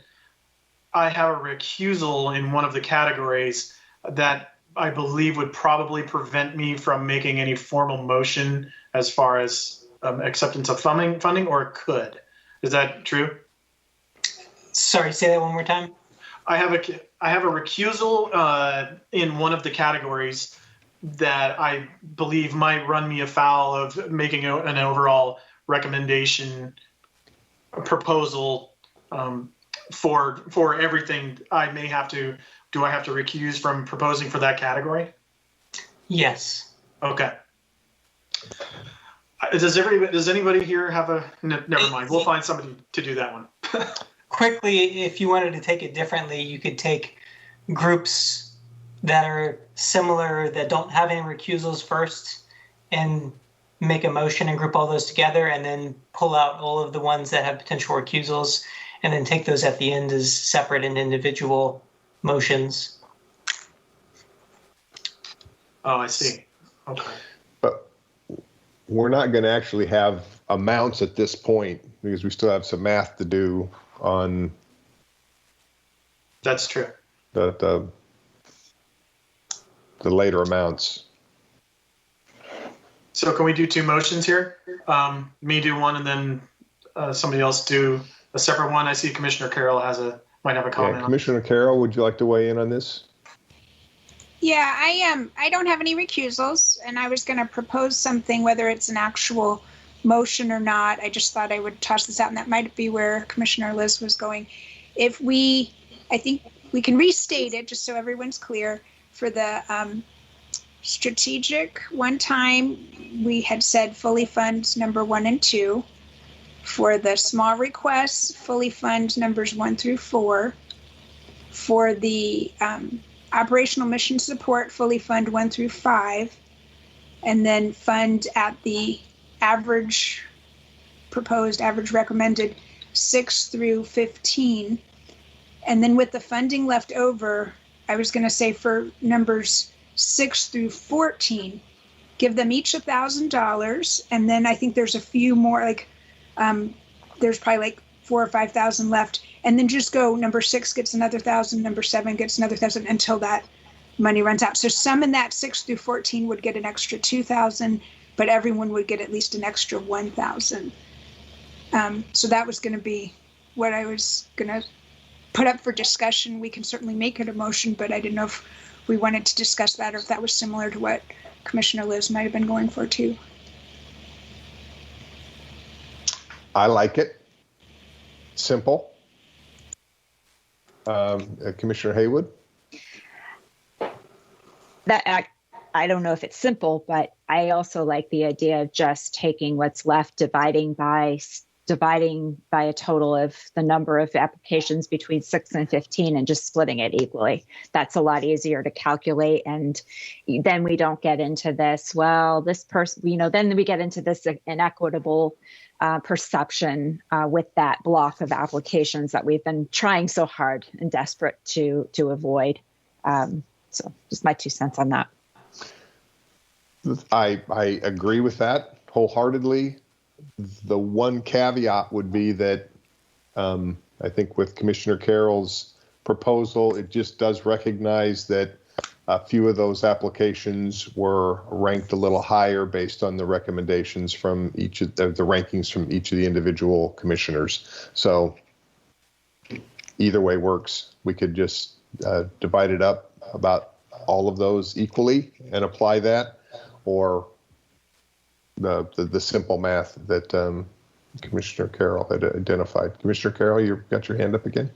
I have a recusal in one of the categories that I believe would probably prevent me from making any formal motion as far as acceptance of funding, or it could. Is that true? Sorry, say that one more time. I have a recusal in one of the categories that I believe might run me afoul of making an overall recommendation proposal for everything. I may have to. Do I have to recuse from proposing for that category? Yes. Okay. Does anybody here have a? Never mind. We'll find somebody to do that one. Quickly, if you wanted to take it differently, you could take groups that are similar that don't have any recusals first and make a motion and group all those together, and then pull out all of the ones that have potential recusals, and then take those at the end as separate and individual motions. Oh, I see. Okay. But we're not going to actually have amounts at this point because we still have some math to do on. That's true. The later amounts. So can we do two motions here? Me do one, and then somebody else do a separate one. I see Commissioner Carroll might have a comment. Yeah, Commissioner Carroll, would you like to weigh in on this? Yeah, I don't have any recusals, and I was going to propose something, whether it's an actual motion or not. I just thought I would toss this out, and that might be where Commissioner Liz was going. I think we can restate it just so everyone's clear. For the strategic, one time we had said fully fund number 1 and 2. For the small requests, fully fund numbers 1 through 4. For the operational mission support, fully fund 1 through 5. And then fund at the proposed average recommended 6 through 15. And then with the funding left over, I was going to say for numbers 6 through 14, give them each $1,000. And then I think there's a few more, like there's probably like 4,000 or 5,000 left. And then just go number 6 gets another 1,000, number 7 gets another 1,000 until that money runs out. So some in that 6 through 14 would get an extra 2,000, but everyone would get at least an extra 1,000. So that was going to be what I was going to put up for discussion. We can certainly make it a motion, but I didn't know if we wanted to discuss that or if that was similar to what Commissioner Liz might have been going for too. I like it. Simple. Commissioner Haywood? That I don't know if it's simple, but I also like the idea of just taking what's left, dividing by a total of the number of applications between 6 and 15 and just splitting it equally. That's a lot easier to calculate. And then we don't get into this, well, this person, then we get into this inequitable perception with that block of applications that we've been trying so hard and desperate to avoid. So just my 2 cents on that. I agree with that wholeheartedly. The one caveat would be that I think with Commissioner Carroll's proposal, it just does recognize that a few of those applications were ranked a little higher based on the recommendations from each of the rankings from each of the individual commissioners. So either way works. We could just divide it up about all of those equally and apply that, or the simple math that Commissioner Carroll had identified. Commissioner Carroll, you've got your hand up again.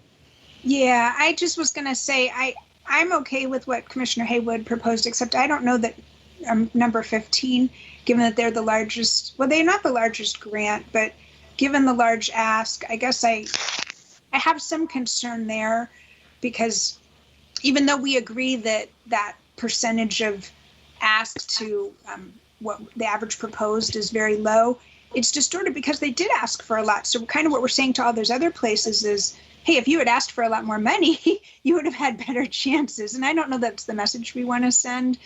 Yeah, I just was going to say I'm okay with what Commissioner Haywood proposed, except I don't know that number 15, given that they're the largest, well, they're not the largest grant, but given the large ask, I guess I have some concern there, because even though we agree that that percentage of ask to what the average proposed is very low, it's distorted because they did ask for a lot. So kind of what we're saying to all those other places is, hey, if you had asked for a lot more money, you would have had better chances. And I don't know that's the message we want to send.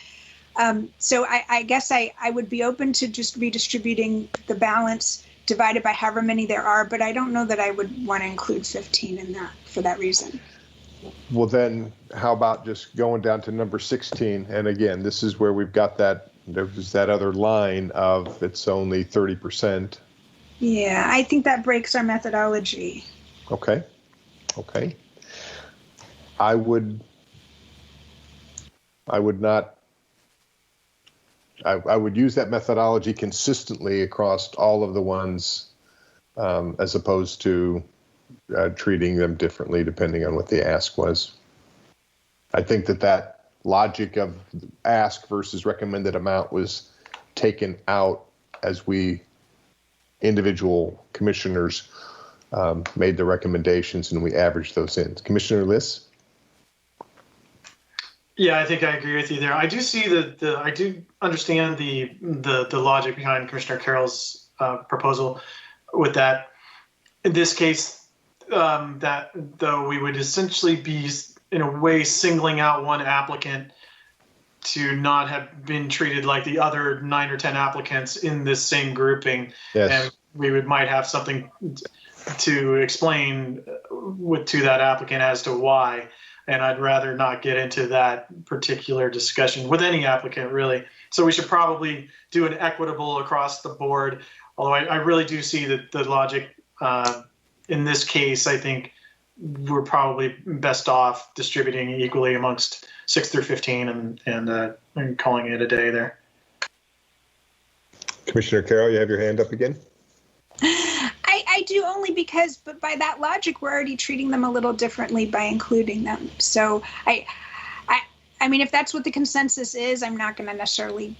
So I guess I would be open to just redistributing the balance divided by however many there are, but I don't know that I would want to include 15 in that for that reason. Well, then how about just going down to number 16? And again, this is where we've got there's that other line of it's only 30%. Yeah, I think that breaks our methodology. Okay. I would use that methodology consistently across all of the ones, as opposed to treating them differently depending on what the ask was. I think that logic of ask versus recommended amount was taken out as we individual commissioners made the recommendations and we averaged those in. Commissioner Liss? Yeah, I think I agree with you there. I do see I do understand the logic behind Commissioner Carroll's proposal with that. In this case, that though we would essentially be in a way singling out one applicant to not have been treated like the other 9 or 10 applicants in this same grouping. Yes. And we might have something to explain to that applicant as to why. And I'd rather not get into that particular discussion with any applicant, really. So we should probably do an equitable across the board. Although I really do see the logic in this case. I think we're probably best off distributing equally amongst 6 through 15 and calling it a day there. Commissioner Carroll, you have your hand up again? I do, only because, but by that logic, we're already treating them a little differently by including them. So I mean, if that's what the consensus is, I'm not going to necessarily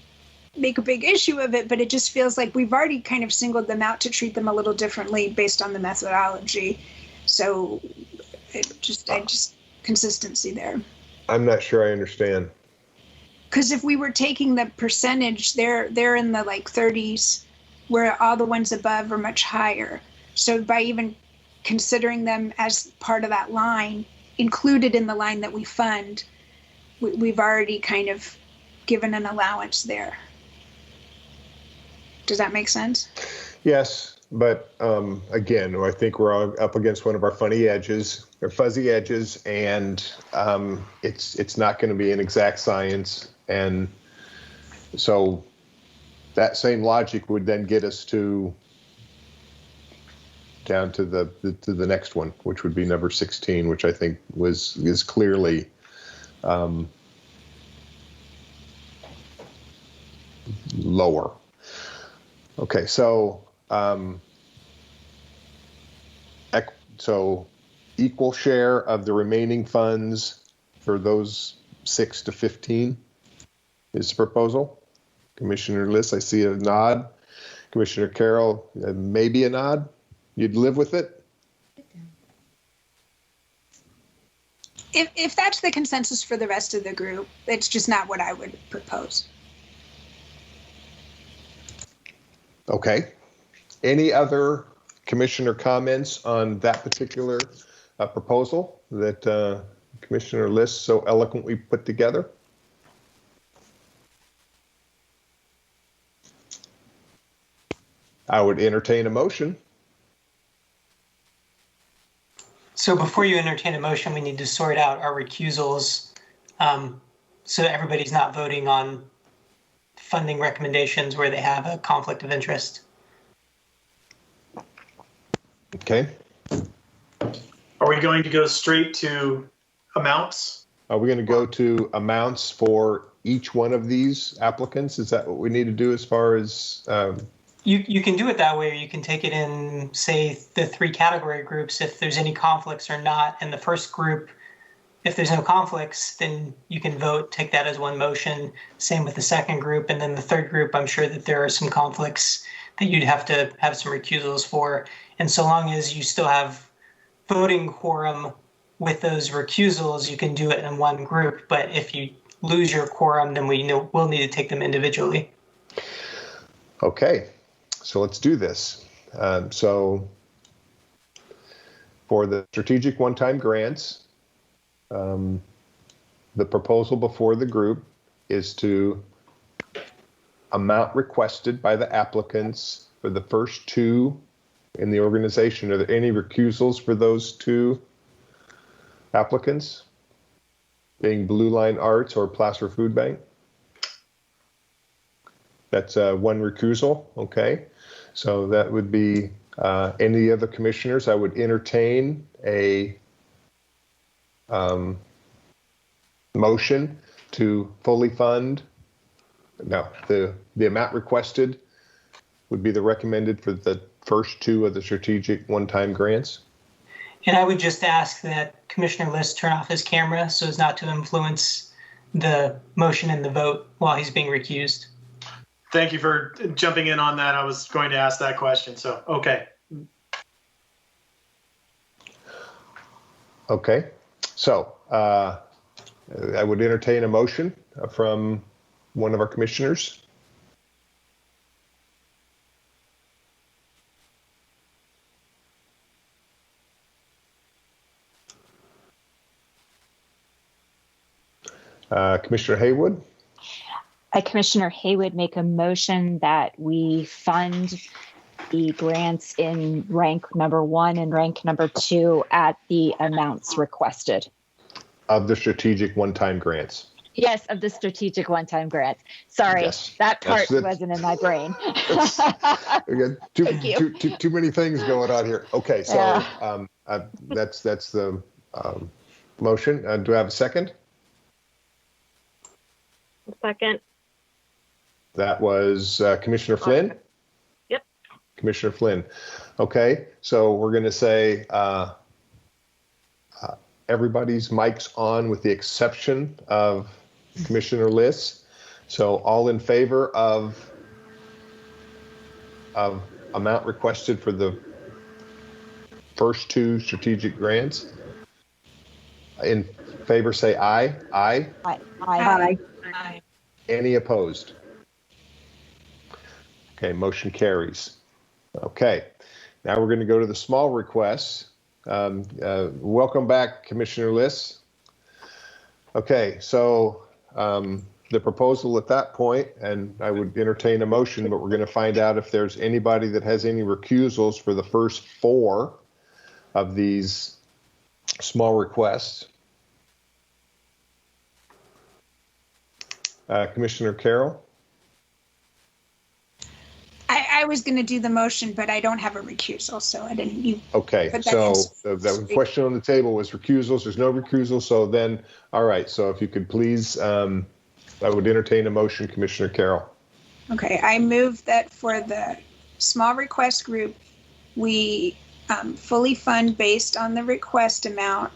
make a big issue of it, but it just feels like we've already kind of singled them out to treat them a little differently based on the methodology. So I just consistency there. I'm not sure I understand. Because if we were taking the percentage, they're in the like 30s, where all the ones above are much higher. So by even considering them as part of that line, included in the line that we fund, we've already kind of given an allowance there. Does that make sense? Yes. but again, I think we're all up against one of our fuzzy edges, and it's not going to be an exact science, and so that same logic would then get us down to the next one, which would be number 16, which I think is clearly lower. Okay, so equal share of the remaining funds for those 6 to 15 is the proposal. Commissioner Liss, I see a nod. Commissioner Carroll, maybe a nod. You'd live with it? If that's the consensus for the rest of the group, it's just not what I would propose. Okay. Any other commissioner comments on that particular proposal that Commissioner Liss so eloquently put together? I would entertain a motion. So before you entertain a motion, we need to sort out our recusals so that everybody's not voting on funding recommendations where they have a conflict of interest. Okay. Are we going to go straight to amounts? Are we going to go to amounts for each one of these applicants? Is that what we need to do as far as... You can do it that way, or you can take it in, say, the 3 category groups if there's any conflicts or not. And the first group, if there's no conflicts, then you can vote, take that as one motion. Same with the second group. And then the third group, I'm sure that there are some conflicts that you'd have to have some recusals for. And so long as you still have voting quorum with those recusals, you can do it in one group. But if you lose your quorum, then we'll need to take them individually. Okay. So let's do this. So for the strategic one-time grants, the proposal before the group is to amount requested by the applicants for the first 2 in the organization. Are there any recusals for those 2 applicants, being Blue Line Arts or Placer Food Bank? That's one recusal, okay. So that would be any other commissioners. I would entertain a motion to fully fund. No, the amount requested would be the recommended for the first 2 of the strategic one-time grants. And I would just ask that Commissioner Liss turn off his camera so as not to influence the motion and the vote while he's being recused. Thank you for jumping in on that. I was going to ask that question, so okay. Okay, so I would entertain a motion from one of our commissioners. Commissioner Haywood. Commissioner Haywood make a motion that we fund the grants in rank number 1 and rank number 2 at the amounts requested. Of the strategic one-time grants. Yes, of the strategic one-time grants. Sorry, yes, that part wasn't in my brain. Again, too many things going on here. Okay, so that's the motion. Do I have a second? Second. That was Commissioner Flynn? Yep. Commissioner Flynn. Okay, so we're going to say everybody's mic's on with the exception of Commissioner Liss. So all in favor of amount requested for the first 2 strategic grants? In favor, say aye. Aye. Aye. Aye. Aye. Any opposed? Okay, motion carries. Okay, now we're going to go to the small requests. Welcome back, Commissioner Liss. Okay, so the proposal at that point, and I would entertain a motion, but we're going to find out if there's anybody that has any recusals for the first 4 of these small requests. Commissioner Carroll? I was going to do the motion, but I don't have a recusal, so I didn't. Okay, so the question on the table was recusals. There's no recusal, so then, all right, so if you could please, I would entertain a motion, Commissioner Carroll. Okay, I move that for the small request group, we fully fund based on the request amount,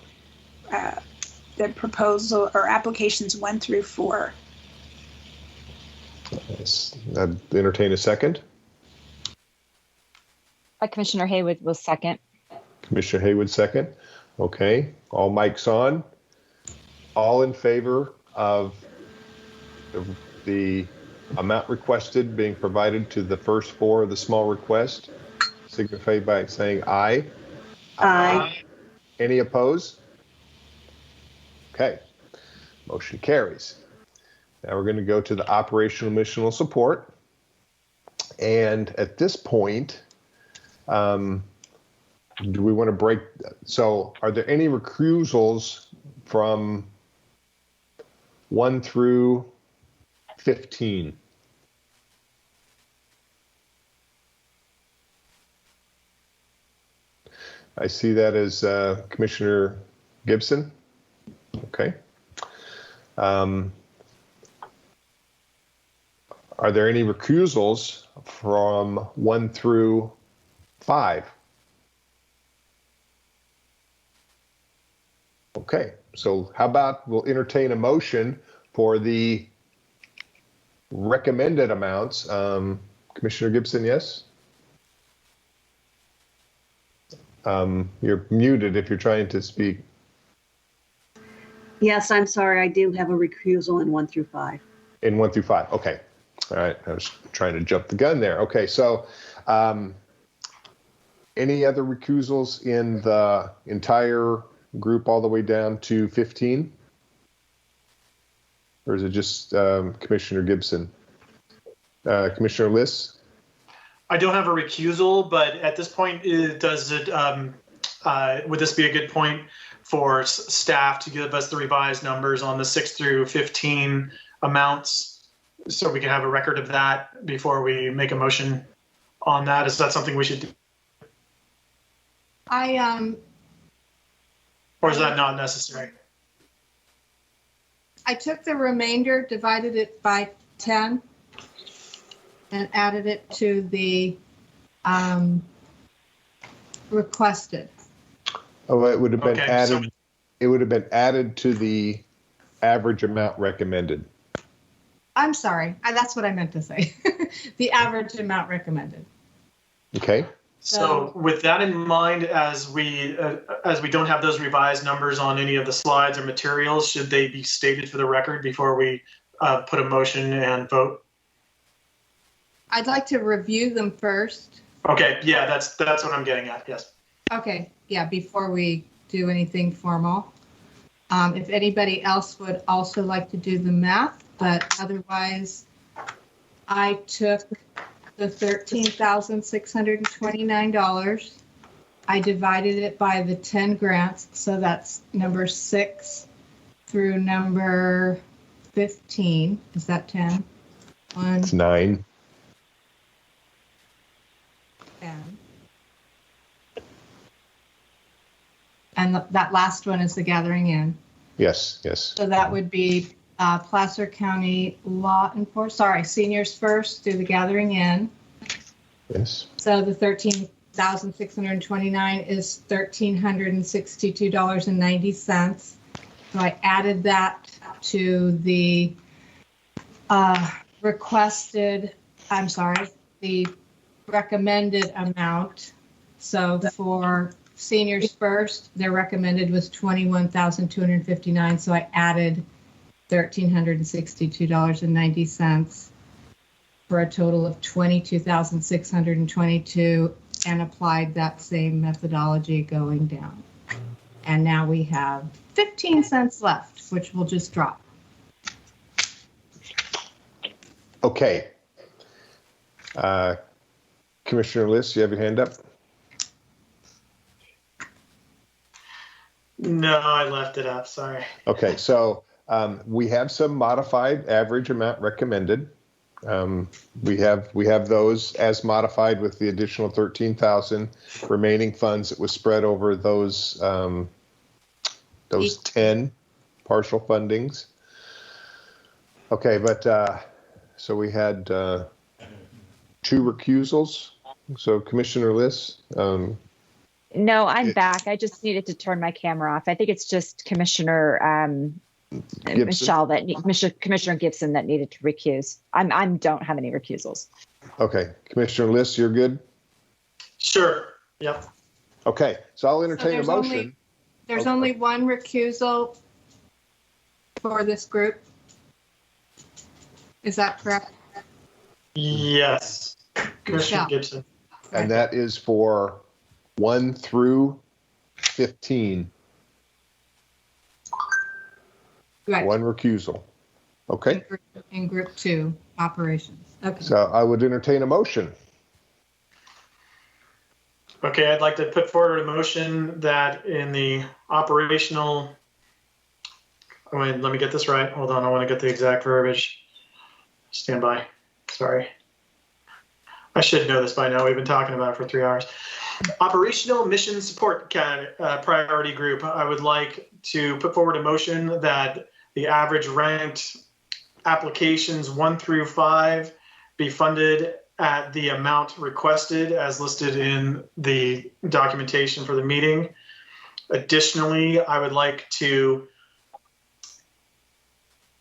the proposal or applications 1 through 4. Yes, I'd entertain a second. Commissioner Haywood will second. Commissioner Haywood second. Okay, all mics on. All in favor of the amount requested being provided to the first 4 of the small request, signify by saying aye. Aye. Any opposed? Okay, motion carries. Now we're going to go to the operational missional support. And at this point, do we want to break? So are there any recusals from 1 through 15? I see that as Commissioner Gibson. Okay. Are there any recusals from 1 through 5? Okay, so how about we'll entertain a motion for the recommended amounts. Commissioner Gibson, yes? You're muted if you're trying to speak. Yes, I'm sorry. I do have a recusal in 1 through 5. In 1 through 5, okay. All right, I was trying to jump the gun there. Okay, so any other recusals in the entire group all the way down to 15? Or is it just Commissioner Gibson? Commissioner Liss? I don't have a recusal, but at this point, would this be a good point for staff to give us the revised numbers on the 6 through 15 amounts so we can have a record of that before we make a motion on that? Is that something we should do? Or is that not necessary? I took the remainder, divided it by 10, and added it to the requested. Oh, it would have been added. It would have been added to the average amount recommended. I'm sorry. That's what I meant to say. The average amount recommended. Okay. So with that in mind, as we don't have those revised numbers on any of the slides or materials, should they be stated for the record before we put a motion and vote? I'd like to review them first. Okay, yeah, that's what I'm getting at, yes. Okay, yeah, before we do anything formal. If anybody else would also like to do the math, but otherwise, I took the $13,629. I divided it by the 10 grants, so that's number 6 through number 15. Is that 10? It's 9. 10. And that last one is the Gathering Inn. Yes, yes. So that would be Placer County Law Enforcement, Seniors First through the Gathering Inn. Yes. So the $13,629 is $1,362.90. So I added that to the the recommended amount. So for Seniors First, their recommended was $21,259. So I added $1,362.90 for a total of $22,622 and applied that same methodology going down. And now we have 15 cents left, which will just drop. Okay. Commissioner Liss, you have your hand up? No, I left it up. Sorry. Okay, so we have some modified average amount recommended. We have those as modified with the additional 13,000 remaining funds that was spread over those 10 partial fundings. Okay, but so we had 2 recusals. So Commissioner Liss. No, I'm back. I just needed to turn my camera off. I think it's just Commissioner Commissioner Gibson that needed to recuse. I don't have any recusals. Okay, Commissioner Liss, you're good? Sure. Yep. Okay, so I'll entertain a motion. There's only one recusal for this group. Is that correct? Yes. Commissioner Gibson. And that is for 1 through 15. Right. 1 recusal. Okay. In group 2 operations. Okay. So I would entertain a motion. Okay, I'd like to put forward a motion that in the operational, let me get this right. Hold on, I want to get the exact verbiage. Stand by. Sorry. I should know this by now. We've been talking about it for 3 hours. Operational mission support priority group. I would like to put forward a motion that the average ranked applications 1 through 5 be funded at the amount requested as listed in the documentation for the meeting. Additionally, I would like to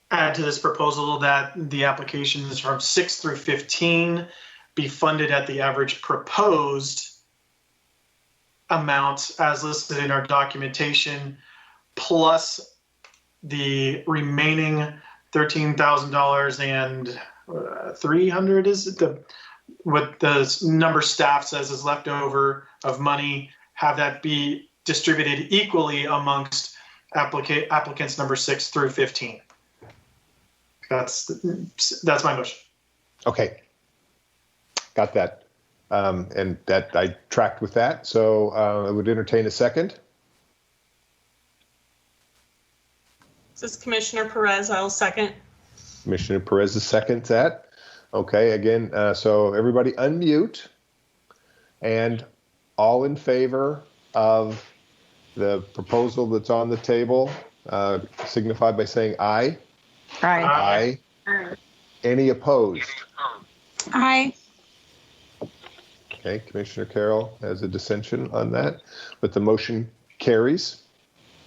add to this proposal that the applications from 6 through 15 be funded at the average proposed amount as listed in our documentation, plus the remaining $13,000 and 300 is it what the number staff says is left over of money, have that be distributed equally amongst applicants number 6 through 15. That's my motion. Okay. Got that. And that I tracked with that. So I would entertain a second. This is Commissioner Perez. I'll second. Commissioner Perez seconds that. Okay, again, so everybody unmute, and all in favor of the proposal that's on the table, signify by saying aye. Aye. Aye. Any opposed? Aye. Okay, Commissioner Carroll has a dissension on that, but the motion carries.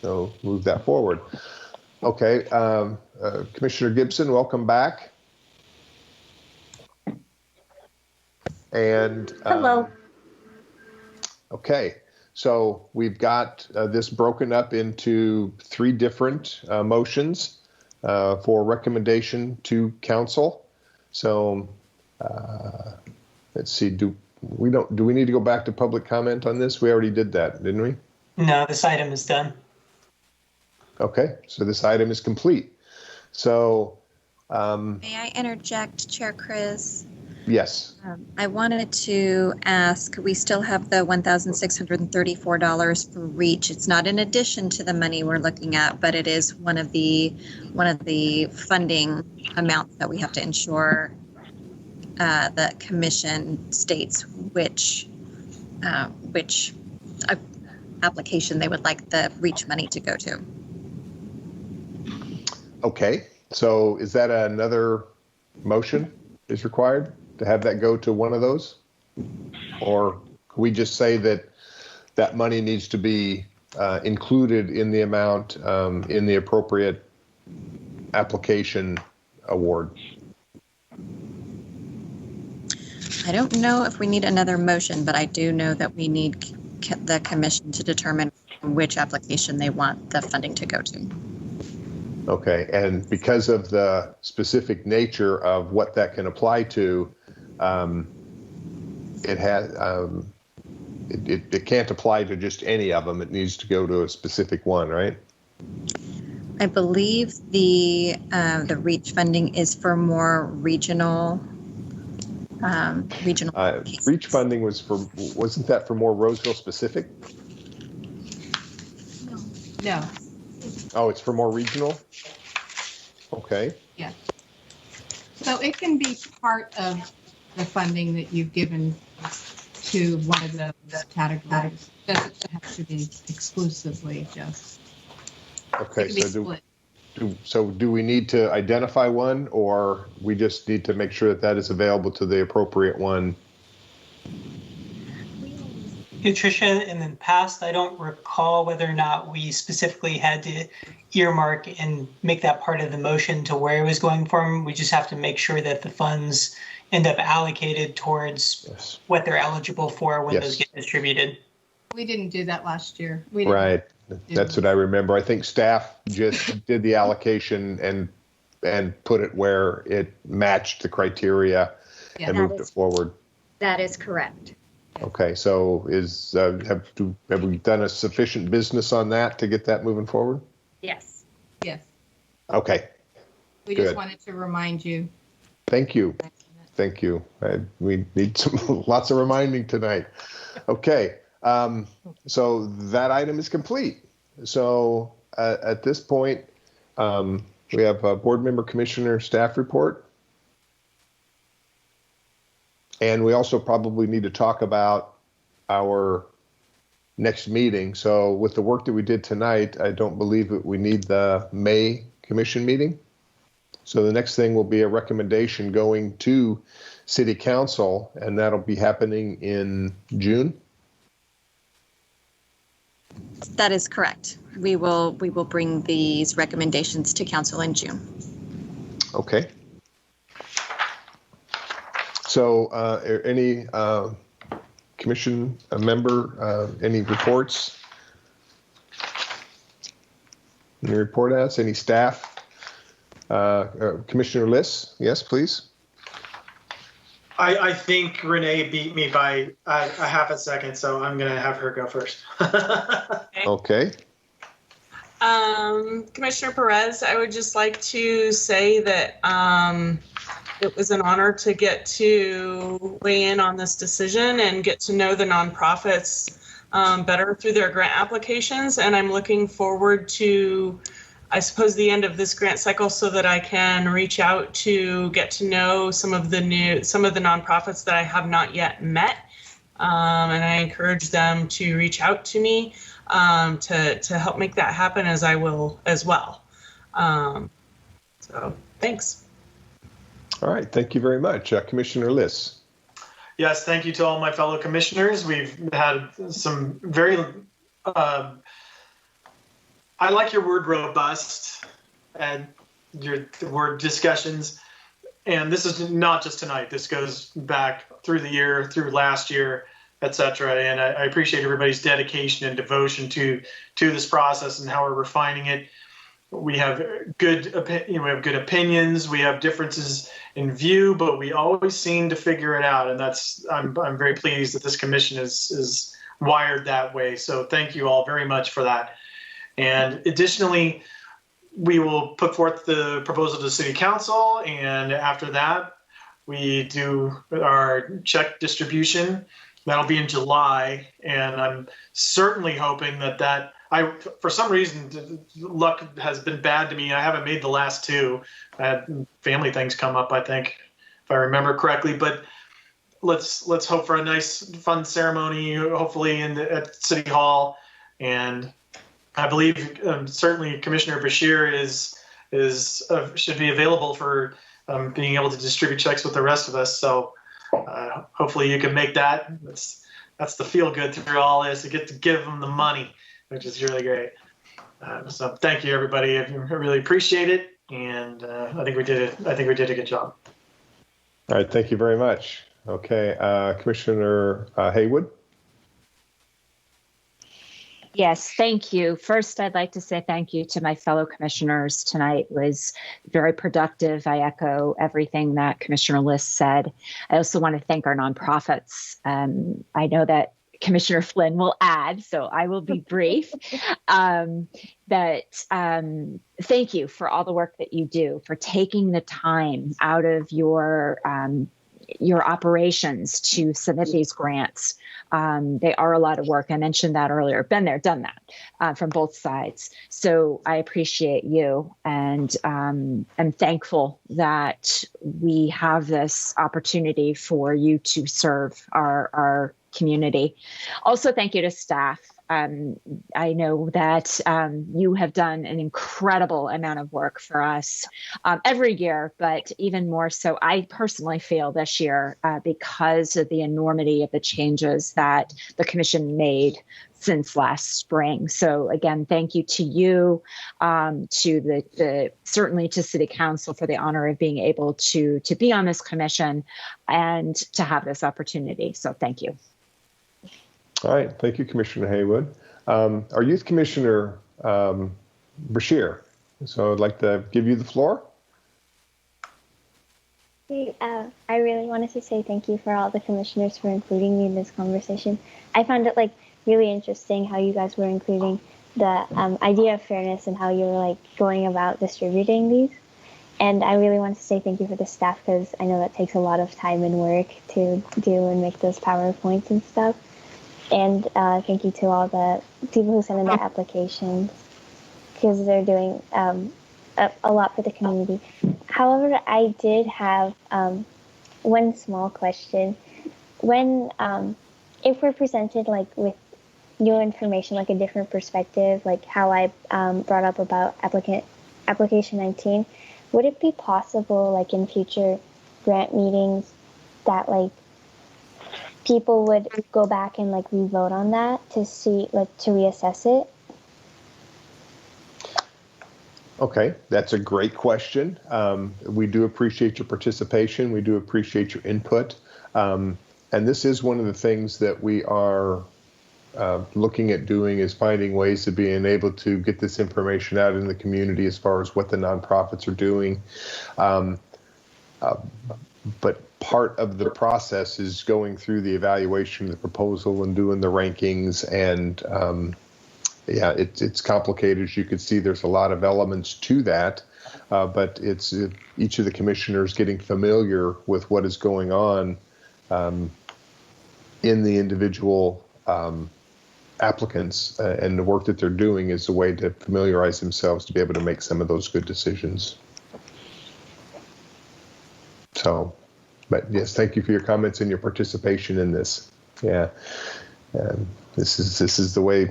So move that forward. Okay, Commissioner Gibson, welcome back. And hello. Okay, so we've got this broken up into 3 different motions for recommendation to council. So let's see. Do we need to go back to public comment on this? We already did that, didn't we? No, this item is done. Okay, so this item is complete. So may I interject, Chair Chris? Yes. I wanted to ask, we still have the $1,634 for REACH. It's not in addition to the money we're looking at, but it is one of the funding amounts that we have to ensure the commission states which application they would like the REACH money to go to. Okay, so is that another motion is required to have that go to one of those? Or can we just say that that money needs to be included in the amount in the appropriate application award? I don't know if we need another motion, but I do know that we need the commission to determine which application they want the funding to go to. Okay, and because of the specific nature of what that can apply to, it can't apply to just any of them. It needs to go to a specific one, right? I believe the REACH funding is for more regional. REACH funding wasn't that for more Roseville specific? No. Oh, it's for more regional? Okay. Yeah. So it can be part of the funding that you've given to one of those categories. It doesn't have to be exclusively just. Okay, so do we need to identify one, or we just need to make sure that that is available to the appropriate one? Tricia, in the past, I don't recall whether or not we specifically had to earmark and make that part of the motion to where it was going from. We just have to make sure that the funds end up allocated towards what they're eligible for when those get distributed. We didn't do that last year. Right. That's what I remember. I think staff just did the allocation and put it where it matched the criteria and moved it forward. That is correct. Okay, so have we done a sufficient business on that to get that moving forward? Yes. Yes. Okay. We just wanted to remind you. Thank you. Thank you. We need lots of reminding tonight. Okay. So that item is complete. So at this point, we have a board member, commissioner, staff report. And we also probably need to talk about our next meeting. So with the work that we did tonight, I don't believe that we need the May commission meeting. So the next thing will be a recommendation going to City Council, and that'll be happening in June. That is correct. We will bring these recommendations to council in June. Okay. So any commission member, any reports? Any report outs? Any staff? Commissioner Liss, yes, please. I think Renee beat me by a half a second, so I'm going to have her go first. Okay. Commissioner Perez, I would just like to say that it was an honor to get to weigh in on this decision and get to know the nonprofits better through their grant applications. And I'm looking forward to, I suppose, the end of this grant cycle so that I can reach out to get to know some of the nonprofits that I have not yet met. And I encourage them to reach out to me to help make that happen, as I will as well. So thanks. All right, thank you very much. Commissioner Liss. Yes, thank you to all my fellow commissioners. We've had some very, I like your word robust and your word discussions. And this is not just tonight. This goes back through the year, through last year, et cetera. And I appreciate everybody's dedication and devotion to this process and how we're refining it. We have good opinions. We have differences in view, but we always seem to figure it out. And I'm very pleased that this commission is wired that way. So thank you all very much for that. And additionally, we will put forth the proposal to City Council, and after that, we do our check distribution. That'll be in July, and I'm certainly hoping that for some reason, luck has been bad to me. I haven't made the last two. I had family things come up, I think, if I remember correctly. But let's hope for a nice, fun ceremony, hopefully at City Hall. And I believe certainly Commissioner Bashir should be available for being able to distribute checks with the rest of us. So hopefully you can make that. That's the feel good through all this. You get to give them the money, which is really great. So thank you, everybody. I really appreciate it, and I think we did it. I think we did a good job. All right, thank you very much. Okay, Commissioner Haywood. Yes, thank you. First, I'd like to say thank you to my fellow commissioners tonight. It was very productive. I echo everything that Commissioner Liss said. I also want to thank our nonprofits. I know that Commissioner Flynn will add, so I will be brief, thank you for all the work that you do, for taking the time out of your operations to submit these grants. They are a lot of work. I mentioned that earlier. Been there, done that from both sides. So I appreciate you, and I'm thankful that we have this opportunity for you to serve our community. Also, thank you to staff. I know that you have done an incredible amount of work for us every year, but even more so, I personally feel this year because of the enormity of the changes that the Commission made since last spring. So again, thank you to you, to the certainly to City Council for the honor of being able to be on this commission and to have this opportunity. So thank you. All right. Thank you, Commissioner Haywood. Our Youth Commissioner, Bashir. So I'd like to give you the floor. Hey, I really wanted to say thank you for all the commissioners for including me in this conversation. I found it really interesting how you guys were including the idea of fairness and how you were going about distributing these. And I really want to say thank you for the staff, because I know that takes a lot of time and work to do and make those PowerPoints and stuff. And thank you to all the people who sent in their applications, because they're doing a lot for the community. However, I did have one small question. When, if we're presented with new information, a different perspective, how I brought up about application 19, would it be possible, in future grant meetings, that people would go back and re-vote on that to see, to reassess it? Okay, that's a great question. We do appreciate your participation. We do appreciate your input. And this is one of the things that we are looking at doing, is finding ways of being able to get this information out in the community as far as what the nonprofits are doing. But part of the process is going through the evaluation of the proposal and doing the rankings. And yeah, it's complicated. As you can see, there's a lot of elements to that. But it's each of the commissioners getting familiar with what is going on in the individual applicants, and the work that they're doing is a way to familiarize themselves to be able to make some of those good decisions. So, but yes, thank you for your comments and your participation in this. Yeah, this is the way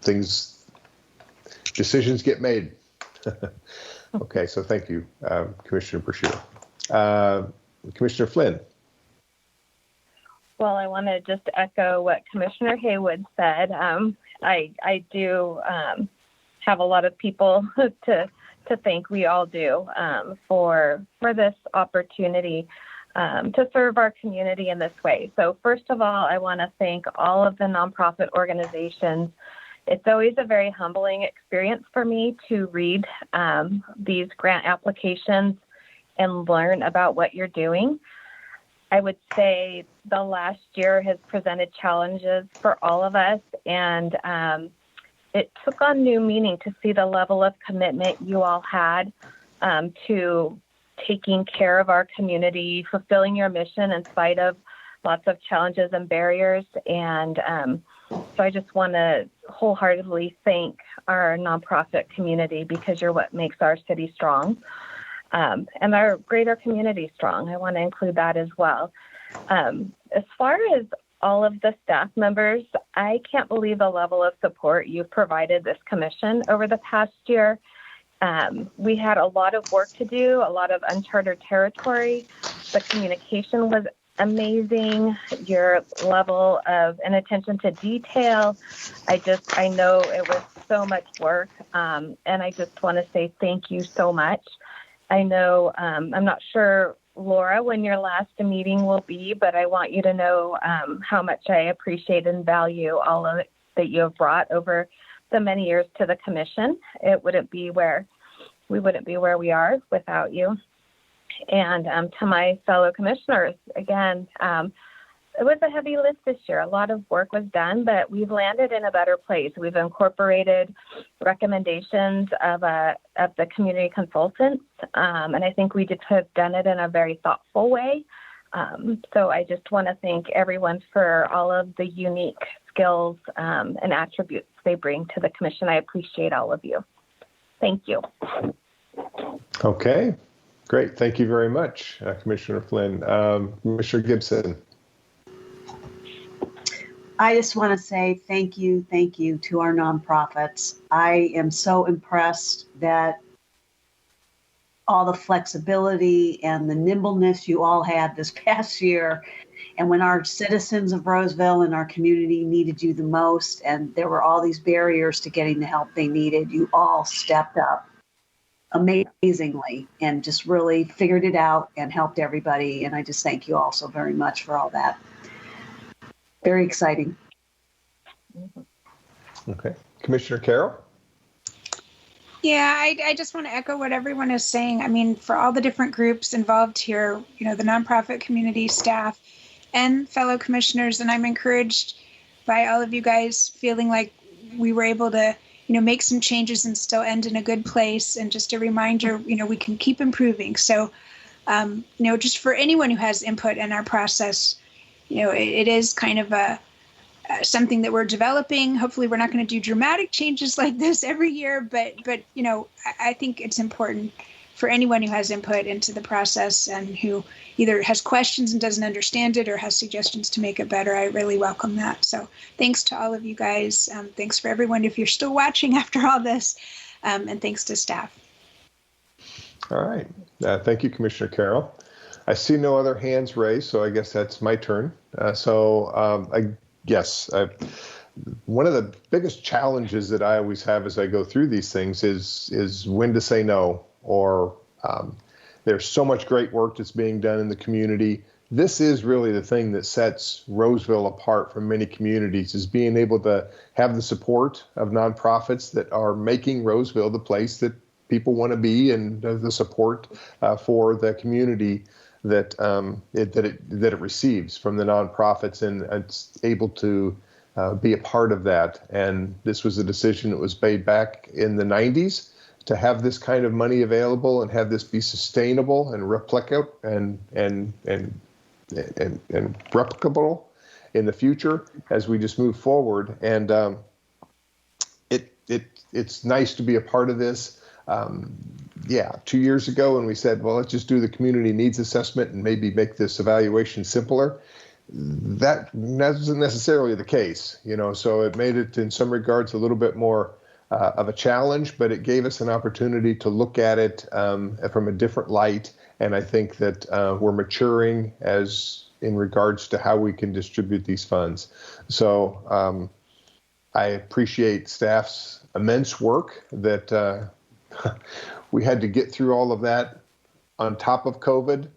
decisions get made. Okay, so thank you, Commissioner Brashear. Commissioner Flynn. Well, I want to just echo what Commissioner Haywood said. I do have a lot of people to thank. We all do for this opportunity to serve our community in this way. So first of all, I want to thank all of the nonprofit organizations. It's always a very humbling experience for me to read these grant applications and learn about what you're doing. I would say the last year has presented challenges for all of us, and it took on new meaning to see the level of commitment you all had to taking care of our community, fulfilling your mission in spite of lots of challenges and barriers. And so I just want to wholeheartedly thank our nonprofit community, because you're what makes our city strong. And our greater community strong. I want to include that as well. As far as all of the staff members, I can't believe the level of support you've provided this commission over the past year. We had a lot of work to do, a lot of uncharted territory. The communication was amazing. Your level of and attention to detail. I know it was so much work. And I just want to say thank you so much. I know, I'm not sure, Laura, when your last meeting will be, but I want you to know how much I appreciate and value all of it that you have brought over the many years to the commission. We wouldn't be where we are without you. And to my fellow commissioners, again, a heavy lift this year. A lot of work was done, but we've landed in a better place. We've incorporated recommendations of the community consultants, and I think we have done it in a very thoughtful way. So I just want to thank everyone for all of the unique skills and attributes they bring to the commission. I appreciate all of you. Thank you. Okay, great. Thank you very much, Commissioner Flynn. Commissioner Gibson. I just want to say thank you to our nonprofits. I am so impressed that all the flexibility and the nimbleness you all had this past year. And when our citizens of Roseville and our community needed you the most, and there were all these barriers to getting the help they needed, you all stepped up amazingly and just really figured it out and helped everybody. And I just thank you all so very much for all that. Very exciting. Okay. Commissioner Carroll? Yeah, I just want to echo what everyone is saying. I mean, for all the different groups involved here, you know, the nonprofit community, staff, and fellow commissioners, and I'm encouraged by all of you guys feeling like we were able to, you know, make some changes and still end in a good place. And just a reminder, you know, we can keep improving. So, you know, just for anyone who has input in our process, you know, it is kind of something that we're developing. Hopefully we're not going to do dramatic changes like this every year, but you know, I think it's important for anyone who has input into the process and who either has questions and doesn't understand it or has suggestions to make it better. I really welcome that. So thanks to all of you guys. Thanks for everyone if you're still watching after all this, and thanks to staff. All right. Thank you, Commissioner Carroll. I see no other hands raised, so I guess that's my turn. One of the biggest challenges that I always have as I go through these things is when to say no, or there's so much great work that's being done in the community. This is really the thing that sets Roseville apart from many communities, is being able to have the support of nonprofits that are making Roseville the place that people want to be, and the support for the community that it receives from the nonprofits, and it's able to be a part of that. And this was a decision that was made back in the 90s to have this kind of money available and have this be sustainable and replicable and replicable in the future as we just move forward. And it's nice to be a part of this. 2 years ago when we said, well, let's just do the community needs assessment and maybe make this evaluation simpler, that wasn't necessarily the case, you know, so it made it in some regards a little bit more of a challenge, but it gave us an opportunity to look at it from a different light. And I think that we're maturing as in regards to how we can distribute these funds. So I appreciate staff's immense work that we had to get through all of that on top of COVID,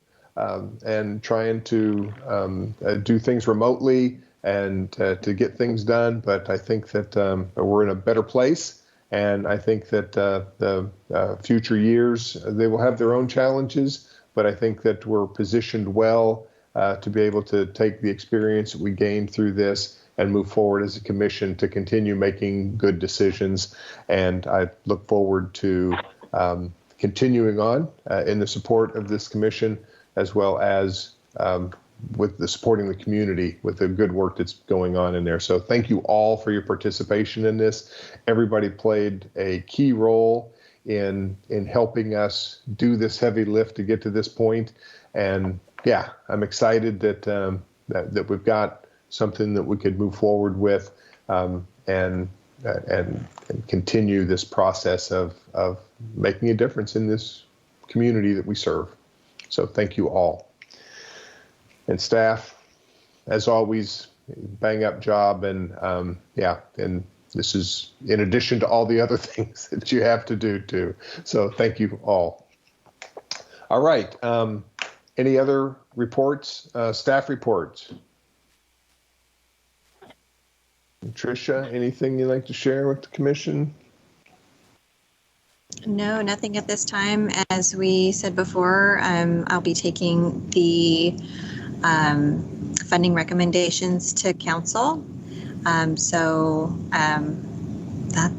and trying to do things remotely and to get things done. But I think that we're in a better place, and I think that the future years, they will have their own challenges, but I think that we're positioned well to be able to take the experience that we gained through this and move forward as a commission to continue making good decisions. And I look forward to continuing on in the support of this commission, as well as with the supporting the community with the good work that's going on in there. So thank you all for your participation in this. Everybody played a key role in helping us do this heavy lift to get to this point. And yeah, I'm excited that we've got something that we could move forward with, and continue this process of making a difference in this community that we serve. So thank you all. And staff, as always, bang up job. And and this is in addition to all the other things that you have to do too. So thank you all. All right. Any other reports, staff reports? Tricia, anything you'd like to share with the commission? No, nothing at this time. As we said before, I'll be taking the funding recommendations to council.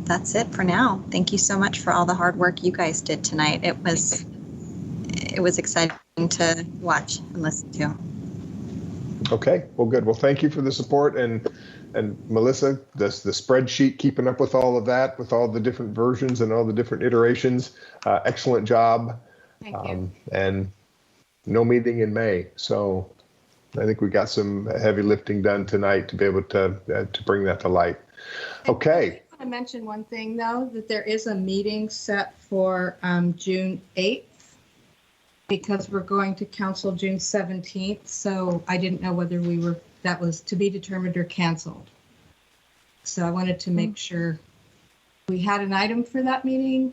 That's it for now. Thank you so much for all the hard work you guys did tonight. It was exciting to watch and listen to. Okay, well, good. Well, thank you for the support, and Melissa, the spreadsheet, keeping up with all of that, with all the different versions and all the different iterations. Excellent job. Thank you. And no meeting in May, so I think we got some heavy lifting done tonight to be able to bring that to light. Okay. I want to mention one thing, though, that there is a meeting set for June 8th because we're going to council June 17th. So I didn't know whether that was to be determined or canceled. So I wanted to make sure we had an item for that meeting.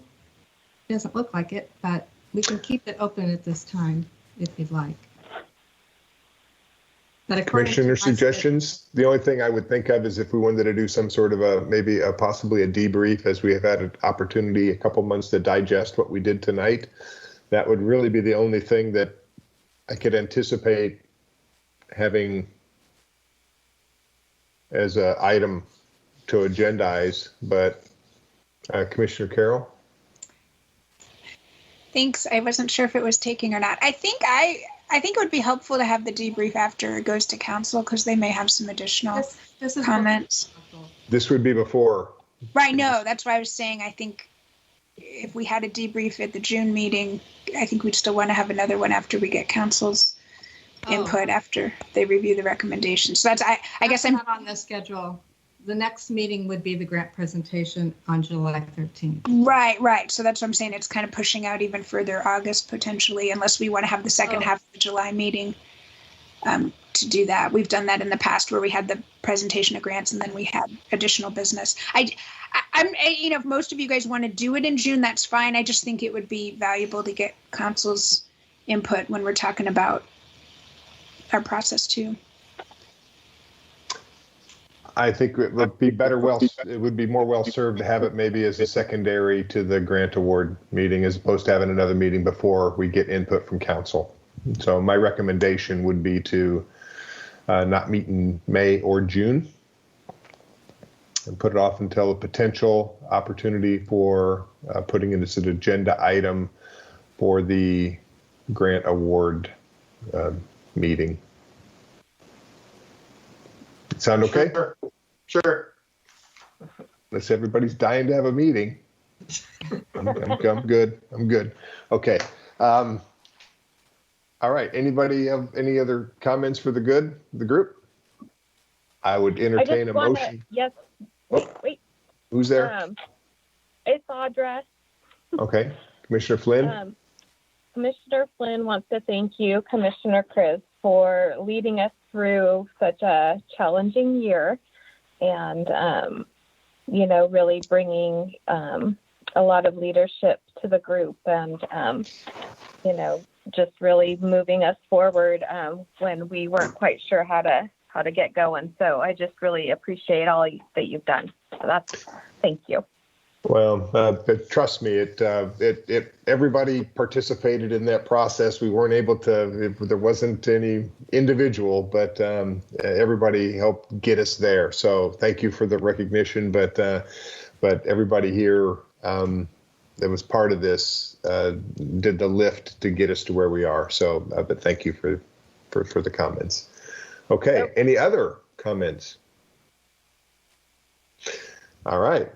It doesn't look like it, but we can keep it open at this time if you'd like. Commissioner suggestions? The only thing I would think of is if we wanted to do some sort of possibly a debrief, as we have had an opportunity a couple months to digest what we did tonight. That would really be the only thing that I could anticipate having as an item to agendize. But Commissioner Carroll? Thanks. I wasn't sure if it was taking or not. I think it would be helpful to have the debrief after it goes to council because they may have some additional comments. This would be before. Right. No, that's why I was saying I think if we had a debrief at the June meeting, I think we'd still want to have another one after we get council's input after they review the recommendations. So I guess I'm not on the schedule. The next meeting would be the grant presentation on July 13th. Right. So that's what I'm saying. It's kind of pushing out even further, August potentially, unless we want to have the second half of the July meeting to do that. We've done that in the past where we had the presentation of grants and then we had additional business. If most of you guys want to do it in June, that's fine. I just think it would be valuable to get council's input when we're talking about our process too. I think it would be it would be more well served to have it maybe as a secondary to the grant award meeting as opposed to having another meeting before we get input from council. So my recommendation would be to not meet in May or June and put it off until a potential opportunity for putting it as an agenda item for the grant award meeting. Sound okay? Sure. Unless everybody's dying to have a meeting. I'm good. Okay. All right. Anybody have any other comments for the group? I would entertain a motion. Yes. Wait. Who's there? It's Audra. Okay. Commissioner Flynn. Commissioner Flynn wants to thank you, Commissioner Chris, for leading us through such a challenging year and, really bringing a lot of leadership to the group and, just really moving us forward when we weren't quite sure how to get going. So I just really appreciate all that you've done. So thank you. Well, trust me, everybody participated in that process. We weren't able to, there wasn't any individual, but everybody helped get us there. So thank you for the recognition, but everybody here that was part of this did the lift to get us to where we are. So, but thank you for the comments. Okay, any other comments? All right.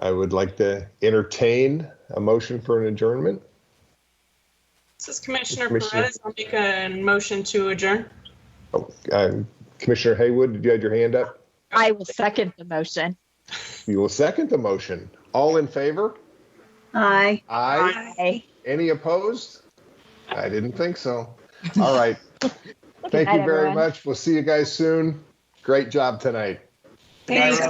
I would like to entertain a motion for an adjournment. This is Commissioner Perez. I'll make a motion to adjourn. Oh, Commissioner Haywood, did you have your hand up? I will second the motion. You will second the motion. All in favor? Aye. Aye. Any opposed? I didn't think so. All right. Thank you very much. We'll see you guys soon. Great job tonight. Thanks.